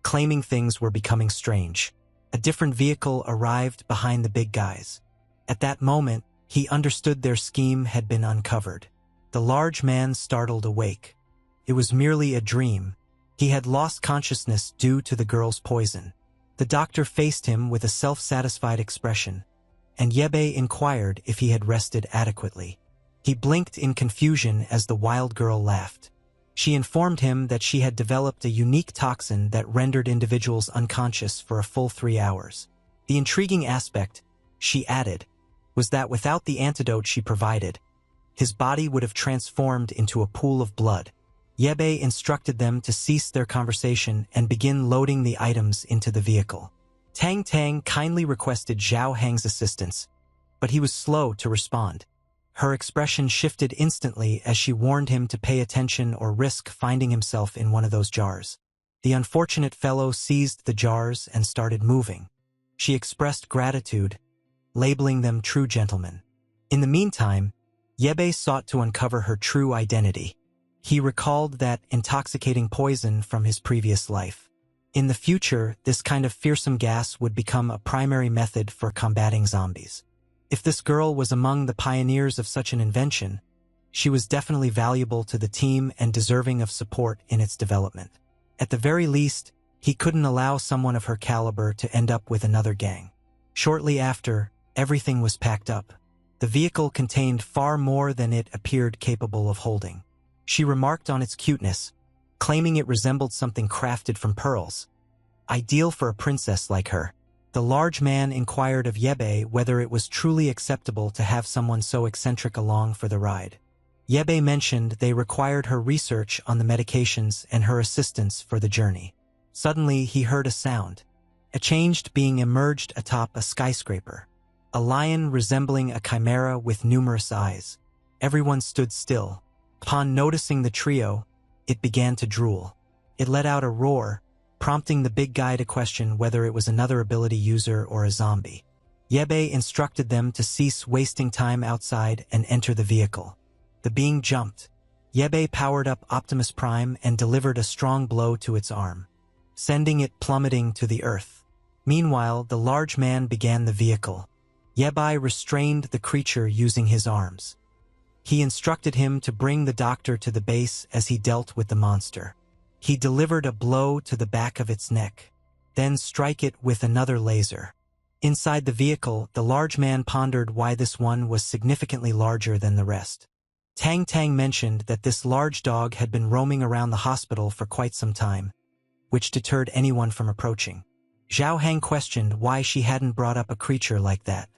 claiming things were becoming strange. A different vehicle arrived behind the big guys. At that moment, he understood their scheme had been uncovered. The large man startled awake. It was merely a dream. He had lost consciousness due to the girl's poison. The doctor faced him with a self-satisfied expression, and Yebe inquired if he had rested adequately. He blinked in confusion as the wild girl laughed. She informed him that she had developed a unique toxin that rendered individuals unconscious for a full 3 hours. The intriguing aspect, she added, was that without the antidote she provided, his body would have transformed into a pool of blood. Yebe instructed them to cease their conversation and begin loading the items into the vehicle. Tang Tang kindly requested Zhao Hang's assistance, but he was slow to respond. Her expression shifted instantly as she warned him to pay attention or risk finding himself in one of those jars. The unfortunate fellow seized the jars and started moving. She expressed gratitude, labeling them true gentlemen. In the meantime, Yebe sought to uncover her true identity. He recalled that intoxicating poison from his previous life. In the future, this kind of fearsome gas would become a primary method for combating zombies. If this girl was among the pioneers of such an invention, she was definitely valuable to the team and deserving of support in its development. At the very least, he couldn't allow someone of her caliber to end up with another gang. Shortly after, everything was packed up. The vehicle contained far more than it appeared capable of holding. She remarked on its cuteness, claiming it resembled something crafted from pearls, ideal for a princess like her. The large man inquired of Yebe whether it was truly acceptable to have someone so eccentric along for the ride. Yebe mentioned they required her research on the medications and her assistance for the journey. Suddenly, he heard a sound. A changed being emerged atop a skyscraper. A lion resembling a chimera with numerous eyes. Everyone stood still. Upon noticing the trio, it began to drool. It let out a roar, prompting the big guy to question whether it was another ability user or a zombie. Yebe instructed them to cease wasting time outside and enter the vehicle. The being jumped. Yebe powered up Optimus Prime and delivered a strong blow to its arm, sending it plummeting to the earth. Meanwhile, the large man began the vehicle. Yebe restrained the creature using his arms. He instructed him to bring the doctor to the base as he dealt with the monster. He delivered a blow to the back of its neck, then strike it with another laser. Inside the vehicle, the large man pondered why this one was significantly larger than the rest. Tang Tang mentioned that this large dog had been roaming around the hospital for quite some time, which deterred anyone from approaching. Zhao Hang questioned why she hadn't brought up a creature like that.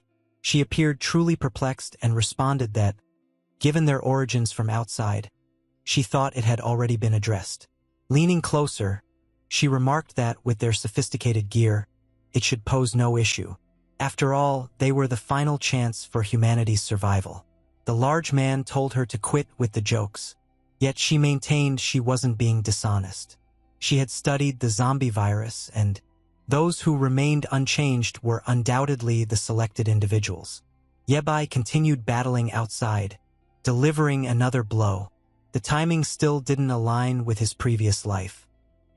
She appeared truly perplexed and responded that, given their origins from outside, she thought it had already been addressed. Leaning closer, she remarked that with their sophisticated gear, it should pose no issue. After all, they were the final chance for humanity's survival. The large man told her to quit with the jokes, yet she maintained she wasn't being dishonest. She had studied the zombie virus, and those who remained unchanged were undoubtedly the selected individuals. Yebe continued battling outside, delivering another blow. The timing still didn't align with his previous life.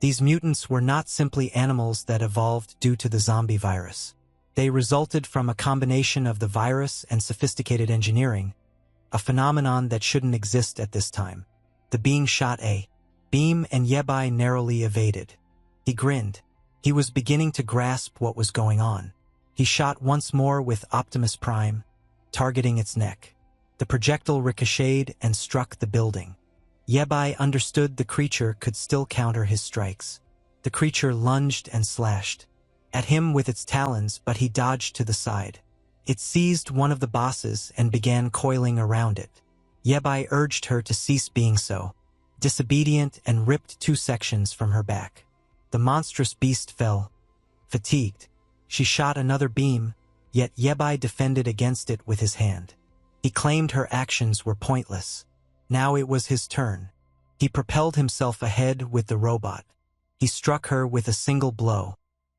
These mutants were not simply animals that evolved due to the zombie virus. They resulted from a combination of the virus and sophisticated engineering, a phenomenon that shouldn't exist at this time. The being shot a beam and Yebe narrowly evaded. He grinned. He was beginning to grasp what was going on. He shot once more with Optimus Prime, targeting its neck. The projectile ricocheted and struck the building. Yebe understood the creature could still counter his strikes. The creature lunged and slashed at him with its talons, but he dodged to the side. It seized one of the bosses and began coiling around it. Yebe urged her to cease being so disobedient and ripped 2 sections from her back. The monstrous beast fell. Fatigued, she shot another beam, yet Yebe defended against it with his hand. He claimed her actions were pointless. Now it was his turn. He propelled himself ahead with the robot. He struck her with a single blow.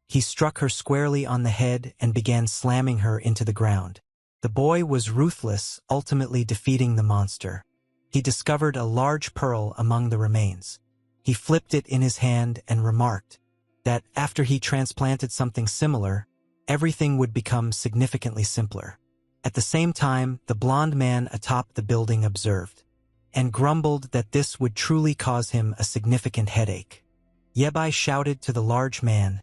He struck her squarely on the head and began slamming her into the ground. The boy was ruthless, ultimately defeating the monster. He discovered a large pearl among the remains. He flipped it in his hand and remarked that after he transplanted something similar, everything would become significantly simpler. At the same time, the blond man atop the building observed and grumbled that this would truly cause him a significant headache. Yabai shouted to the large man,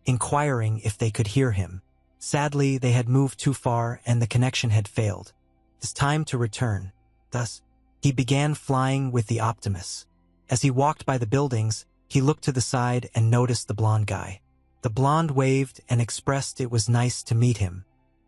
inquiring if they could hear him. Sadly, they had moved too far and the connection had failed. It's time to return. Thus, he began flying with the Optimus. As he walked by the buildings, he looked to the side and noticed the blond guy. The blond waved and expressed it was nice to meet him.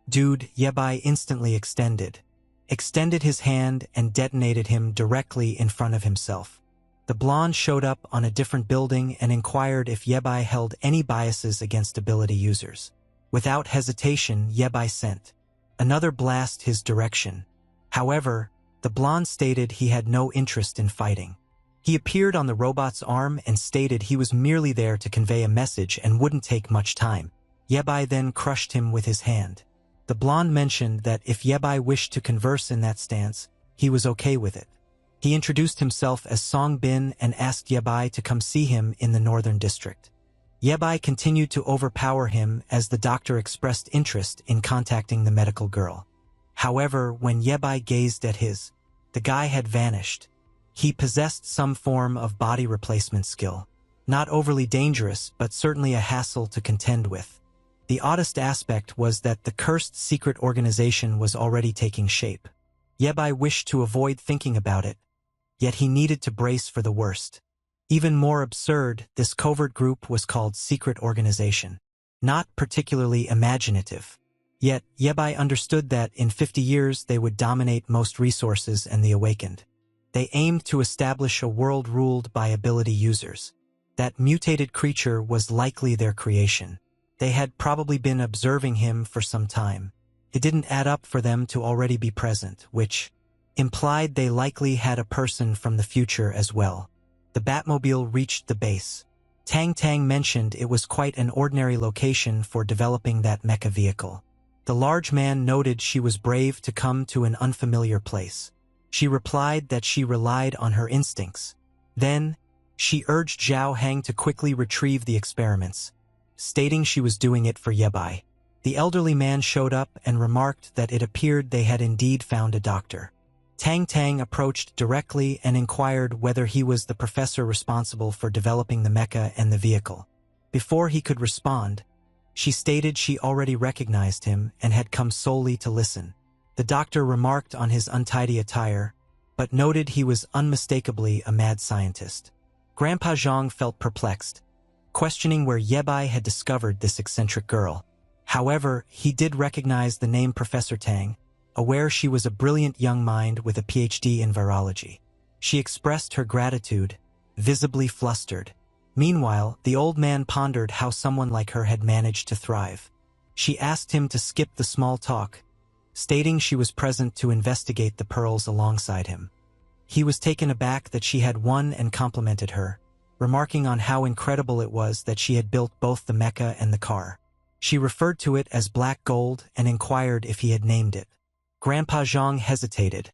Dude, Yabai instantly extended his hand and detonated him directly in front of himself. The blonde showed up on a different building and inquired if Yabai held any biases against ability users. Without hesitation, Yabai sent another blast his direction. However, the blonde stated he had no interest in fighting. He appeared on the robot's arm and stated he was merely there to convey a message and wouldn't take much time. Yabai then crushed him with his hand. The blonde mentioned that if Yabai wished to converse in that stance, he was okay with it. He introduced himself as Song Bin and asked Yabai to come see him in the northern district. Yabai continued to overpower him as the doctor expressed interest in contacting the medical girl. However, when Yabai gazed at the guy had vanished. He possessed some form of body replacement skill. Not overly dangerous, but certainly a hassle to contend with. The oddest aspect was that the cursed secret organization was already taking shape. Yabai wished to avoid thinking about it, yet he needed to brace for the worst. Even more absurd, this covert group was called Secret Organization. Not particularly imaginative. Yet, Yabai understood that in 50 years they would dominate most resources and the Awakened. They aimed to establish a world ruled by ability users. That mutated creature was likely their creation. They had probably been observing him for some time. It didn't add up for them to already be present, which implied they likely had a person from the future as well. The Batmobile reached the base. Tang Tang mentioned it was quite an ordinary location for developing that mecha vehicle. The large man noted she was brave to come to an unfamiliar place. She replied that she relied on her instincts. Then, she urged Zhao Hang to quickly retrieve the experiments, stating she was doing it for Yabai. The elderly man showed up and remarked that it appeared they had indeed found a doctor. Tang Tang approached directly and inquired whether he was the professor responsible for developing the mecha and the vehicle. Before he could respond, she stated she already recognized him and had come solely to listen. The doctor remarked on his untidy attire, but noted he was unmistakably a mad scientist. Grandpa Zhang felt perplexed, questioning where Yabai had discovered this eccentric girl. However, he did recognize the name Professor Tang, aware she was a brilliant young mind with a PhD in virology. She expressed her gratitude, visibly flustered. Meanwhile, the old man pondered how someone like her had managed to thrive. She asked him to skip the small talk, stating she was present to investigate the pearls alongside him. He was taken aback that she had won and complimented her, remarking on how incredible it was that she had built both the mecha and the car. She referred to it as black gold and inquired if he had named it. Grandpa Zhang hesitated,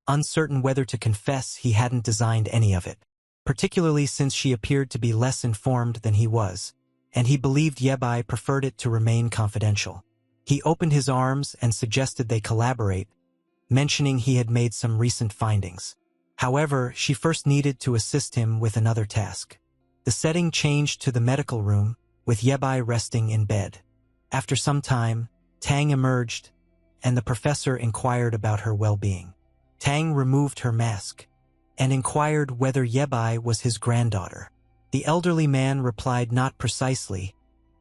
uncertain whether to confess he hadn't designed any of it, particularly since she appeared to be less informed than he was, and he believed Yabai preferred it to remain confidential. He opened his arms and suggested they collaborate, mentioning he had made some recent findings. However, she first needed to assist him with another task. The setting changed to the medical room, with Yabai resting in bed. After some time, Tang emerged, and the professor inquired about her well-being. Tang removed her mask and inquired whether Yabai was his granddaughter. The elderly man replied not precisely,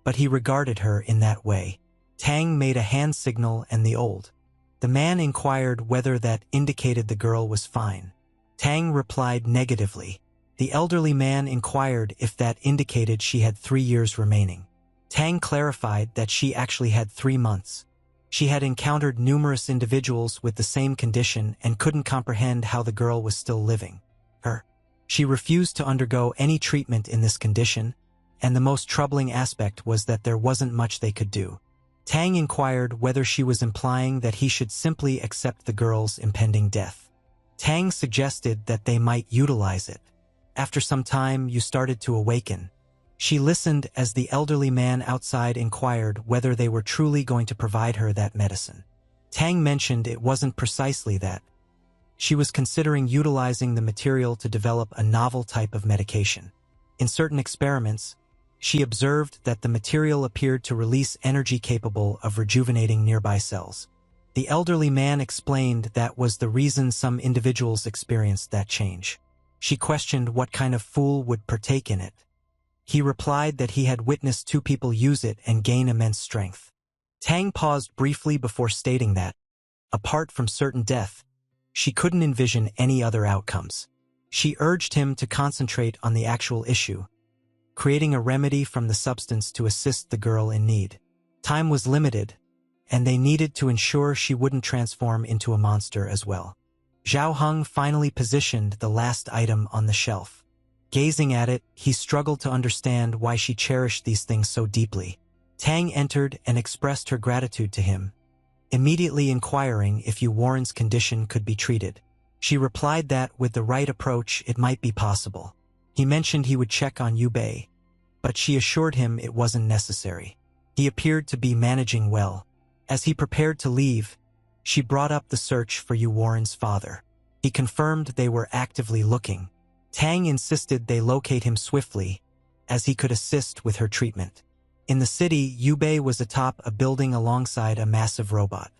but he regarded her in that way. Tang made a hand signal and the man inquired whether that indicated the girl was fine. Tang replied negatively. The elderly man inquired if that indicated she had 3 years remaining. Tang clarified that she actually had 3 months. She had encountered numerous individuals with the same condition and couldn't comprehend how the girl was still living. She refused to undergo any treatment in this condition, and the most troubling aspect was that there wasn't much they could do. Tang inquired whether she was implying that he should simply accept the girl's impending death. Tang suggested that they might utilize it. After some time, you started to awaken. She listened as the elderly man outside inquired whether they were truly going to provide her that medicine. Tang mentioned it wasn't precisely that. She was considering utilizing the material to develop a novel type of medication. In certain experiments, she observed that the material appeared to release energy capable of rejuvenating nearby cells. The elderly man explained that was the reason some individuals experienced that change. She questioned what kind of fool would partake in it. He replied that he had witnessed 2 people use it and gain immense strength. Tang paused briefly before stating that, apart from certain death, she couldn't envision any other outcomes. She urged him to concentrate on the actual issue, creating a remedy from the substance to assist the girl in need. Time was limited, and they needed to ensure she wouldn't transform into a monster as well. Zhao Heng finally positioned the last item on the shelf. Gazing at it, he struggled to understand why she cherished these things so deeply. Tang entered and expressed her gratitude to him, immediately inquiring if Yu Warren's condition could be treated. She replied that, with the right approach, it might be possible. He mentioned he would check on Yu Bei, but she assured him it wasn't necessary. He appeared to be managing well. As he prepared to leave, she brought up the search for Yu Warren's father. He confirmed they were actively looking. Tang insisted they locate him swiftly, as he could assist with her treatment. In the city, Yu Bei was atop a building alongside a massive robot.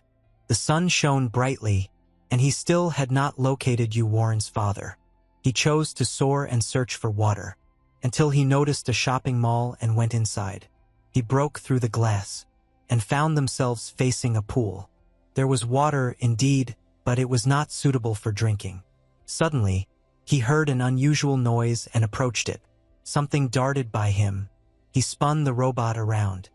The sun shone brightly, and he still had not located Yu Warren's father. He chose to soar and search for water, until he noticed a shopping mall and went inside. He broke through the glass, and found themselves facing a pool. There was water, indeed, but it was not suitable for drinking. Suddenly, he heard an unusual noise and approached it. Something darted by him. He spun the robot around,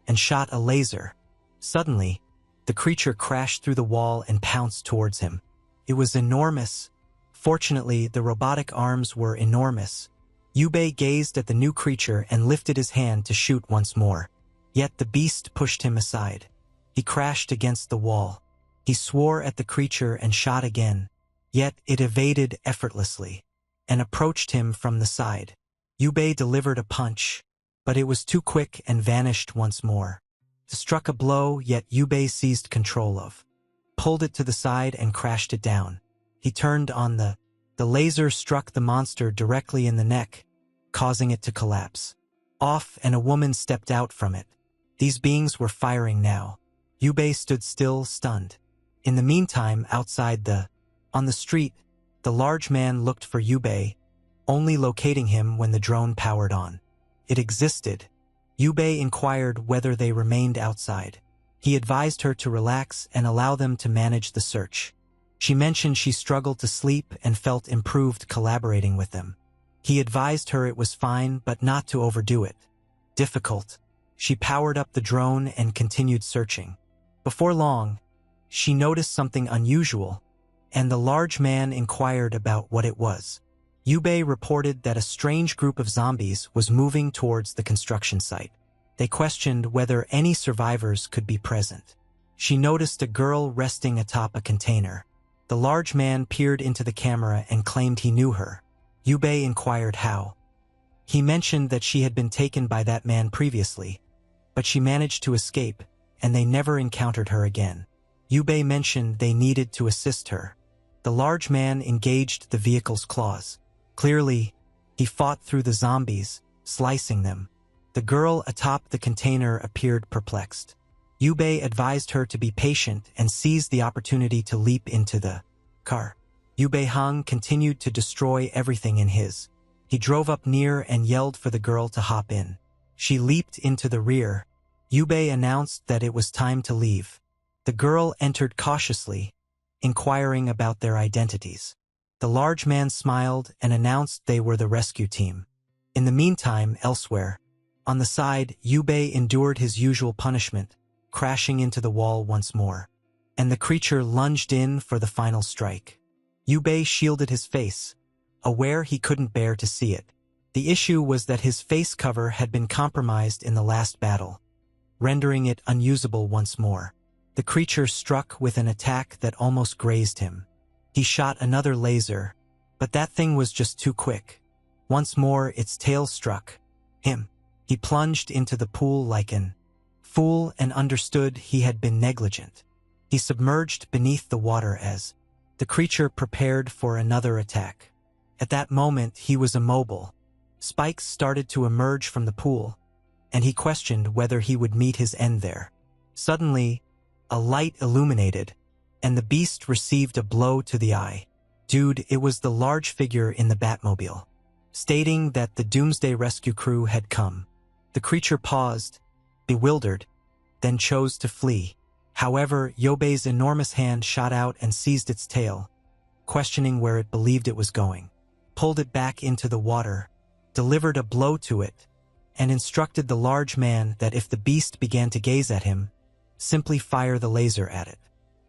and shot a laser. Suddenly, the creature crashed through the wall and pounced towards him. It was enormous. Fortunately, the robotic arms were enormous. Yu Bei gazed at the new creature and lifted his hand to shoot once more. Yet the beast pushed him aside. He crashed against the wall. He swore at the creature and shot again. Yet it evaded effortlessly, and approached him from the side. Yu Bei delivered a punch, but it was too quick and vanished once more. He struck a blow, yet Yu Bei seized control of, pulled it to the side and crashed it down. He turned on the laser struck the monster directly in the neck, causing it to collapse. Off, and a woman stepped out from it. These beings were firing now. Yu Bei stood still, stunned. In the meantime, outside on the street, the large man looked for Yu Bei, only locating him when the drone powered on. It existed. Yu Bei inquired whether they remained outside. He advised her to relax and allow them to manage the search. She mentioned she struggled to sleep and felt improved collaborating with them. He advised her it was fine, but not to overdo it. Difficult. She powered up the drone and continued searching. Before long, she noticed something unusual, and the large man inquired about what it was. Yu Bei reported that a strange group of zombies was moving towards the construction site. They questioned whether any survivors could be present. She noticed a girl resting atop a container. The large man peered into the camera and claimed he knew her. Yu Bei inquired how. He mentioned that she had been taken by that man previously, but she managed to escape, and they never encountered her again. Yu Bei mentioned they needed to assist her. The large man engaged the vehicle's claws. Clearly, he fought through the zombies, slicing them. The girl atop the container appeared perplexed. Yu Bei advised her to be patient and seize the opportunity to leap into the car. Yu Bei Heng continued to destroy everything in his. He drove up near and yelled for the girl to hop in. She leaped into the rear. Yu Bei announced that it was time to leave. The girl entered cautiously, inquiring about their identities. The large man smiled and announced they were the rescue team. In the meantime, elsewhere, on the side, Yu Bei endured his usual punishment, crashing into the wall once more. And the creature lunged in for the final strike. Yu Bei shielded his face, aware he couldn't bear to see it. The issue was that his face cover had been compromised in the last battle. rendering it unusable once more. The creature struck with an attack that almost grazed him. He shot another laser, but that thing was just too quick. Once more its tail struck him. He plunged into the pool like an fool and understood he had been negligent. He submerged beneath the water as the creature prepared for another attack. At that moment he was immobile. Spikes started to emerge from the pool, and he questioned whether he would meet his end there. Suddenly, a light illuminated, and the beast received a blow to the eye. Dude, it was the large figure in the Batmobile, stating that the Doomsday Rescue crew had come. The creature paused, bewildered, then chose to flee. However, Yobei's enormous hand shot out and seized its tail, questioning where it believed it was going, pulled it back into the water, delivered a blow to it, and instructed the large man that if the beast began to gaze at him, simply fire the laser at it.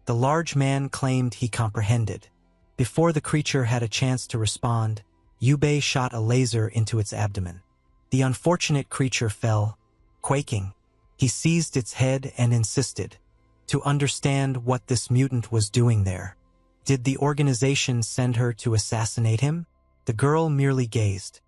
The large man claimed he comprehended. Before the creature had a chance to respond, Yubei shot a laser into its abdomen. The unfortunate creature fell, quaking. He seized its head and insisted to understand what this mutant was doing there. Did the organization send her to assassinate him? The girl merely gazed.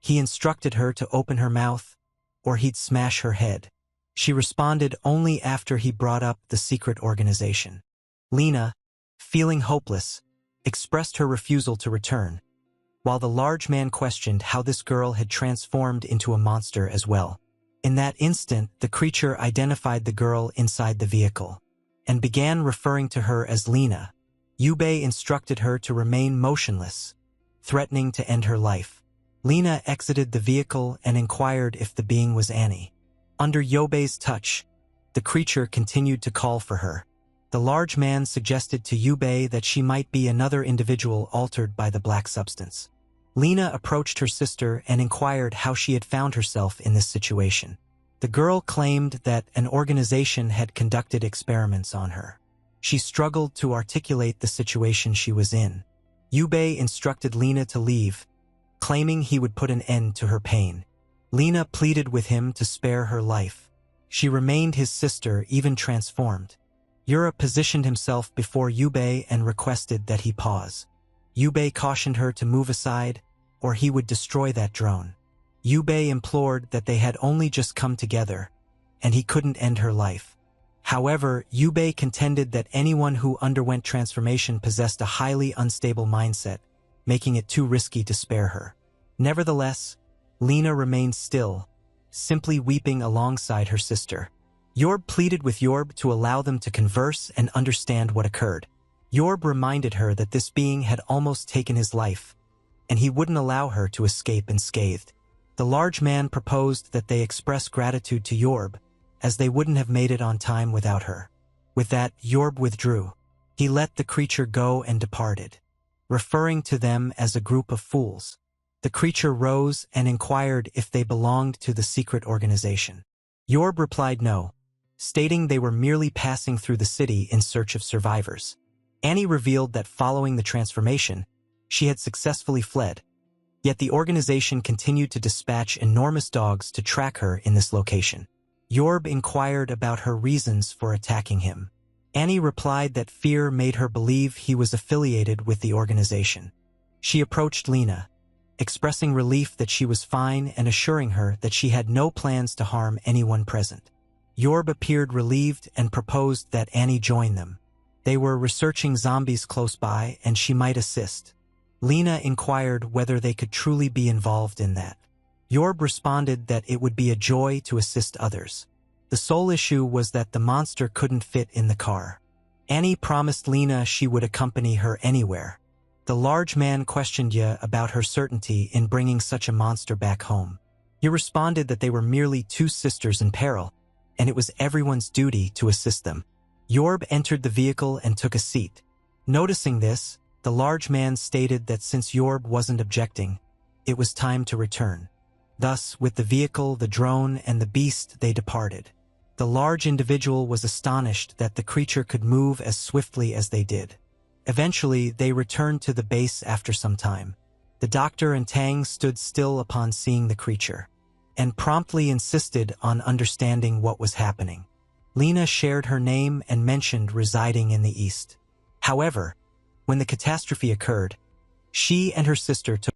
He instructed her to open her mouth, or he'd smash her head. She responded only after he brought up the secret organization. Lena, feeling hopeless, expressed her refusal to return, while the large man questioned how this girl had transformed into a monster as well. In that instant, the creature identified the girl inside the vehicle and began referring to her as Lena. Yubei instructed her to remain motionless, threatening to end her life. Lena exited the vehicle and inquired if the being was Annie. Under Yobei's touch, the creature continued to call for her. The large man suggested to Yubei that she might be another individual altered by the black substance. Lena approached her sister and inquired how she had found herself in this situation. The girl claimed that an organization had conducted experiments on her. She struggled to articulate the situation she was in. Yubei instructed Lena to leave, claiming he would put an end to her pain. Lena pleaded with him to spare her life. She remained his sister, even transformed. Yura positioned himself before Yubei and requested that he pause. Yubei cautioned her to move aside, or he would destroy that drone. Yubei implored that they had only just come together, and he couldn't end her life. However, Yubei contended that anyone who underwent transformation possessed a highly unstable mindset, making it too risky to spare her. Nevertheless, Lena remained still, simply weeping alongside her sister. Yorb pleaded with Yorb to allow them to converse and understand what occurred. Yorb reminded her that this being had almost taken his life, and he wouldn't allow her to escape unscathed. The large man proposed that they express gratitude to Yorb, as they wouldn't have made it on time without her. With that, Yorb withdrew. He let the creature go and departed, referring to them as a group of fools. The creature rose and inquired if they belonged to the secret organization. Yorb replied no, stating they were merely passing through the city in search of survivors. Annie revealed that following the transformation, she had successfully fled, yet the organization continued to dispatch enormous dogs to track her in this location. Yorb inquired about her reasons for attacking him. Annie replied that fear made her believe he was affiliated with the organization. She approached Lena, expressing relief that she was fine and assuring her that she had no plans to harm anyone present. Yorb appeared relieved and proposed that Annie join them. They were researching zombies close by and she might assist. Lena inquired whether they could truly be involved in that. Yorb responded that it would be a joy to assist others. The sole issue was that the monster couldn't fit in the car. Annie promised Lena she would accompany her anywhere. The large man questioned Ye about her certainty in bringing such a monster back home. Ye responded that they were merely two sisters in peril, and it was everyone's duty to assist them. Yorb entered the vehicle and took a seat. Noticing this, the large man stated that since Yorb wasn't objecting, it was time to return. Thus, with the vehicle, the drone, and the beast, they departed. The large individual was astonished that the creature could move as swiftly as they did. Eventually, they returned to the base after some time. The doctor and Tang stood still upon seeing the creature. and promptly insisted on understanding what was happening. Lena shared her name and mentioned residing in the East. However, when the catastrophe occurred, she and her sister took